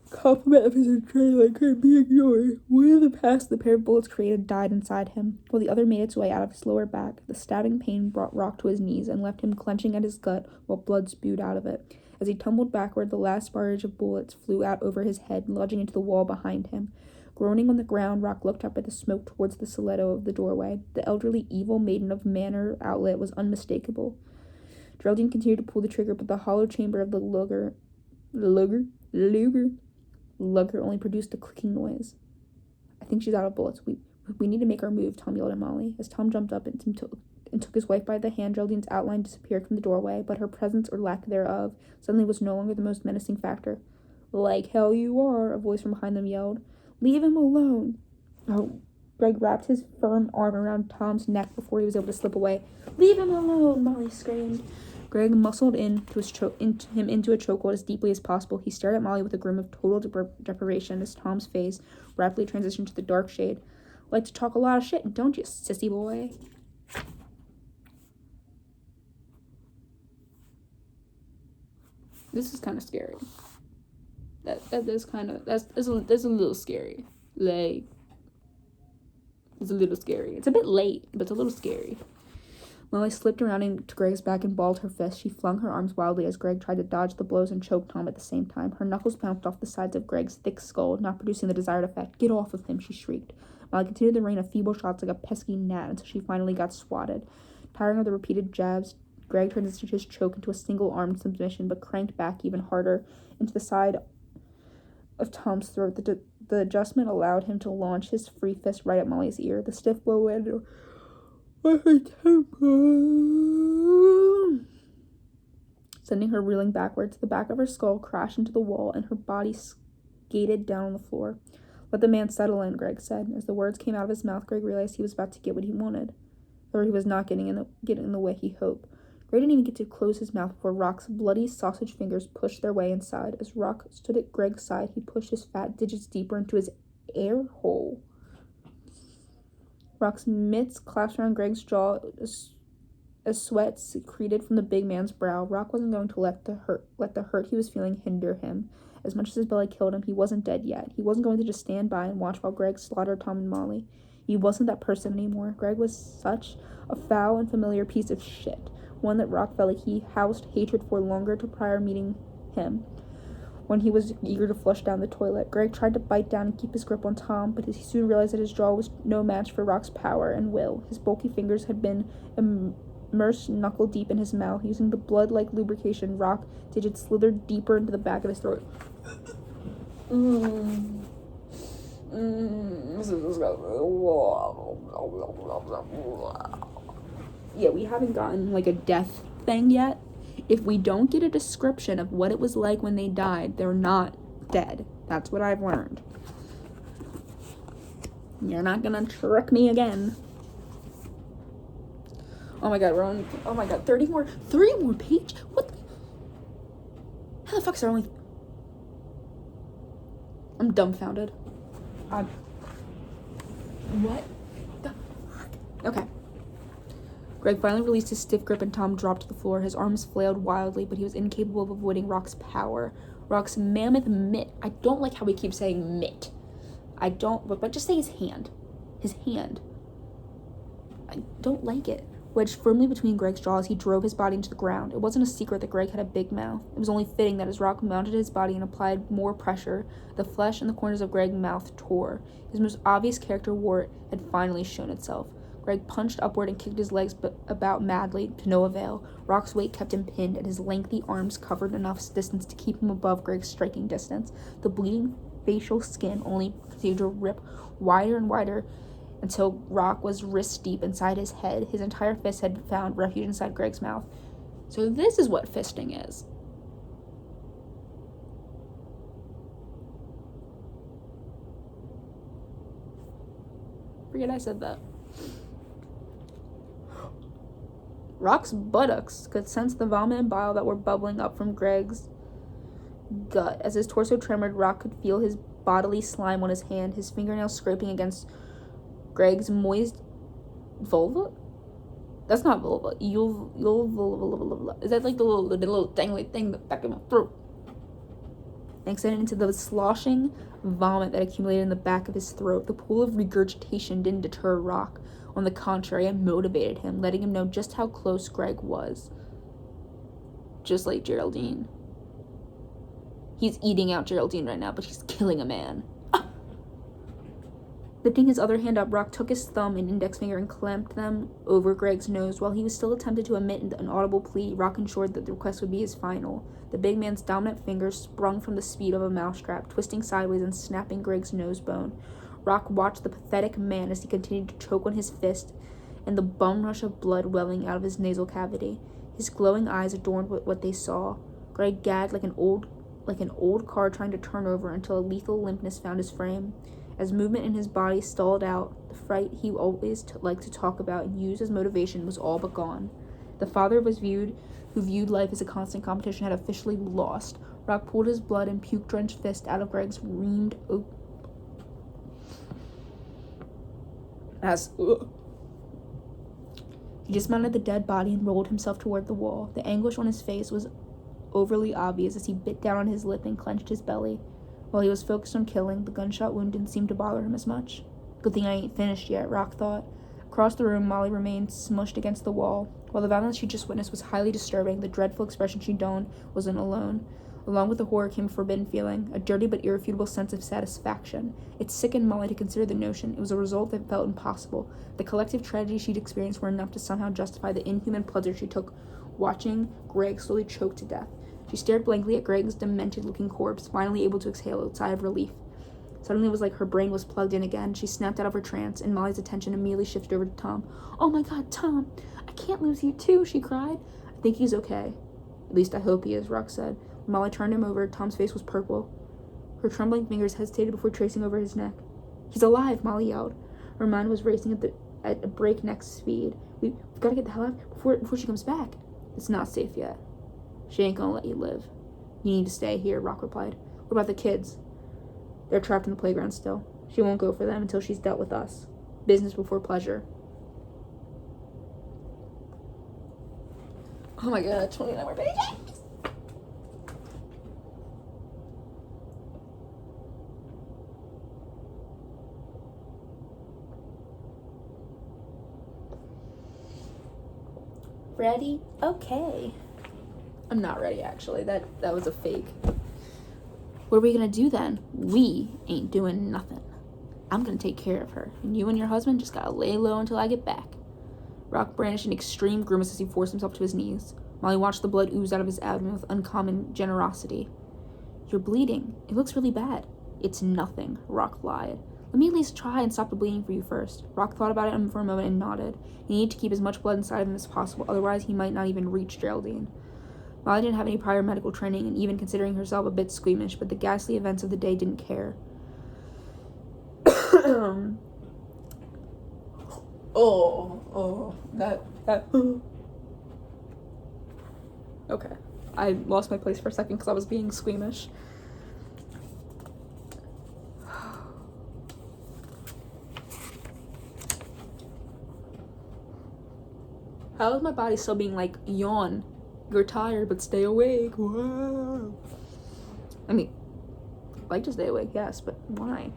compliment of his adrenaline, couldn't be ignored. One of the past the pair of bullets created died inside him, while the other made its way out of his lower back. The stabbing pain brought Rock to his knees and left him clenching at his gut while blood spewed out of it. As he tumbled backward, the last barrage of bullets flew out over his head, lodging into the wall behind him. Groaning on the ground, Rock looked up at the smoke towards the stiletto of the doorway. The elderly, evil maiden of manor outlet was unmistakable. Geraldine continued to pull the trigger, but the hollow chamber of the lugger only produced a clicking noise. "I think she's out of bullets. We need to make our move," Tom yelled at Molly. As Tom jumped up and took his wife by the hand, Geraldine's outline disappeared from the doorway, but her presence or lack thereof suddenly was no longer the most menacing factor. "Like hell you are," a voice from behind them yelled. "Leave him alone." Oh, Greg wrapped his firm arm around Tom's neck before he was able to slip away. "Leave him alone," Molly screamed. Greg muscled into a chokehold as deeply as possible. He stared at Molly with a grin of total deprivation as Tom's face rapidly transitioned to the dark shade. "Like to talk a lot of shit, don't you, sissy boy?" This is kind of scary. That's a little scary. Like, it's a little scary. It's a bit late, but it's a little scary. Molly slipped around into Greg's back and balled her fist. She flung her arms wildly as Greg tried to dodge the blows and choke Tom at the same time. Her knuckles bounced off the sides of Greg's thick skull, not producing the desired effect. "Get off of him," she shrieked. Molly continued the rain of feeble shots like a pesky gnat until she finally got swatted. Tiring of the repeated jabs, Greg transitioned his choke into a single-armed submission, but cranked back even harder into the side of Tom's throat. The adjustment allowed him to launch his free fist right at Molly's ear. The stiff blow landed on her temple, sending her reeling backwards. The back of her skull crashed into the wall, and her body skated down on the floor. "Let the man settle in," Greg said. As the words came out of his mouth, Greg realized he was about to get what he wanted, or he was not getting in the way he hoped. Greg didn't even get to close his mouth before Rock's bloody sausage fingers pushed their way inside. As Rock stood at Greg's side, he pushed his fat digits deeper into his air hole. Rock's mitts clasped around Greg's jaw As sweat secreted from the big man's brow, Rock wasn't going to let the hurt he was feeling hinder him. As much as his belly killed him, he wasn't dead yet. He wasn't going to just stand by and watch while Greg slaughtered Tom and Molly. He wasn't that person anymore. Greg was such a foul and familiar piece of shit, one that Rock felt like he housed hatred for longer to prior meeting him, when he was eager to flush down the toilet. Greg tried to bite down and keep his grip on Tom, but he soon realized that his jaw was no match for Rock's power and will. His bulky fingers had been immersed knuckle deep in his mouth. Using the blood-like lubrication, Rock digits slithered deeper into the back of his throat. Yeah, we haven't gotten like a death thing yet. If we don't get a description of what it was like when they died, they're not dead. That's what I've learned. You're not gonna trick me again. Oh my god, we're on. Oh my god, 3 more pages? What? How the fuck is there only. I'm dumbfounded. What the fuck? Okay. Greg finally released his stiff grip and Tom dropped to the floor. His arms flailed wildly, but he was incapable of avoiding Rock's power. Rock's mammoth mitt. I don't like how we keep saying mitt. But just say his hand. His hand. I don't like it. Wedged firmly between Greg's jaws, he drove his body into the ground. It wasn't a secret that Greg had a big mouth. It was only fitting that as Rock mounted his body and applied more pressure, the flesh in the corners of Greg's mouth tore. His most obvious character wart had finally shown itself. Greg punched upward and kicked his legs about madly, to no avail. Rock's weight kept him pinned, and his lengthy arms covered enough distance to keep him above Greg's striking distance. The bleeding facial skin only continued to rip wider and wider until Rock was wrist-deep inside his head. His entire fist had found refuge inside Greg's mouth. So this is what fisting is. Forget I said that. Rock's buttocks could sense the vomit and bile that were bubbling up from Greg's gut. As his torso tremored, Rock could feel his bodily slime on his hand, his fingernails scraping against Greg's moist vulva? That's not vulva. Is that like the little dangly thing in the back of my throat? And extended into the sloshing vomit that accumulated in the back of his throat. The pool of regurgitation didn't deter Rock. On the contrary, it motivated him, letting him know just how close Greg was. Just like Geraldine. He's eating out Geraldine right now, but he's killing a man. Lifting his other hand up, Rock took his thumb and index finger and clamped them over Greg's nose. While he was still attempting to emit an audible plea, Rock ensured that the request would be his final. The big man's dominant fingers sprung from the speed of a mousetrap, twisting sideways and snapping Greg's nose bone. Rock watched the pathetic man as he continued to choke on his fist and the bum rush of blood welling out of his nasal cavity. His glowing eyes adorned what they saw. Greg gagged like an old car trying to turn over until a lethal limpness found his frame. As movement in his body stalled out, the fright he always liked to talk about and use as motivation was all but gone. The father who viewed life as a constant competition had officially lost. Rock pulled his blood and puke-drenched fist out of Greg's reamed He dismounted the dead body and rolled himself toward the wall. The anguish on his face was overly obvious as he bit down on his lip and clenched his belly. While he was focused on killing, the gunshot wound didn't seem to bother him as much. Good thing I ain't finished yet, Rock thought. Across the room, Molly remained smushed against the wall. While the violence she just witnessed was highly disturbing, the dreadful expression she donned wasn't alone. Along with the horror came a forbidden feeling, a dirty but irrefutable sense of satisfaction. It sickened Molly to consider the notion. It was a result that felt impossible. The collective tragedy she'd experienced were enough to somehow justify the inhuman pleasure she took watching Greg slowly choke to death. She stared blankly at Greg's demented-looking corpse, finally able to exhale a sigh of relief. Suddenly it was like her brain was plugged in again. She snapped out of her trance, and Molly's attention immediately shifted over to Tom. "Oh my god, Tom! I can't lose you too," she cried. "I think he's okay. At least I hope he is," Rock said. When Molly turned him over, Tom's face was purple. Her trembling fingers hesitated before tracing over his neck. "He's alive!" Molly yelled. Her mind was racing at a breakneck speed. We've got to get the hell out before she comes back. "It's not safe yet. She ain't gonna let you live. You need to stay here," Rock replied. "What about the kids?" "They're trapped in the playground still. She won't go for them until she's dealt with us. Business before pleasure." Oh my god, 29 more pages! Ready? Okay. I'm not ready, actually. That was a fake. What are we gonna do then? We ain't doing nothing. I'm gonna take care of her, and you and your husband just gotta lay low until I get back. Rock brandished an extreme grimace as he forced himself to his knees. Molly watched the blood ooze out of his abdomen with uncommon generosity. You're bleeding. It looks really bad. It's nothing, Rock lied. Let me at least try and stop the bleeding for you first. Rock thought about it for a moment and nodded. He needed to keep as much blood inside of him as possible, otherwise he might not even reach Geraldine. Molly didn't have any prior medical training, and even considering herself a bit squeamish, but the ghastly events of the day didn't care. that. Okay. I lost my place for a second because I was being squeamish. How is my body still being like, yawn? You're tired, but stay awake. Wow. I mean, I'd like to stay awake, yes, but why?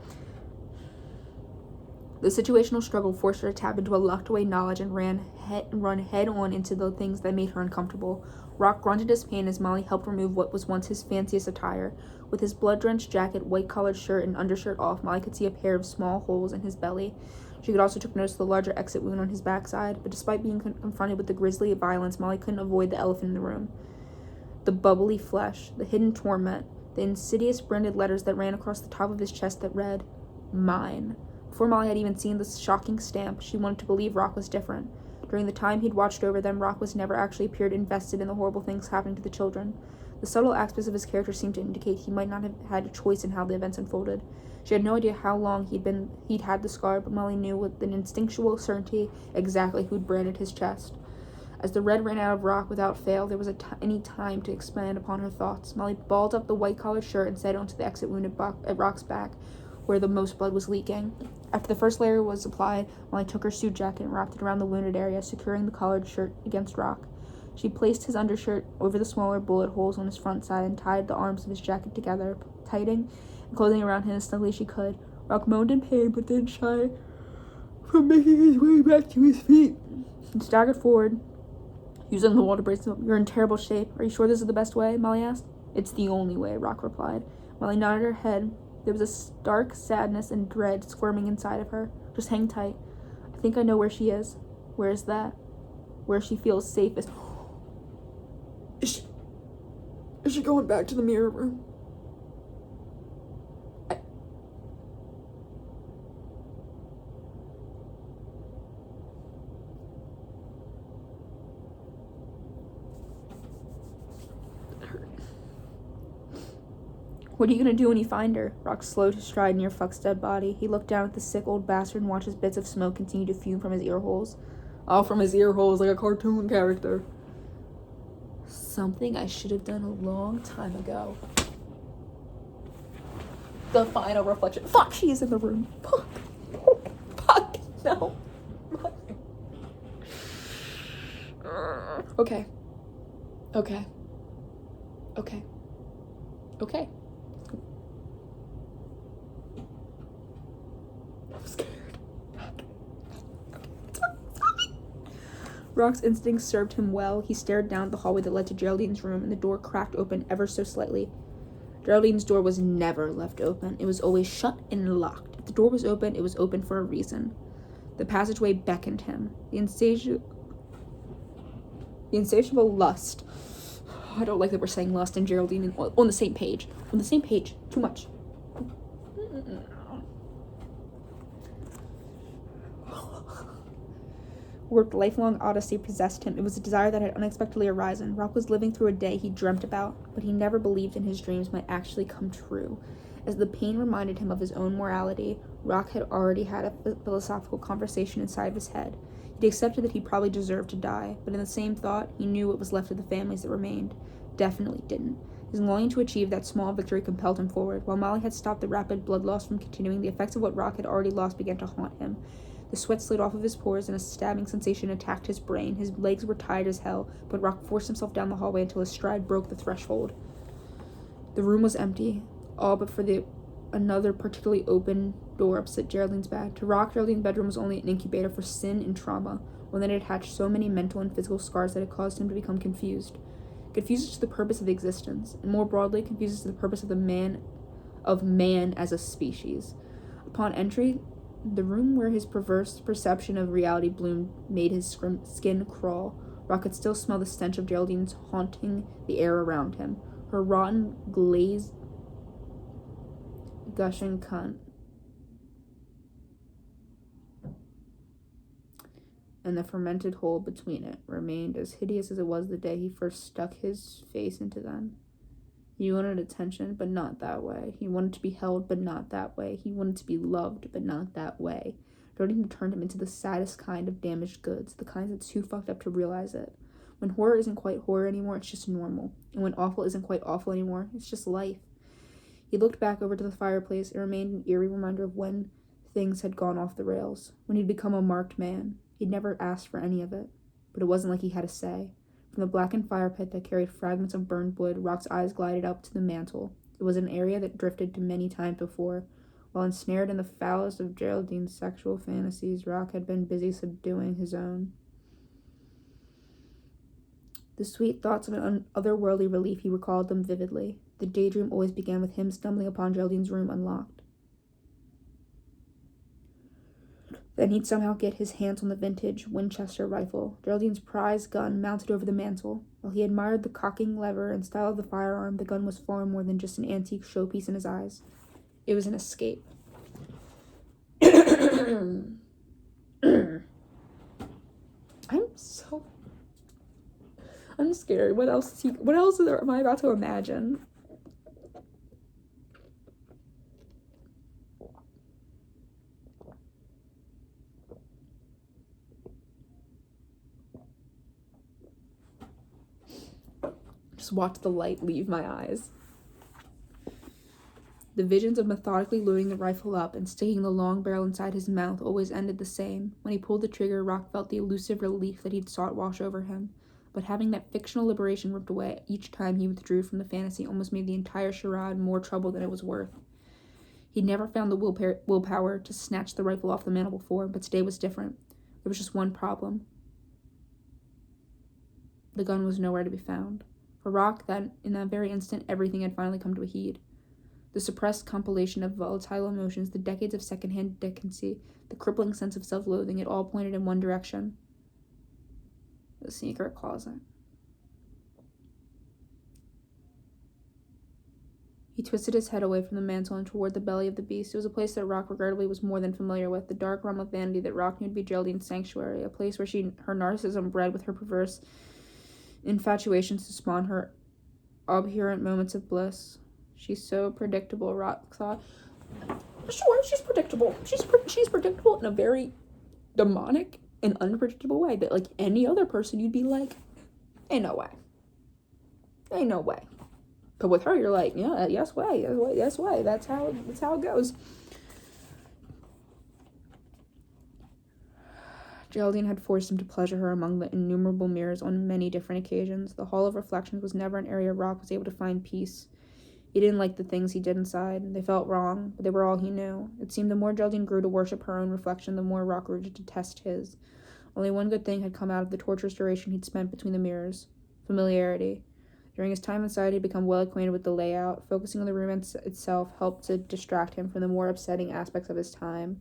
The situational struggle forced her to tap into a locked-away knowledge and run head-on into the things that made her uncomfortable. Rock grunted his pain as Molly helped remove what was once his fanciest attire. With his blood-drenched jacket, white-collared shirt, and undershirt off, Molly could see a pair of small holes in his belly. She could also take notice of the larger exit wound on his backside, but despite being confronted with the grisly violence, Molly couldn't avoid the elephant in the room. The bubbly flesh, the hidden torment, the insidious branded letters that ran across the top of his chest that read, "Mine." Before Molly had even seen the shocking stamp, she wanted to believe Rock was different. During the time he'd watched over them, Rock was never actually appeared invested in the horrible things happening to the children. The subtle aspects of his character seemed to indicate he might not have had a choice in how the events unfolded. She had no idea how long he'd had the scar, but Molly knew with an instinctual certainty exactly who'd branded his chest. As the red ran out of Rock without fail, there was any time to expand upon her thoughts. Molly balled up the white-collared shirt and set it onto the exit wound at Rock's back, where the most blood was leaking. After the first layer was applied, Molly took her suit jacket and wrapped it around the wounded area, securing the collared shirt against Rock. She placed his undershirt over the smaller bullet holes on his front side and tied the arms of his jacket together, tightening and clothing around him as snugly as she could. Rock moaned in pain, but didn't shy from making his way back to his feet. He staggered forward, using the wall to brace him up. You're in terrible shape. Are you sure this is the best way? Molly asked. It's the only way, Rock replied. Molly nodded her head. There was a stark sadness and dread squirming inside of her. Just hang tight. I think I know where she is. Where is that? Where she feels safest. Is she going back to the mirror room? What are you gonna do when you find her? Rock slowed his stride near Fuck's dead body. He looked down at the sick old bastard and watched his bits of smoke continue to fume from his ear holes. All from his ear holes like a cartoon character. Something I should have done a long time ago. The final reflection. Fuck, she's in the room. Fuck. Fuck. No. Okay. Okay. Okay. Okay. I'm scared. Rock's instincts served him well. He stared down the hallway that led to Geraldine's room, and the door cracked open ever so slightly. Geraldine's door was never left open. It was always shut and locked. If the door was open, it was open for a reason. The passageway beckoned him. The insatiable lust. I don't like that we're saying lust and Geraldine on the same page. On the same page. Too much. Worked lifelong odyssey possessed him. It was a desire that had unexpectedly arisen. Rock was living through a day he dreamt about, but he never believed in his dreams might actually come true. As the pain reminded him of his own morality, Rock had already had a philosophical conversation inside of his head. He'd accepted that he probably deserved to die, but in the same thought, he knew what was left of the families that remained. Definitely didn't. His longing to achieve that small victory compelled him forward. While Molly had stopped the rapid blood loss from continuing, the effects of what Rock had already lost began to haunt him. The sweat slid off of his pores and a stabbing sensation attacked his brain. His legs were tired as hell, but Rock forced himself down the hallway until his stride broke the threshold. The room was empty, all but for another particularly open door opposite Geraldine's bed. To Rock, Geraldine's bedroom was only an incubator for sin and trauma, one that had hatched so many mental and physical scars that it caused him to become confused. Confused as to the purpose of existence, and more broadly, confused as to the purpose of man as a species. Upon entry, the room where his perverse perception of reality bloomed made his skin crawl. Rock could still smell the stench of Geraldine's haunting the air around him. Her rotten, glazed, gushing cunt. And the fermented hole between it remained as hideous as it was the day he first stuck his face into them. He wanted attention, but not that way. He wanted to be held, but not that way. He wanted to be loved, but not that way. Geraldine turned him into the saddest kind of damaged goods, the kind that's too fucked up to realize it. When horror isn't quite horror anymore, it's just normal. And when awful isn't quite awful anymore, it's just life. He looked back over to the fireplace. It remained an eerie reminder of when things had gone off the rails, when he'd become a marked man. He'd never asked for any of it, but it wasn't like he had a say. From the blackened fire pit that carried fragments of burned wood, Rock's eyes glided up to the mantel. It was an area that drifted to many times before. While ensnared in the foulest of Geraldine's sexual fantasies, Rock had been busy subduing his own. The sweet thoughts of an otherworldly relief, he recalled them vividly. The daydream always began with him stumbling upon Geraldine's room unlocked. Then he'd somehow get his hands on the vintage Winchester rifle, Geraldine's prize gun mounted over the mantel. While he admired the cocking lever and style of the firearm, the gun was far more than just an antique showpiece in his eyes. It was an escape. I'm scared. What else am I about to imagine? Just watch the light leave my eyes. The visions of methodically loading the rifle up and sticking the long barrel inside his mouth always ended the same. When he pulled the trigger, Rock felt the elusive relief that he'd sought wash over him. But having that fictional liberation ripped away each time he withdrew from the fantasy almost made the entire charade more trouble than it was worth. He'd never found the willpower to snatch the rifle off the mantel before, but today was different. There was just one problem. The gun was nowhere to be found. For Rock, in that very instant, everything had finally come to a head. The suppressed compilation of volatile emotions, the decades of secondhand decency, the crippling sense of self-loathing, it all pointed in one direction. The secret closet. He twisted his head away from the mantel and toward the belly of the beast. It was a place that Rock regrettably was more than familiar with, the dark realm of vanity that Rock knew to be Geraldine's sanctuary, a place where her narcissism bred with her perverse infatuations to spawn her abhorrent moments of bliss. She's so predictable, Rock thought. Sure, she's predictable. She's predictable in a very demonic and unpredictable way that, like, any other person, you'd be like, ain't no way. Ain't no way. But with her, you're like, yeah, yes way. That's how it goes. Geraldine had forced him to pleasure her among the innumerable mirrors on many different occasions. The Hall of Reflections was never an area Rock was able to find peace. He didn't like the things he did inside. They felt wrong, but they were all he knew. It seemed the more Geraldine grew to worship her own reflection, the more Rock grew to detest his. Only one good thing had come out of the torturous duration he'd spent between the mirrors: familiarity. During his time inside, he'd become well acquainted with the layout. Focusing on the room itself helped to distract him from the more upsetting aspects of his time.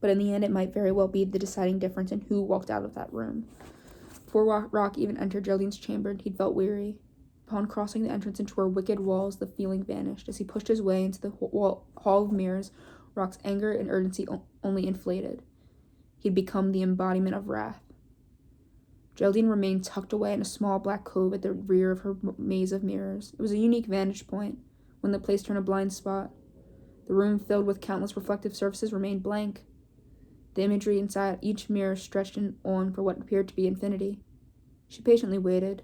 But in the end, it might very well be the deciding difference in who walked out of that room. Before Rock even entered Geraldine's chamber, he'd felt weary. Upon crossing the entrance into her wicked walls, the feeling vanished. As he pushed his way into the hall of mirrors, Rock's anger and urgency only inflated. He'd become the embodiment of wrath. Geraldine remained tucked away in a small black cove at the rear of her maze of mirrors. It was a unique vantage point, one that placed her in a blind spot. The room, filled with countless reflective surfaces, remained blank. The imagery inside each mirror stretched on for what appeared to be infinity. She patiently waited.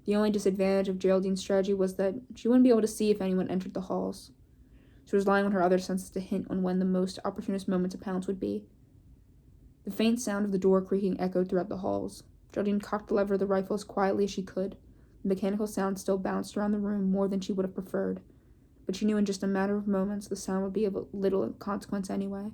The only disadvantage of Geraldine's strategy was that she wouldn't be able to see if anyone entered the halls. She was relying on her other senses to hint on when the most opportunist moment to pounce would be. The faint sound of the door creaking echoed throughout the halls. Geraldine cocked the lever of the rifle as quietly as she could. The mechanical sound still bounced around the room more than she would have preferred, but she knew in just a matter of moments the sound would be of little consequence anyway.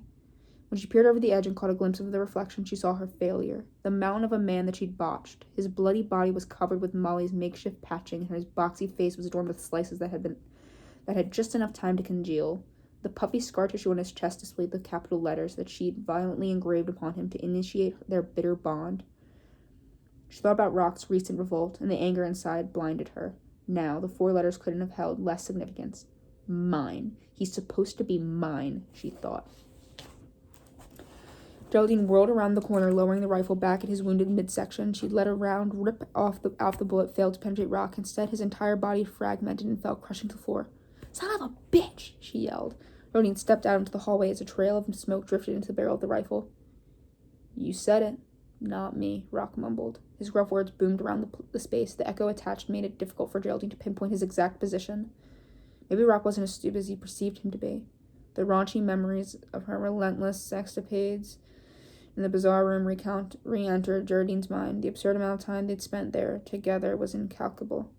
When she peered over the edge and caught a glimpse of the reflection, she saw her failure. The mountain of a man that she'd botched. His bloody body was covered with Molly's makeshift patching, and his boxy face was adorned with slices that had just enough time to congeal. The puffy scar tissue on his chest displayed the capital letters that she'd violently engraved upon him to initiate their bitter bond. She thought about Rock's recent revolt, and the anger inside blinded her. Now, the 4 letters couldn't have held less significance. Mine. He's supposed to be mine, she thought. Geraldine whirled around the corner, lowering the rifle back at his wounded midsection. She'd let a round rip off the bullet fail to penetrate Rock. Instead, his entire body fragmented and fell crushing to the floor. Son of a bitch, she yelled. Geraldine stepped out into the hallway as a trail of smoke drifted into the barrel of the rifle. You said it. Not me, Rock mumbled. His gruff words boomed around the space. The echo attached made it difficult for Geraldine to pinpoint his exact position. Maybe Rock wasn't as stupid as he perceived him to be. The raunchy memories of her relentless sexcapades in the bizarre room re-entered Geraldine's mind. The absurd amount of time they'd spent there together was incalculable.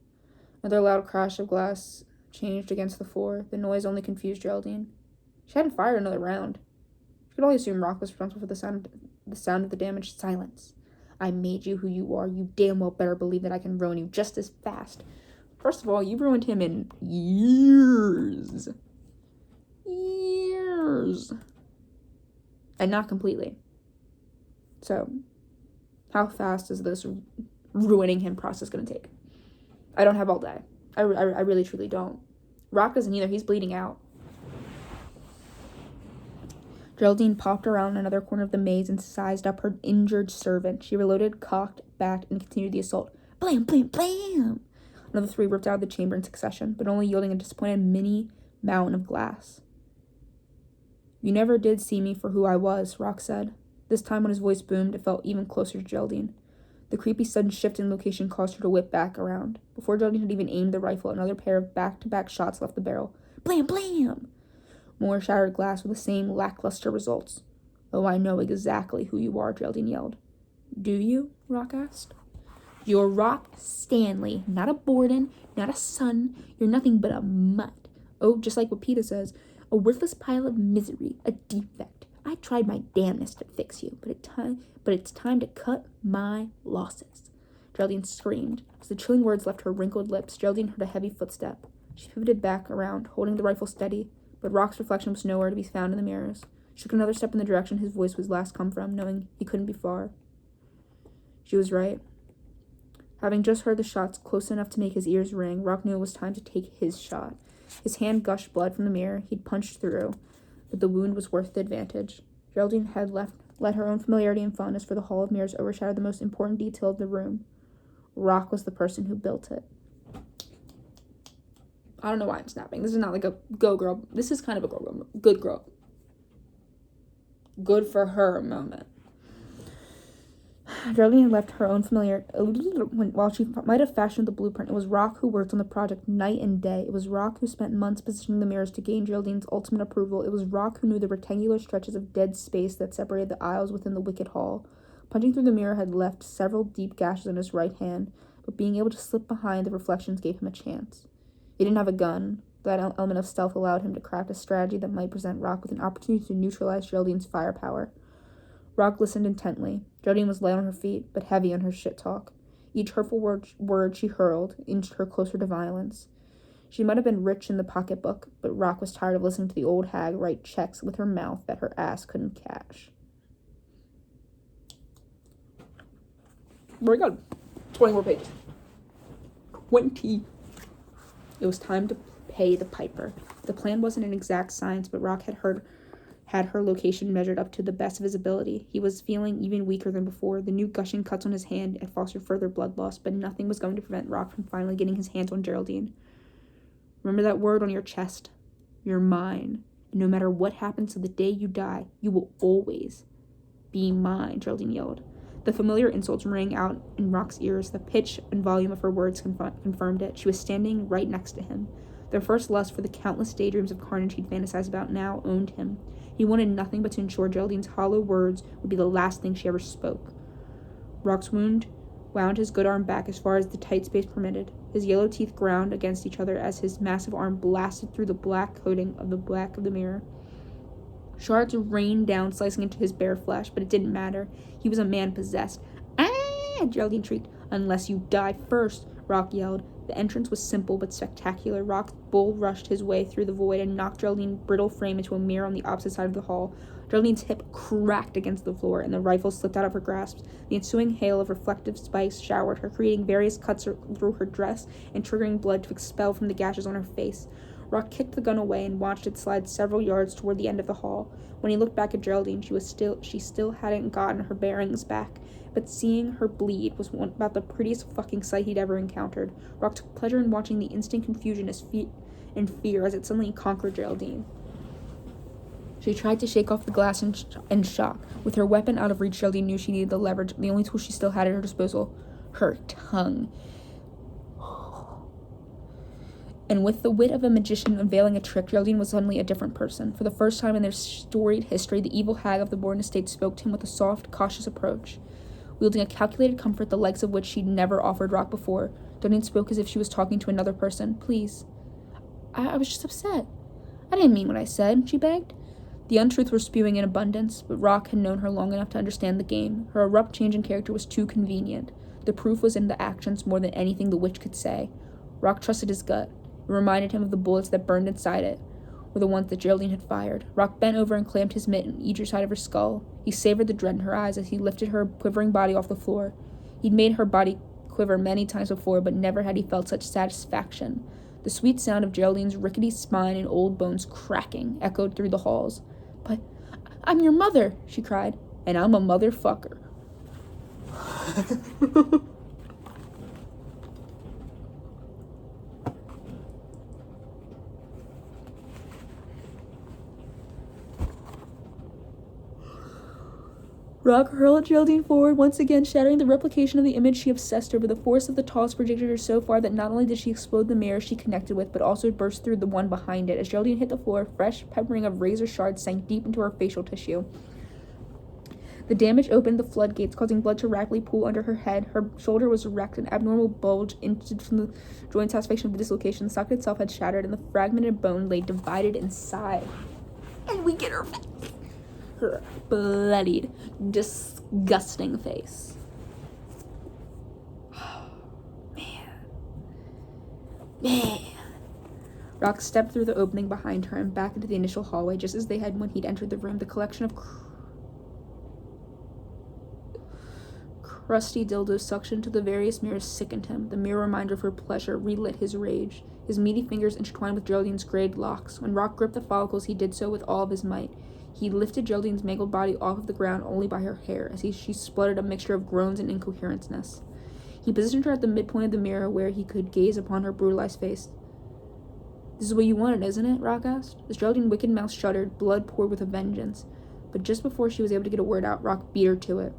Another loud crash of glass changed against the floor. The noise only confused Geraldine. She hadn't fired another round. She could only assume Rock was responsible for the sound of the damage. Silence. I made you who you are. You damn well better believe that I can ruin you just as fast. First of all, you ruined him in years. And not completely. So, how fast is this ruining him process going to take? I don't have all day. I really, truly don't. Rock doesn't either. He's bleeding out. Geraldine popped around another corner of the maze and sized up her injured servant. She reloaded, cocked, backed, and continued the assault. Blam, blam, blam! Another 3 ripped out of the chamber in succession, but only yielding a disappointed mini mountain of glass. You never did see me for who I was, Rock said. This time when his voice boomed, it felt even closer to Geraldine. The creepy sudden shift in location caused her to whip back around. Before Geraldine had even aimed the rifle, another pair of back-to-back shots left the barrel. Blam, blam! More shattered glass with the same lackluster results. Oh, I know exactly who you are, Geraldine yelled. Do you? Rock asked. You're Rock Stanley, not a Borden, not a son. You're nothing but a mutt. Oh, just like what PETA says, a worthless pile of misery, a defect. I tried my damnedest to fix you, but it's time to cut my losses. Geraldine screamed. As the chilling words left her wrinkled lips, Geraldine heard a heavy footstep. She pivoted back around, holding the rifle steady, but Rock's reflection was nowhere to be found in the mirrors. She took another step in the direction his voice was last come from, knowing he couldn't be far. She was right. Having just heard the shots close enough to make his ears ring, Rock knew it was time to take his shot. His hand gushed blood from the mirror. He'd punched through, but the wound was worth the advantage. Geraldine had let her own familiarity and fondness for the Hall of Mirrors overshadow the most important detail of the room. Rock was the person who built it. I don't know why I'm snapping. This is not like a go girl. This is kind of a good girl. Good for her moment. Geraldine had left her own familiar while she might have fashioned the blueprint. It was Rock who worked on the project night and day. It was Rock who spent months positioning the mirrors to gain Geraldine's ultimate approval. It was Rock who knew the rectangular stretches of dead space that separated the aisles within the wicket hall. Punching through the mirror had left several deep gashes in his right hand, but being able to slip behind the reflections gave him a chance. He didn't have a gun. That element of stealth allowed him to craft a strategy that might present Rock with an opportunity to neutralize Geraldine's firepower. Rock listened intently. Geraldine was light on her feet, but heavy on her shit talk. Each hurtful word she hurled inched her closer to violence. She might have been rich in the pocketbook, but Rock was tired of listening to the old hag write checks with her mouth that her ass couldn't cash. We got 20 more pages. 20. It was time to pay the piper. The plan wasn't an exact science, but Rock had her location measured up to the best of his ability. He was feeling even weaker than before. The new gushing cuts on his hand had fostered further blood loss, but nothing was going to prevent Rock from finally getting his hands on Geraldine. Remember that word on your chest? You're mine. And no matter what happens to the day you die, you will always be mine, Geraldine yelled. The familiar insults rang out in Rock's ears. The pitch and volume of her words confirmed it. She was standing right next to him. Their first lust for the countless daydreams of carnage he'd fantasized about now owned him. He wanted nothing but to ensure Geraldine's hollow words would be the last thing she ever spoke. Rock's wound wound his good arm back as far as the tight space permitted. His yellow teeth ground against each other as his massive arm blasted through the black coating of the back of the mirror. Shards rained down, slicing into his bare flesh, but it didn't matter. He was a man possessed. "Ah!" Geraldine shrieked. "Unless you die first," Rock yelled. The entrance was simple but spectacular. Rock's bull rushed his way through the void and knocked Geraldine's brittle frame into a mirror on the opposite side of the hall. Geraldine's hip cracked against the floor, and the rifle slipped out of her grasp. The ensuing hail of reflective spikes showered her, creating various cuts through her dress and triggering blood to expel from the gashes on her face. Rock kicked the gun away and watched it slide several yards toward the end of the hall. When he looked back at Geraldine, she still hadn't gotten her bearings back, but seeing her bleed was about the prettiest fucking sight he'd ever encountered. Rock took pleasure in watching the instant confusion and fear as it suddenly conquered Geraldine. She tried to shake off the glass in shock. With her weapon out of reach, Geraldine knew she needed the leverage, the only tool she still had at her disposal: her tongue. And with the wit of a magician unveiling a trick, Geraldine was suddenly a different person. For the first time in their storied history, the evil hag of the Borden estate spoke to him with a soft, cautious approach. Wielding a calculated comfort the likes of which she'd never offered Rock before, Geraldine spoke as if she was talking to another person. "Please. I was just upset. I didn't mean what I said," she begged. The untruth was spewing in abundance, but Rock had known her long enough to understand the game. Her abrupt change in character was too convenient. The proof was in the actions more than anything the witch could say. Rock trusted his gut. It reminded him of the bullets that burned inside it, were the ones that Geraldine had fired. Rock bent over and clamped his mitt on each side of her skull. He savored the dread in her eyes as he lifted her quivering body off the floor. He'd made her body quiver many times before, but never had he felt such satisfaction. The sweet sound of Geraldine's rickety spine and old bones cracking echoed through the halls. "But I'm your mother," she cried. "And I'm a motherfucker." Rock hurled Geraldine forward, once again shattering the replication of the image she obsessed over. The force of the toss projected her so far that not only did she explode the mirror she connected with, but also burst through the one behind it. As Geraldine hit the floor, fresh peppering of razor shards sank deep into her facial tissue. The damage opened the floodgates, causing blood to rapidly pool under her head. Her shoulder was wrecked, an abnormal bulge into from the joint satisfaction of the dislocation. The socket itself had shattered, and the fragmented bone lay divided inside. And we get her face. Her bloodied, disgusting face. Man. Rock stepped through the opening behind her and back into the initial hallway, just as they had when he'd entered the room. The collection of crusty dildos suctioned to the various mirrors sickened him. The mere reminder of her pleasure relit his rage. His meaty fingers intertwined with Geraldine's grayed locks. When Rock gripped the follicles, he did so with all of his might. He lifted Geraldine's mangled body off of the ground only by her hair, as she spluttered a mixture of groans and incoherenceness. He positioned her at the midpoint of the mirror where he could gaze upon her brutalized face. "This is what you wanted, isn't it?" Rock asked. As Geraldine's wicked mouth shuddered, blood poured with a vengeance. But just before she was able to get a word out, Rock beat her to it.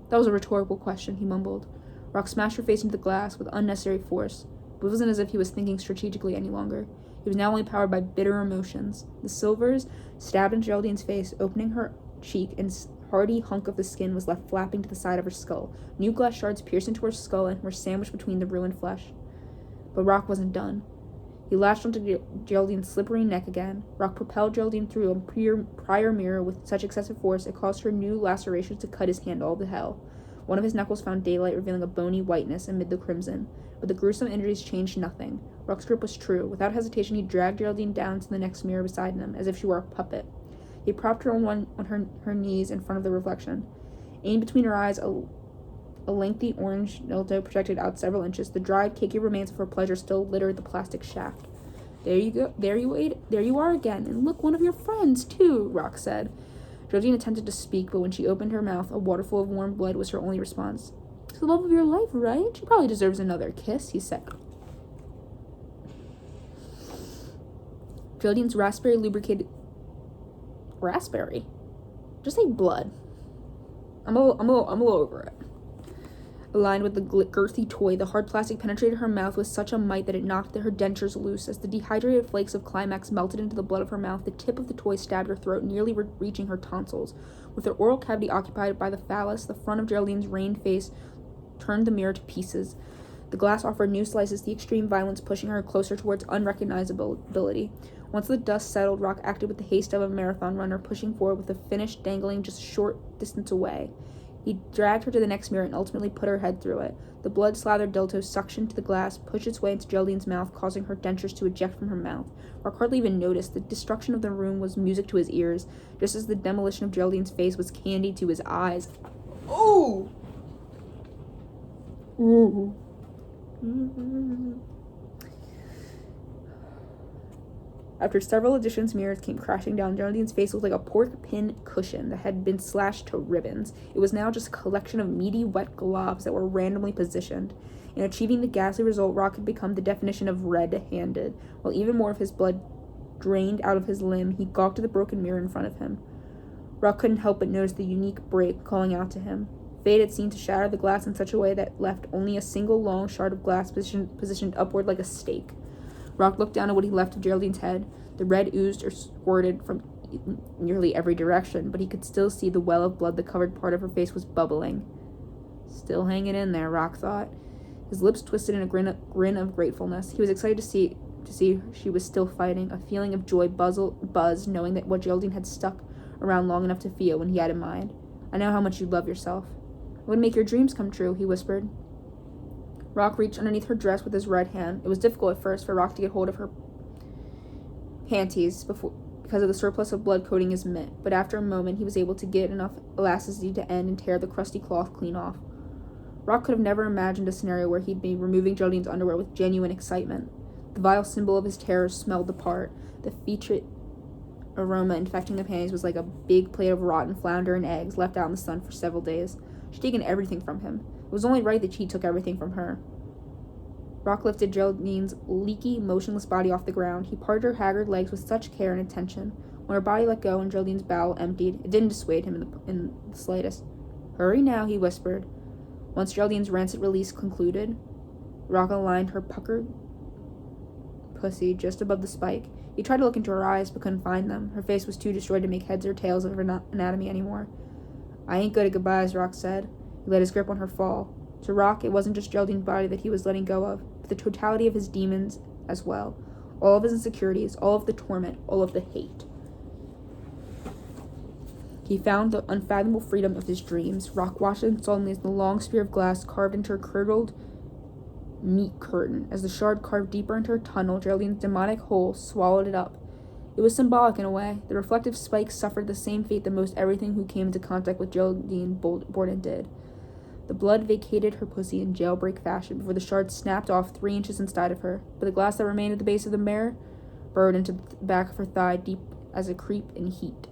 "That was a rhetorical question," he mumbled. Rock smashed her face into the glass with unnecessary force, but it wasn't as if he was thinking strategically any longer. He was now only powered by bitter emotions. The silvers stabbed into Geraldine's face, opening her cheek, and a hardy hunk of the skin was left flapping to the side of her skull. New glass shards pierced into her skull and were sandwiched between the ruined flesh. But Rock wasn't done. He lashed onto Geraldine's slippery neck again. Rock propelled Geraldine through a prior mirror with such excessive force it caused her new lacerations to cut his hand all to hell. One of his knuckles found daylight, revealing a bony whiteness amid the crimson. But the gruesome injuries changed nothing. Rock's grip was true. Without hesitation, he dragged Geraldine down to the next mirror beside him, as if she were a puppet. He propped her on her knees in front of the reflection. Aimed between her eyes, a lengthy orange dildo projected out several inches. The dried, cakey remains of her pleasure still littered the plastic shaft. "There you go. There you are again. And look, one of your friends, too," Rock said. Geraldine attempted to speak, but when she opened her mouth, a waterfall of warm blood was her only response. "It's the love of your life, right? She probably deserves another kiss," he said. Geraldine's raspberry lubricated... Raspberry? Just say blood. I'm a little over it. Aligned with the girthy toy, the hard plastic penetrated her mouth with such a might that it knocked her dentures loose. As the dehydrated flakes of climax melted into the blood of her mouth, the tip of the toy stabbed her throat, nearly reaching her tonsils. With her oral cavity occupied by the phallus, the front of Geraldine's rained face turned the mirror to pieces. The glass offered new slices, the extreme violence pushing her closer towards unrecognizability. Once the dust settled, Rock acted with the haste of a marathon runner, pushing forward with the finish dangling just a short distance away. He dragged her to the next mirror and ultimately put her head through it. The blood-slathered dildo suctioned to the glass, pushed its way into Geraldine's mouth, causing her dentures to eject from her mouth. Rock hardly even noticed. The destruction of the room was music to his ears, just as the demolition of Geraldine's face was candy to his eyes. Oh! Ooh. After several additions, mirrors came crashing down. Geraldine's face looked like a pork pin cushion that had been slashed to ribbons. It was now just a collection of meaty, wet globs that were randomly positioned. In achieving the ghastly result, Rock had become the definition of red-handed. While even more of his blood drained out of his limb, he gawked at the broken mirror in front of him. Rock couldn't help but notice the unique break calling out to him. Fate had seemed to shatter the glass in such a way that left only a single long shard of glass positioned upward like a stake. Rock looked down at what he left of Geraldine's head. The red oozed or squirted from nearly every direction, but he could still see the well of blood that covered part of her face was bubbling. Still hanging in there, Rock thought. His lips twisted in a grin of gratefulness. He was excited to see she was still fighting. A feeling of joy buzzed, knowing that what Geraldine had stuck around long enough to feel when he had in mind. I know how much you love yourself. It would make your dreams come true, he whispered. Rock reached underneath her dress with his right hand. It was difficult at first for Rock to get hold of her panties because of the surplus of blood coating his mitt, but after a moment he was able to get enough elasticity to end and tear the crusty cloth clean off. Rock could have never imagined a scenario where he'd be removing Geraldine's underwear with genuine excitement. The vile symbol of his terror smelled the part. The fetid aroma infecting the panties was like a big plate of rotten flounder and eggs left out in the sun for several days. She'd taken everything from him. It was only right that she took everything from her. Rock lifted Geraldine's leaky, motionless body off the ground. He parted her haggard legs with such care and attention. When her body let go and Geraldine's bowel emptied, it didn't dissuade him in the slightest. "Hurry now," he whispered. Once Geraldine's rancid release concluded, Rock aligned her puckered pussy just above the spike. He tried to look into her eyes, but couldn't find them. Her face was too destroyed to make heads or tails of her anatomy anymore. "I ain't good at goodbyes," Rock said. He let his grip on her fall. To Rock, it wasn't just Geraldine's body that he was letting go of, but the totality of his demons as well. All of his insecurities, all of the torment, all of the hate. He found the unfathomable freedom of his dreams. Rock watched him solemnly as the long spear of glass carved into her curdled meat curtain. As the shard carved deeper into her tunnel, Geraldine's demonic hole swallowed it up. It was symbolic in a way. The reflective spikes suffered the same fate that most everything who came into contact with Geraldine Borden did. The blood vacated her pussy in jailbreak fashion before the shard snapped off 3 inches inside of her, but the glass that remained at the base of the mirror burrowed into the back of her thigh deep as a creep in heat.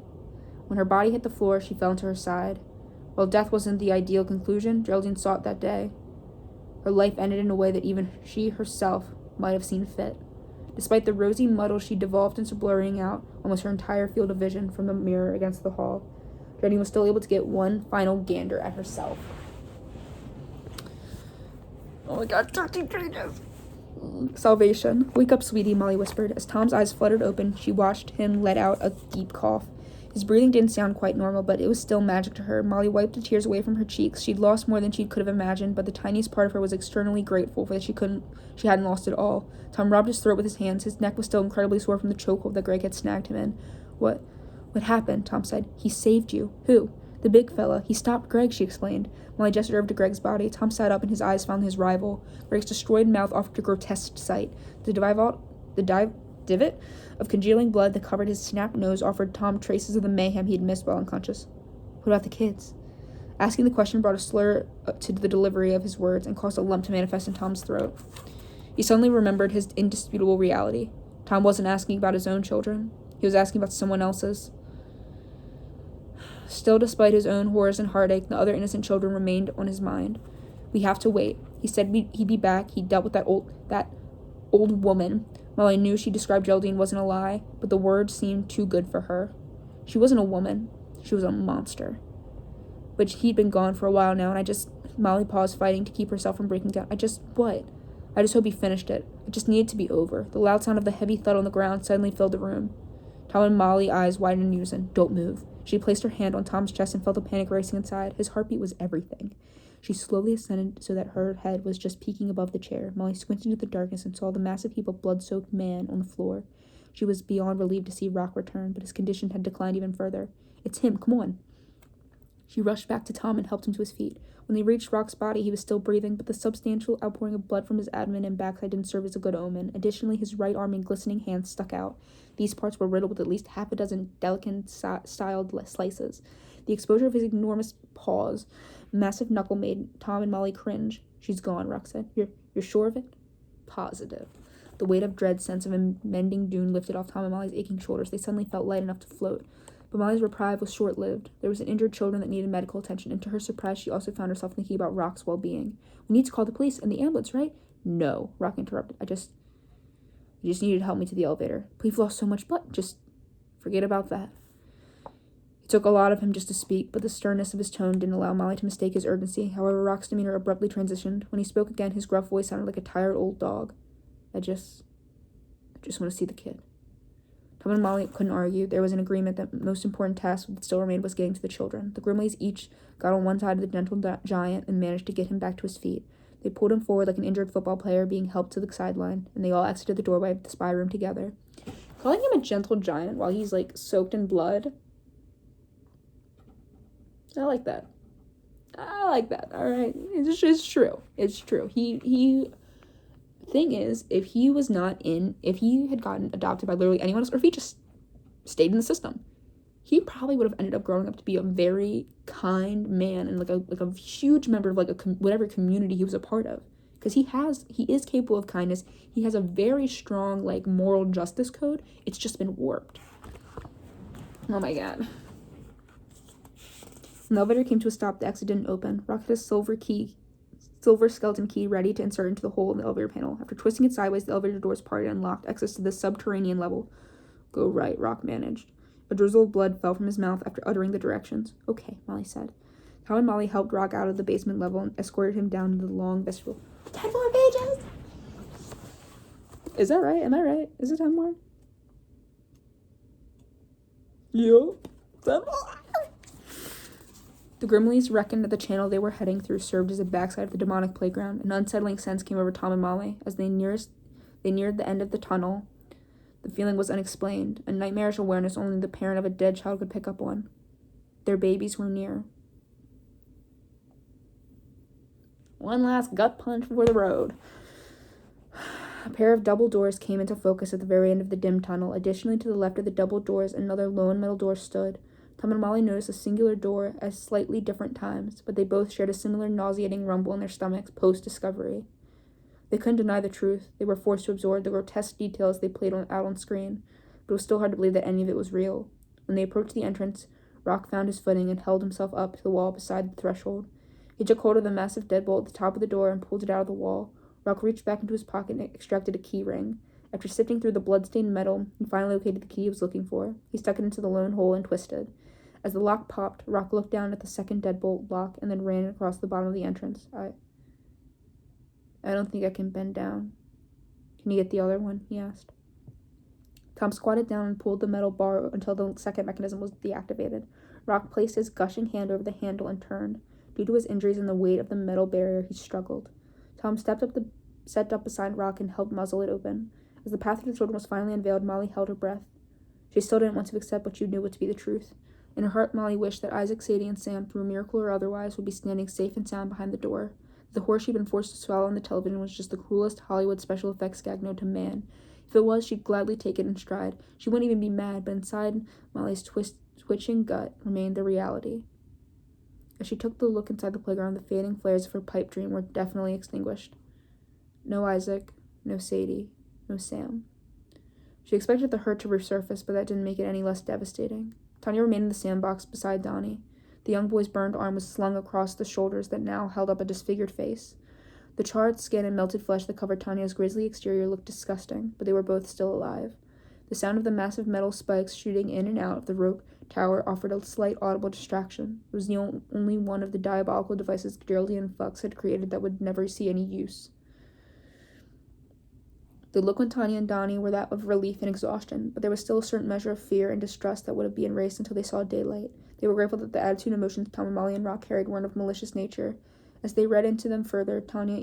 When her body hit the floor, she fell into her side. While death wasn't the ideal conclusion Geraldine sought that day, her life ended in a way that even she herself might have seen fit. Despite the rosy muddle she devolved into blurring out almost her entire field of vision from the mirror against the hall, Geraldine was still able to get one final gander at herself. Oh my god, 13 pages! Salvation. "Wake up, sweetie," Molly whispered. As Tom's eyes fluttered open, she watched him let out a deep cough. His breathing didn't sound quite normal, but it was still magic to her. Molly wiped the tears away from her cheeks. She'd lost more than she could have imagined, but the tiniest part of her was externally grateful for that she hadn't lost it all. Tom rubbed his throat with his hands. His neck was still incredibly sore from the chokehold that Greg had snagged him in. What happened?" Tom said. "He saved you." "Who?" "The big fella. He stopped Greg," she explained. Molly gestured over to Greg's body. Tom sat up and his eyes found his rival. Greg's destroyed mouth offered a grotesque sight. The divot of congealing blood that covered his snapped nose offered Tom traces of the mayhem he had missed while unconscious. "What about the kids?" Asking the question brought a slur to the delivery of his words and caused a lump to manifest in Tom's throat. He suddenly remembered his indisputable reality. Tom wasn't asking about his own children. He was asking about someone else's. Still, despite his own horrors and heartache, the other innocent children remained on his mind. "We have to wait. He said he'd be back. He dealt with that old woman." Molly knew she described Geraldine wasn't a lie, but the words seemed too good for her. She wasn't a woman. She was a monster. But he'd been gone for a while now, and Molly paused, fighting to keep herself from breaking down. What? I just hope he finished it. It just needed to be over. The loud sound of the heavy thud on the ground suddenly filled the room. Tom and Molly's eyes widened in unison. Don't move. She placed her hand on Tom's chest and felt a panic racing inside. His heartbeat was everything. She slowly ascended so that her head was just peeking above the chair. Molly squinted into the darkness and saw the massive heap of blood-soaked man on the floor. She was beyond relieved to see Rock return, but his condition had declined even further. It's him, come on. She rushed back to Tom and helped him to his feet. When they reached Rock's body, he was still breathing, but the substantial outpouring of blood from his abdomen and backside didn't serve as a good omen. Additionally, his right arm and glistening hands stuck out. These parts were riddled with at least half a dozen delicate styled slices. The exposure of his enormous paws, massive knuckle, made Tom and Molly cringe. She's gone, Rock said. You're sure of it? Positive. The weight of dread sense of impending doom lifted off Tom and Molly's aching shoulders. They suddenly felt light enough to float. But Molly's reprieve was short-lived. There was an injured child that needed medical attention, and to her surprise, she also found herself thinking about Rock's well-being. We need to call the police and the ambulance, right? No, Rock interrupted. You just needed to help me to the elevator. We've lost so much blood. Just forget about that. It took a lot of him just to speak, but the sternness of his tone didn't allow Molly to mistake his urgency. However, Rock's demeanor abruptly transitioned. When he spoke again, his gruff voice sounded like a tired old dog. I just want to see the kid. Tom and Molly couldn't argue. There was an agreement that the most important task that still remained was getting to the children. The Grimleys each got on one side of the gentle giant and managed to get him back to his feet. They pulled him forward like an injured football player being helped to the sideline, and they all exited the doorway of the spy room together. Calling him a gentle giant while he's, soaked in blood, I like that. All right? It's true. It's true. Thing is, if he had gotten adopted by literally anyone else, or if he just stayed in the system, he probably would have ended up growing up to be a very kind man and a huge member of whatever community he was a part of, because he is capable of kindness. He has a very strong moral justice code. It's just been warped. Oh my god. When the elevator came to a stop, the exit didn't open. Rock had a silver skeleton key ready to insert into the hole in the elevator panel. After twisting it sideways, the elevator doors parted and unlocked access to the subterranean level. Go right, Rock managed. A drizzle of blood fell from his mouth after uttering the directions. Okay, Molly said. Tom and Molly helped Rock out of the basement level and escorted him down to the long vestibule. 10 more pages! Is that right? Am I right? Is it 10 more? Yup. 10 more! The Grimleys reckoned that the channel they were heading through served as a backside of the demonic playground. An unsettling sense came over Tom and Molly. As they neared the end of the tunnel, the feeling was unexplained, a nightmarish awareness only the parent of a dead child could pick up on. Their babies were near. One last gut punch before the road. A pair of double doors came into focus at the very end of the dim tunnel. Additionally, to the left of the double doors, another lone metal door stood. Tom and Molly noticed a singular door at slightly different times, but they both shared a similar nauseating rumble in their stomachs post-discovery. They couldn't deny the truth. They were forced to absorb the grotesque details they played out on screen, but it was still hard to believe that any of it was real. When they approached the entrance, Rock found his footing and held himself up to the wall beside the threshold. He took hold of the massive deadbolt at the top of the door and pulled it out of the wall. Rock reached back into his pocket and extracted a key ring. After sifting through the blood-stained metal, he finally located the key he was looking for. He stuck it into the lone hole and twisted. As the lock popped, Rock looked down at the second deadbolt lock and then ran across the bottom of the entrance. I don't think I can bend down. Can you get the other one? He asked. Tom squatted down and pulled the metal bar until the second mechanism was deactivated. Rock placed his gushing hand over the handle and turned. Due to his injuries and the weight of the metal barrier, he struggled. Tom stepped up beside Rock and helped muzzle it open. As the path to the children was finally unveiled, Molly held her breath. She still didn't want to accept what she knew to be the truth. In her heart, Molly wished that Isaac, Sadie, and Sam, through a miracle or otherwise, would be standing safe and sound behind the door. The horror she'd been forced to swallow on the television was just the cruelest Hollywood special effects gag known to man. If it was, she'd gladly take it in stride. She wouldn't even be mad, but inside Molly's twitching gut remained the reality. As she took the look inside the playground, the fading flares of her pipe dream were definitely extinguished. No Isaac, no Sadie, no Sam. She expected the hurt to resurface, but that didn't make it any less devastating. Tanya remained in the sandbox beside Donnie. The young boy's burned arm was slung across the shoulders that now held up a disfigured face. The charred skin and melted flesh that covered Tanya's grisly exterior looked disgusting, but they were both still alive. The sound of the massive metal spikes shooting in and out of the rope tower offered a slight audible distraction. It was the only one of the diabolical devices Geraldine and Fox had created that would never see any use. The look when Tanya and Donnie were that of relief and exhaustion, but there was still a certain measure of fear and distrust that would be erased until they saw daylight. They were grateful that the attitude and emotions Tom and Molly and Rock carried weren't of malicious nature. As they read into them further, Tanya,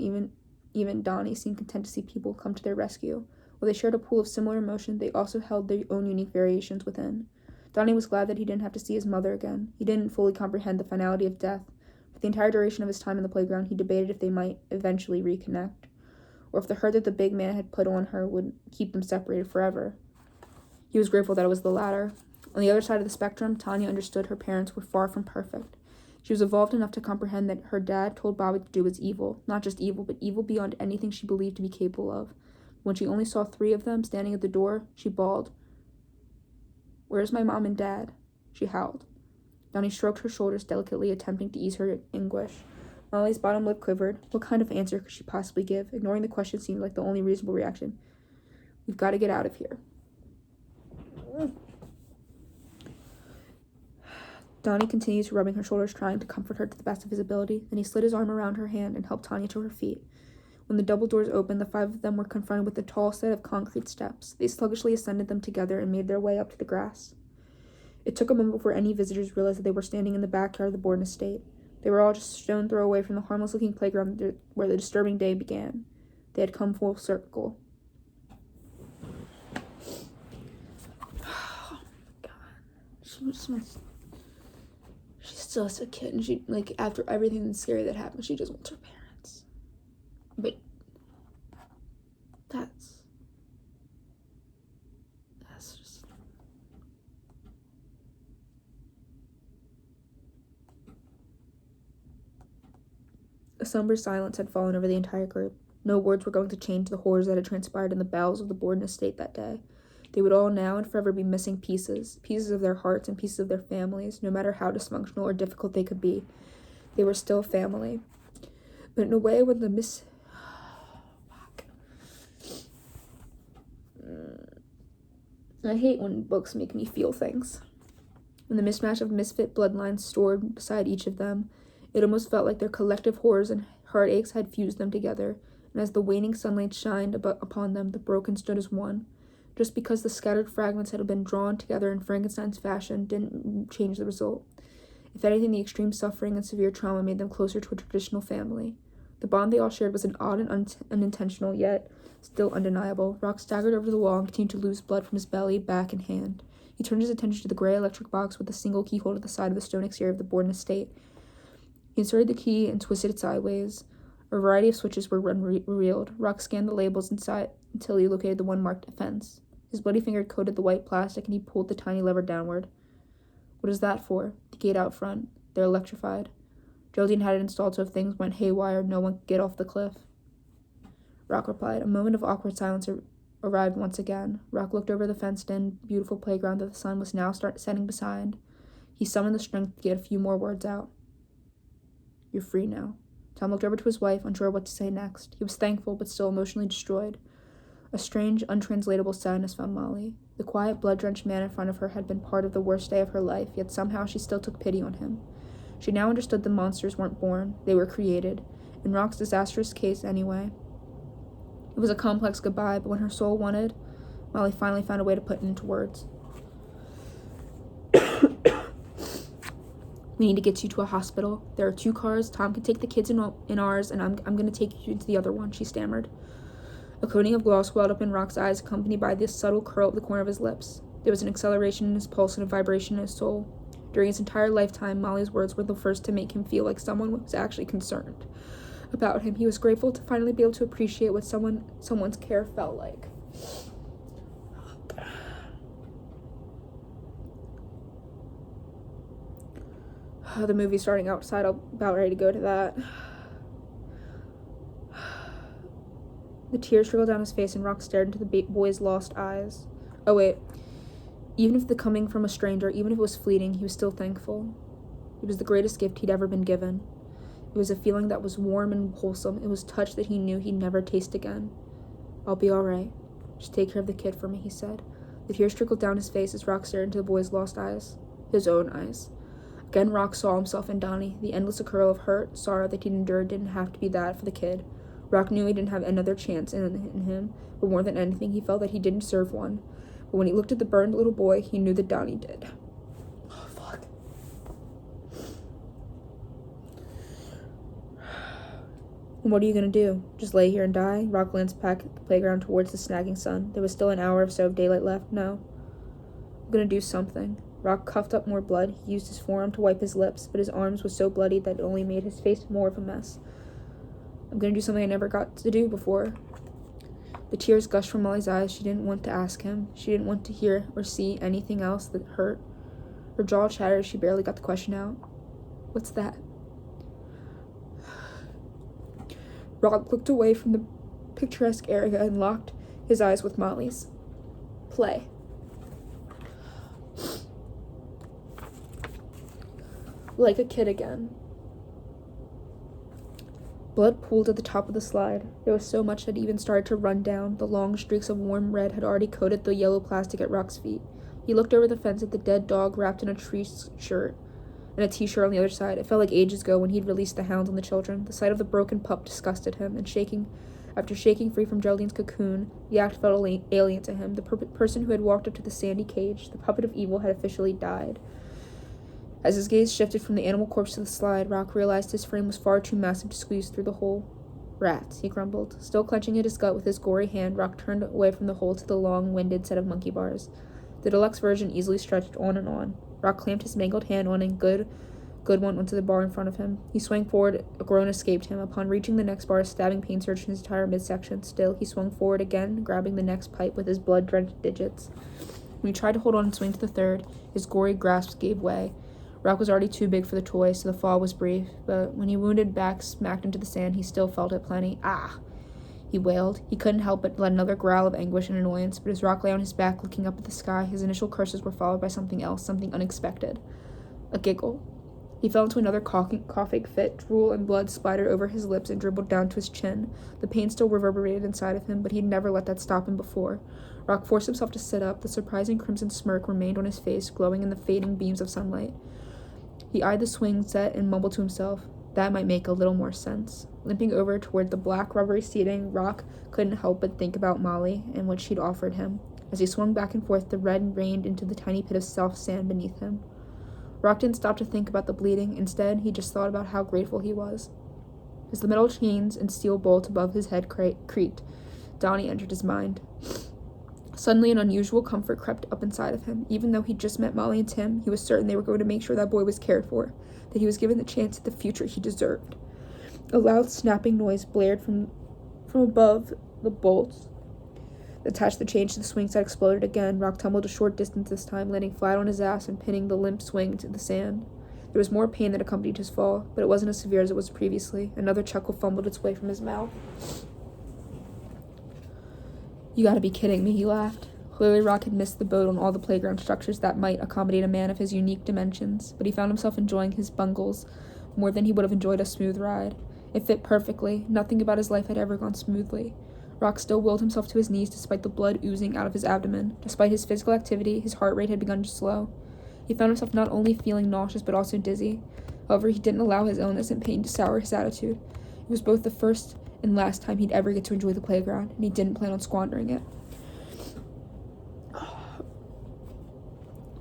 even Donnie, seemed content to see people come to their rescue. While they shared a pool of similar emotion, they also held their own unique variations within. Donnie was glad that he didn't have to see his mother again. He didn't fully comprehend the finality of death. For the entire duration of his time in the playground, he debated if they might eventually reconnect, or if the hurt that the big man had put on her would keep them separated forever. He was grateful that it was the latter. On the other side of the spectrum, Tanya understood her parents were far from perfect. She was evolved enough to comprehend that her dad told Bobby to do was evil. Not just evil, but evil beyond anything she believed to be capable of. When she only saw 3 of them standing at the door, she bawled, "Where's my mom and dad?" She howled. Donnie stroked her shoulders delicately, attempting to ease her anguish. Molly's bottom lip quivered. What kind of answer could she possibly give? Ignoring the question seemed like the only reasonable reaction. "We've got to get out of here." Donnie continued rubbing her shoulders, trying to comfort her to the best of his ability. Then he slid his arm around her hand and helped Tanya to her feet. When the double doors opened, the 5 of them were confronted with a tall set of concrete steps. They sluggishly ascended them together and made their way up to the grass. It took a moment before any visitors realized that they were standing in the backyard of the Borden estate. They were all just a stone throw away from the harmless-looking playground where the disturbing day began. They had come full circle. Oh my God. She's still a kid, and she, after everything scary that happened, she just wants her parents. But that's just... A somber silence had fallen over the entire group. No words were going to change the horrors that had transpired in the bowels of the Borden estate that day. They would all now and forever be missing pieces of their hearts and pieces of their families, no matter how dysfunctional or difficult they could be. They were still family. But in a way, when the I hate when books make me feel things. When the mismatch of misfit bloodlines stored beside each of them, it almost felt like their collective horrors and heartaches had fused them together, and as the waning sunlight shined upon them, the broken stood as one. Just because the scattered fragments had been drawn together in Frankenstein's fashion didn't change the result. If anything, the extreme suffering and severe trauma made them closer to a traditional family. The bond they all shared was an odd and unintentional, yet still undeniable. Rock staggered over to the wall and continued to lose blood from his belly, back, and hand. He turned his attention to the gray electric box with a single keyhole at the side of the stone exterior of the Borden estate. He inserted the key and twisted it sideways. A variety of switches were revealed. Rock scanned the labels inside until he located the one marked offense. His bloody finger coated the white plastic, and he pulled the tiny lever downward. "What is that for?" "The gate out front. They're electrified." Geraldine had it installed so if things went haywire, no one could get off the cliff. Rock replied. A moment of awkward silence arrived once again. Rock looked over the fenced-in, beautiful playground that the sun was now setting beside. He summoned the strength to get a few more words out. "You're free now." Tom looked over to his wife, unsure what to say next. He was thankful, but still emotionally destroyed. A strange, untranslatable sadness found Molly. The quiet, blood-drenched man in front of her had been part of the worst day of her life, yet somehow she still took pity on him. She now understood the monsters weren't born, they were created. In Rock's disastrous case, anyway. It was a complex goodbye, but when her soul wanted, Molly finally found a way to put it into words. "We need to get you to a hospital. There are 2 cars. Tom can take the kids in ours, and I'm going to take you to the other one," she stammered. A coating of gloss welled up in Rock's eyes, accompanied by this subtle curl at the corner of his lips. There was an acceleration in his pulse and a vibration in his soul. During his entire lifetime, Molly's words were the first to make him feel like someone was actually concerned about him. He was grateful to finally be able to appreciate what someone's care felt like. The movie's starting outside. I'm about ready to go to that. The tears trickled down his face, and Rock stared into the boy's lost eyes. Oh, wait. Even if the coming from a stranger, even if it was fleeting, he was still thankful. It was the greatest gift he'd ever been given. It was a feeling that was warm and wholesome. It was touch that he knew he'd never taste again. "I'll be all right. Just take care of the kid for me," he said. The tears trickled down his face as Rock stared into the boy's lost eyes. His own eyes. Again, Rock saw himself in Donnie. The endless accrual of hurt, sorrow that he'd endured didn't have to be that for the kid. Rock knew he didn't have another chance in him, but more than anything, he felt that he didn't deserve one. But when he looked at the burned little boy, he knew that Donnie did. Oh, fuck. And what are you gonna do? Just lay here and die? Rock glanced back at the playground towards the snagging sun. There was still an hour or so of daylight left. No. I'm gonna do something. Rock coughed up more blood. He used his forearm to wipe his lips, but his arms were so bloody that it only made his face more of a mess. I'm gonna do something I never got to do before. The tears gushed from Molly's eyes. She didn't want to ask him. She didn't want to hear or see anything else that hurt. Her jaw chattered. She barely got the question out. What's that? Rock looked away from the picturesque area and locked his eyes with Molly's. Play. Like a kid again. Blood pooled at the top of the slide. There was so much that even started to run down. The long streaks of warm red had already coated the yellow plastic at Rock's feet. He looked over the fence at the dead dog wrapped in a tree shirt and a t-shirt on the other side. It felt like ages ago when he'd released the hounds on the children. The sight of the broken pup disgusted him, and after shaking free from Geraldine's cocoon, the act felt alien to him. The person who had walked up to the sandy cage, the puppet of evil, had officially died. As his gaze shifted from the animal corpse to the slide, Rock realized his frame was far too massive to squeeze through the hole. Rats, he grumbled. Still clenching at his gut with his gory hand, Rock turned away from the hole to the long-winded set of monkey bars. The deluxe version easily stretched on and on. Rock clamped his mangled hand on and good one onto the bar in front of him. He swung forward, a groan escaped him. Upon reaching the next bar, a stabbing pain surged in his entire midsection. Still, he swung forward again, grabbing the next pipe with his blood-drenched digits. When he tried to hold on and swing to the third, his gory grasp gave way. Rock was already too big for the toy, so the fall was brief, but when he wounded back smacked into the sand, he still felt it plenty. Ah! He wailed. He couldn't help but let another growl of anguish and annoyance, but as Rock lay on his back looking up at the sky, his initial curses were followed by something else, something unexpected. A giggle. He fell into another coughing fit. Drool and blood splattered over his lips and dribbled down to his chin. The pain still reverberated inside of him, but he'd never let that stop him before. Rock forced himself to sit up. The surprising crimson smirk remained on his face, glowing in the fading beams of sunlight. He eyed the swing set and mumbled to himself, "That might make a little more sense." Limping over toward the black rubbery seating, Rock couldn't help but think about Molly and what she'd offered him. As he swung back and forth, the red rained into the tiny pit of soft sand beneath him. Rock didn't stop to think about the bleeding. Instead, he just thought about how grateful he was. As the metal chains and steel bolt above his head creaked, Donnie entered his mind. Suddenly, an unusual comfort crept up inside of him. Even though he'd just met Molly and Tim, he was certain they were going to make sure that boy was cared for, that he was given the chance at the future he deserved. A loud snapping noise blared from above the bolts that attached the chain to the swing set exploded again. Rock tumbled a short distance this time, landing flat on his ass and pinning the limp swing to the sand. There was more pain that accompanied his fall, but it wasn't as severe as it was previously. Another chuckle fumbled its way from his mouth. "You gotta be kidding me," he laughed. Clearly, Rock had missed the boat on all the playground structures that might accommodate a man of his unique dimensions, but he found himself enjoying his bungles more than he would have enjoyed a smooth ride. It fit perfectly. Nothing about his life had ever gone smoothly. Rock still willed himself to his knees despite the blood oozing out of his abdomen. Despite his physical activity, his heart rate had begun to slow. He found himself not only feeling nauseous but also dizzy. However, he didn't allow his illness and pain to sour his attitude. It was both the first and last time he'd ever get to enjoy the playground, and he didn't plan on squandering it.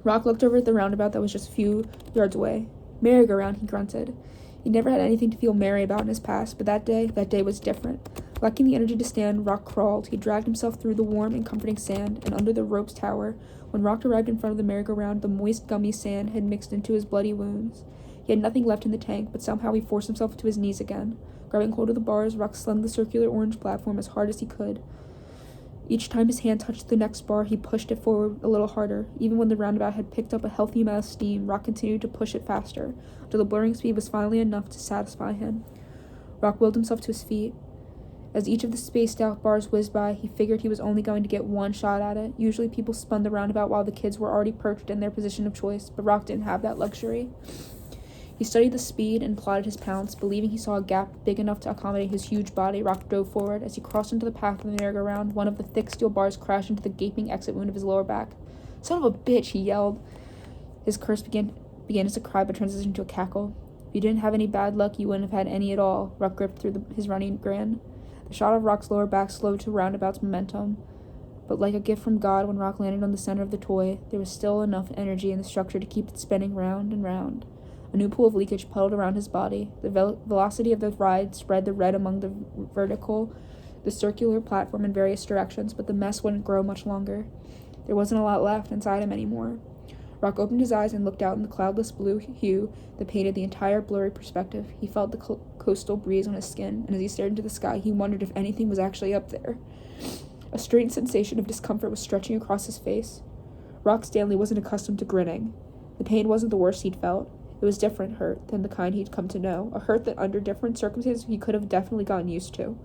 Rock looked over at the roundabout that was just a few yards away. "Merry-go-round," he grunted. He'd never had anything to feel merry about in his past, but that day was different. Lacking the energy to stand, Rock crawled. He dragged himself through the warm and comforting sand and under the rope's tower. When Rock arrived in front of the merry-go-round, the moist, gummy sand had mixed into his bloody wounds. He had nothing left in the tank, but somehow he forced himself to his knees again. Grabbing hold of the bars, Rock slung the circular orange platform as hard as he could. Each time his hand touched the next bar, he pushed it forward a little harder. Even when the roundabout had picked up a healthy amount of steam, Rock continued to push it faster, until the blurring speed was finally enough to satisfy him. Rock willed himself to his feet. As each of the spaced-out bars whizzed by, he figured he was only going to get one shot at it. Usually people spun the roundabout while the kids were already perched in their position of choice, but Rock didn't have that luxury. He studied the speed and plotted his pounce. Believing he saw a gap big enough to accommodate his huge body, Rock dove forward. As he crossed into the path of the merry-go-round, one of the thick steel bars crashed into the gaping exit wound of his lower back. "Son of a bitch," he yelled. His curse began as a cry but transitioned to a cackle. "If you didn't have any bad luck, you wouldn't have had any at all." Rock gripped through his running grin. The shot of Rock's lower back slowed to roundabout's momentum. But like a gift from God, when Rock landed on the center of the toy, there was still enough energy in the structure to keep it spinning round and round. A new pool of leakage puddled around his body. The velocity of the ride spread the red among the circular platform in various directions, but the mess wouldn't grow much longer. There wasn't a lot left inside him anymore. Rock opened his eyes and looked out in the cloudless blue hue that painted the entire blurry perspective. He felt the coastal breeze on his skin, and as he stared into the sky, he wondered if anything was actually up there. A strange sensation of discomfort was stretching across his face. Rock Stanley wasn't accustomed to grinning. The pain wasn't the worst he'd felt. It was different hurt than the kind he'd come to know, a hurt that under different circumstances he could have definitely gotten used to.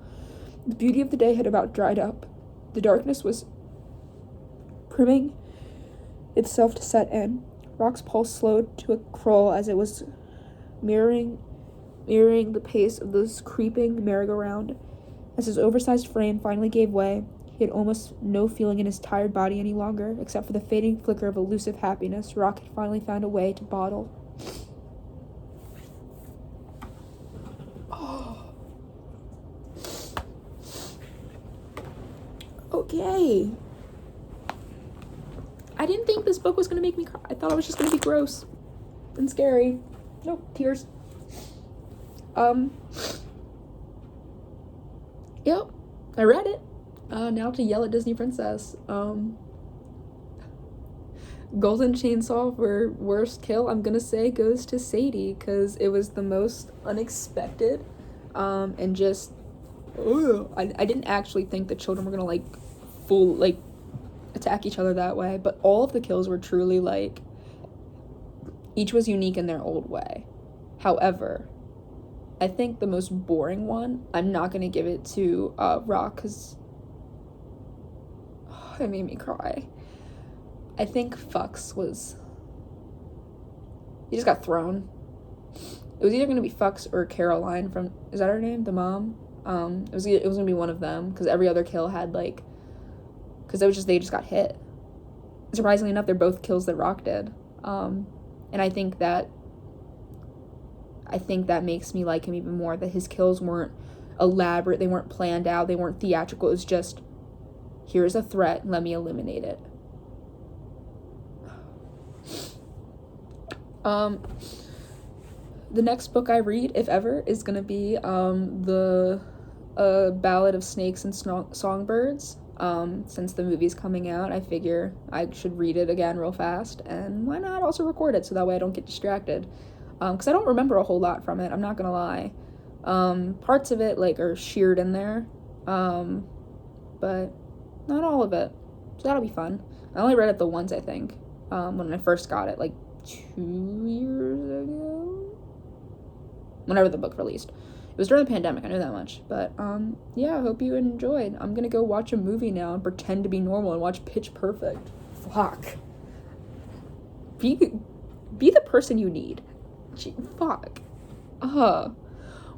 The beauty of the day had about dried up. The darkness was priming itself to set in. Rock's pulse slowed to a crawl as it was mirroring the pace of this creeping merry-go-round. As his oversized frame finally gave way, he had almost no feeling in his tired body any longer, except for the fading flicker of elusive happiness Rock had finally found a way to bottle. Okay. I didn't think this book was going to make me cry. I thought it was just going to be gross and scary. No, tears. Yep, I read it. Now to yell at Disney Princess. Golden Chainsaw for worst kill, I'm gonna say goes to Sadie, because it was the most unexpected, and just, I didn't actually think the children were gonna, attack each other that way, but all of the kills were truly, each was unique in their old way. However, I think the most boring one, I'm not gonna give it to, Rock, because it made me cry. I think Fucks was, he just got thrown. It was either going to be Fucks or Caroline from, is that her name? The mom? It was going to be one of them, because every other kill had, because they just got hit. Surprisingly enough, they're both kills that Rock did. And I think that makes me like him even more, that his kills weren't elaborate, they weren't planned out, they weren't theatrical, it was just, here's a threat, let me eliminate it. The next book I read, if ever, is gonna be the Ballad of Snakes and Songbirds. Since the movie's coming out, I figure I should read it again real fast, and why not also record it so that way I don't get distracted, because I don't remember a whole lot from it, I'm not gonna lie. Parts of it are sheared in there, but not all of it, so that'll be fun. I only read it the once, I think, when I first got it 2 years ago, whenever the book released. It was during the pandemic, I know that much, but yeah, I hope you enjoyed. I'm gonna go watch a movie now and pretend to be normal and watch Pitch Perfect. Fuck. Be the person you need. Fuck.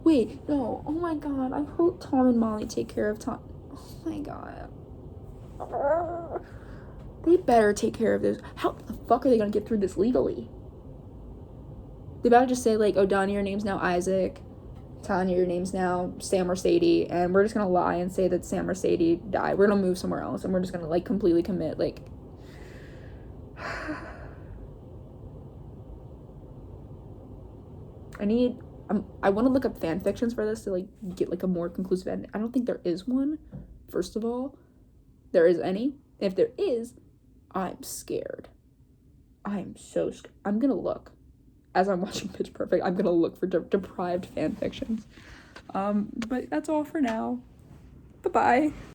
Wait, no, oh my god, I hope Tom and Molly take care of Tom. Oh my god. They better take care of this. How the fuck are they gonna get through this legally? They better just say, oh, Donnie, your name's now Isaac. Tanya, your name's now Sam or Sadie. And we're just gonna lie and say that Sam or Sadie died. We're gonna move somewhere else. And we're just gonna, completely commit, I want to look up fan fictions for this to, get, a more conclusive end. I don't think there is one, first of all. There is any. If there is, I'm scared. I'm so scared. I'm gonna look. As I'm watching Pitch Perfect, I'm gonna look for deprived fan fictions. But that's all for now. Bye-bye.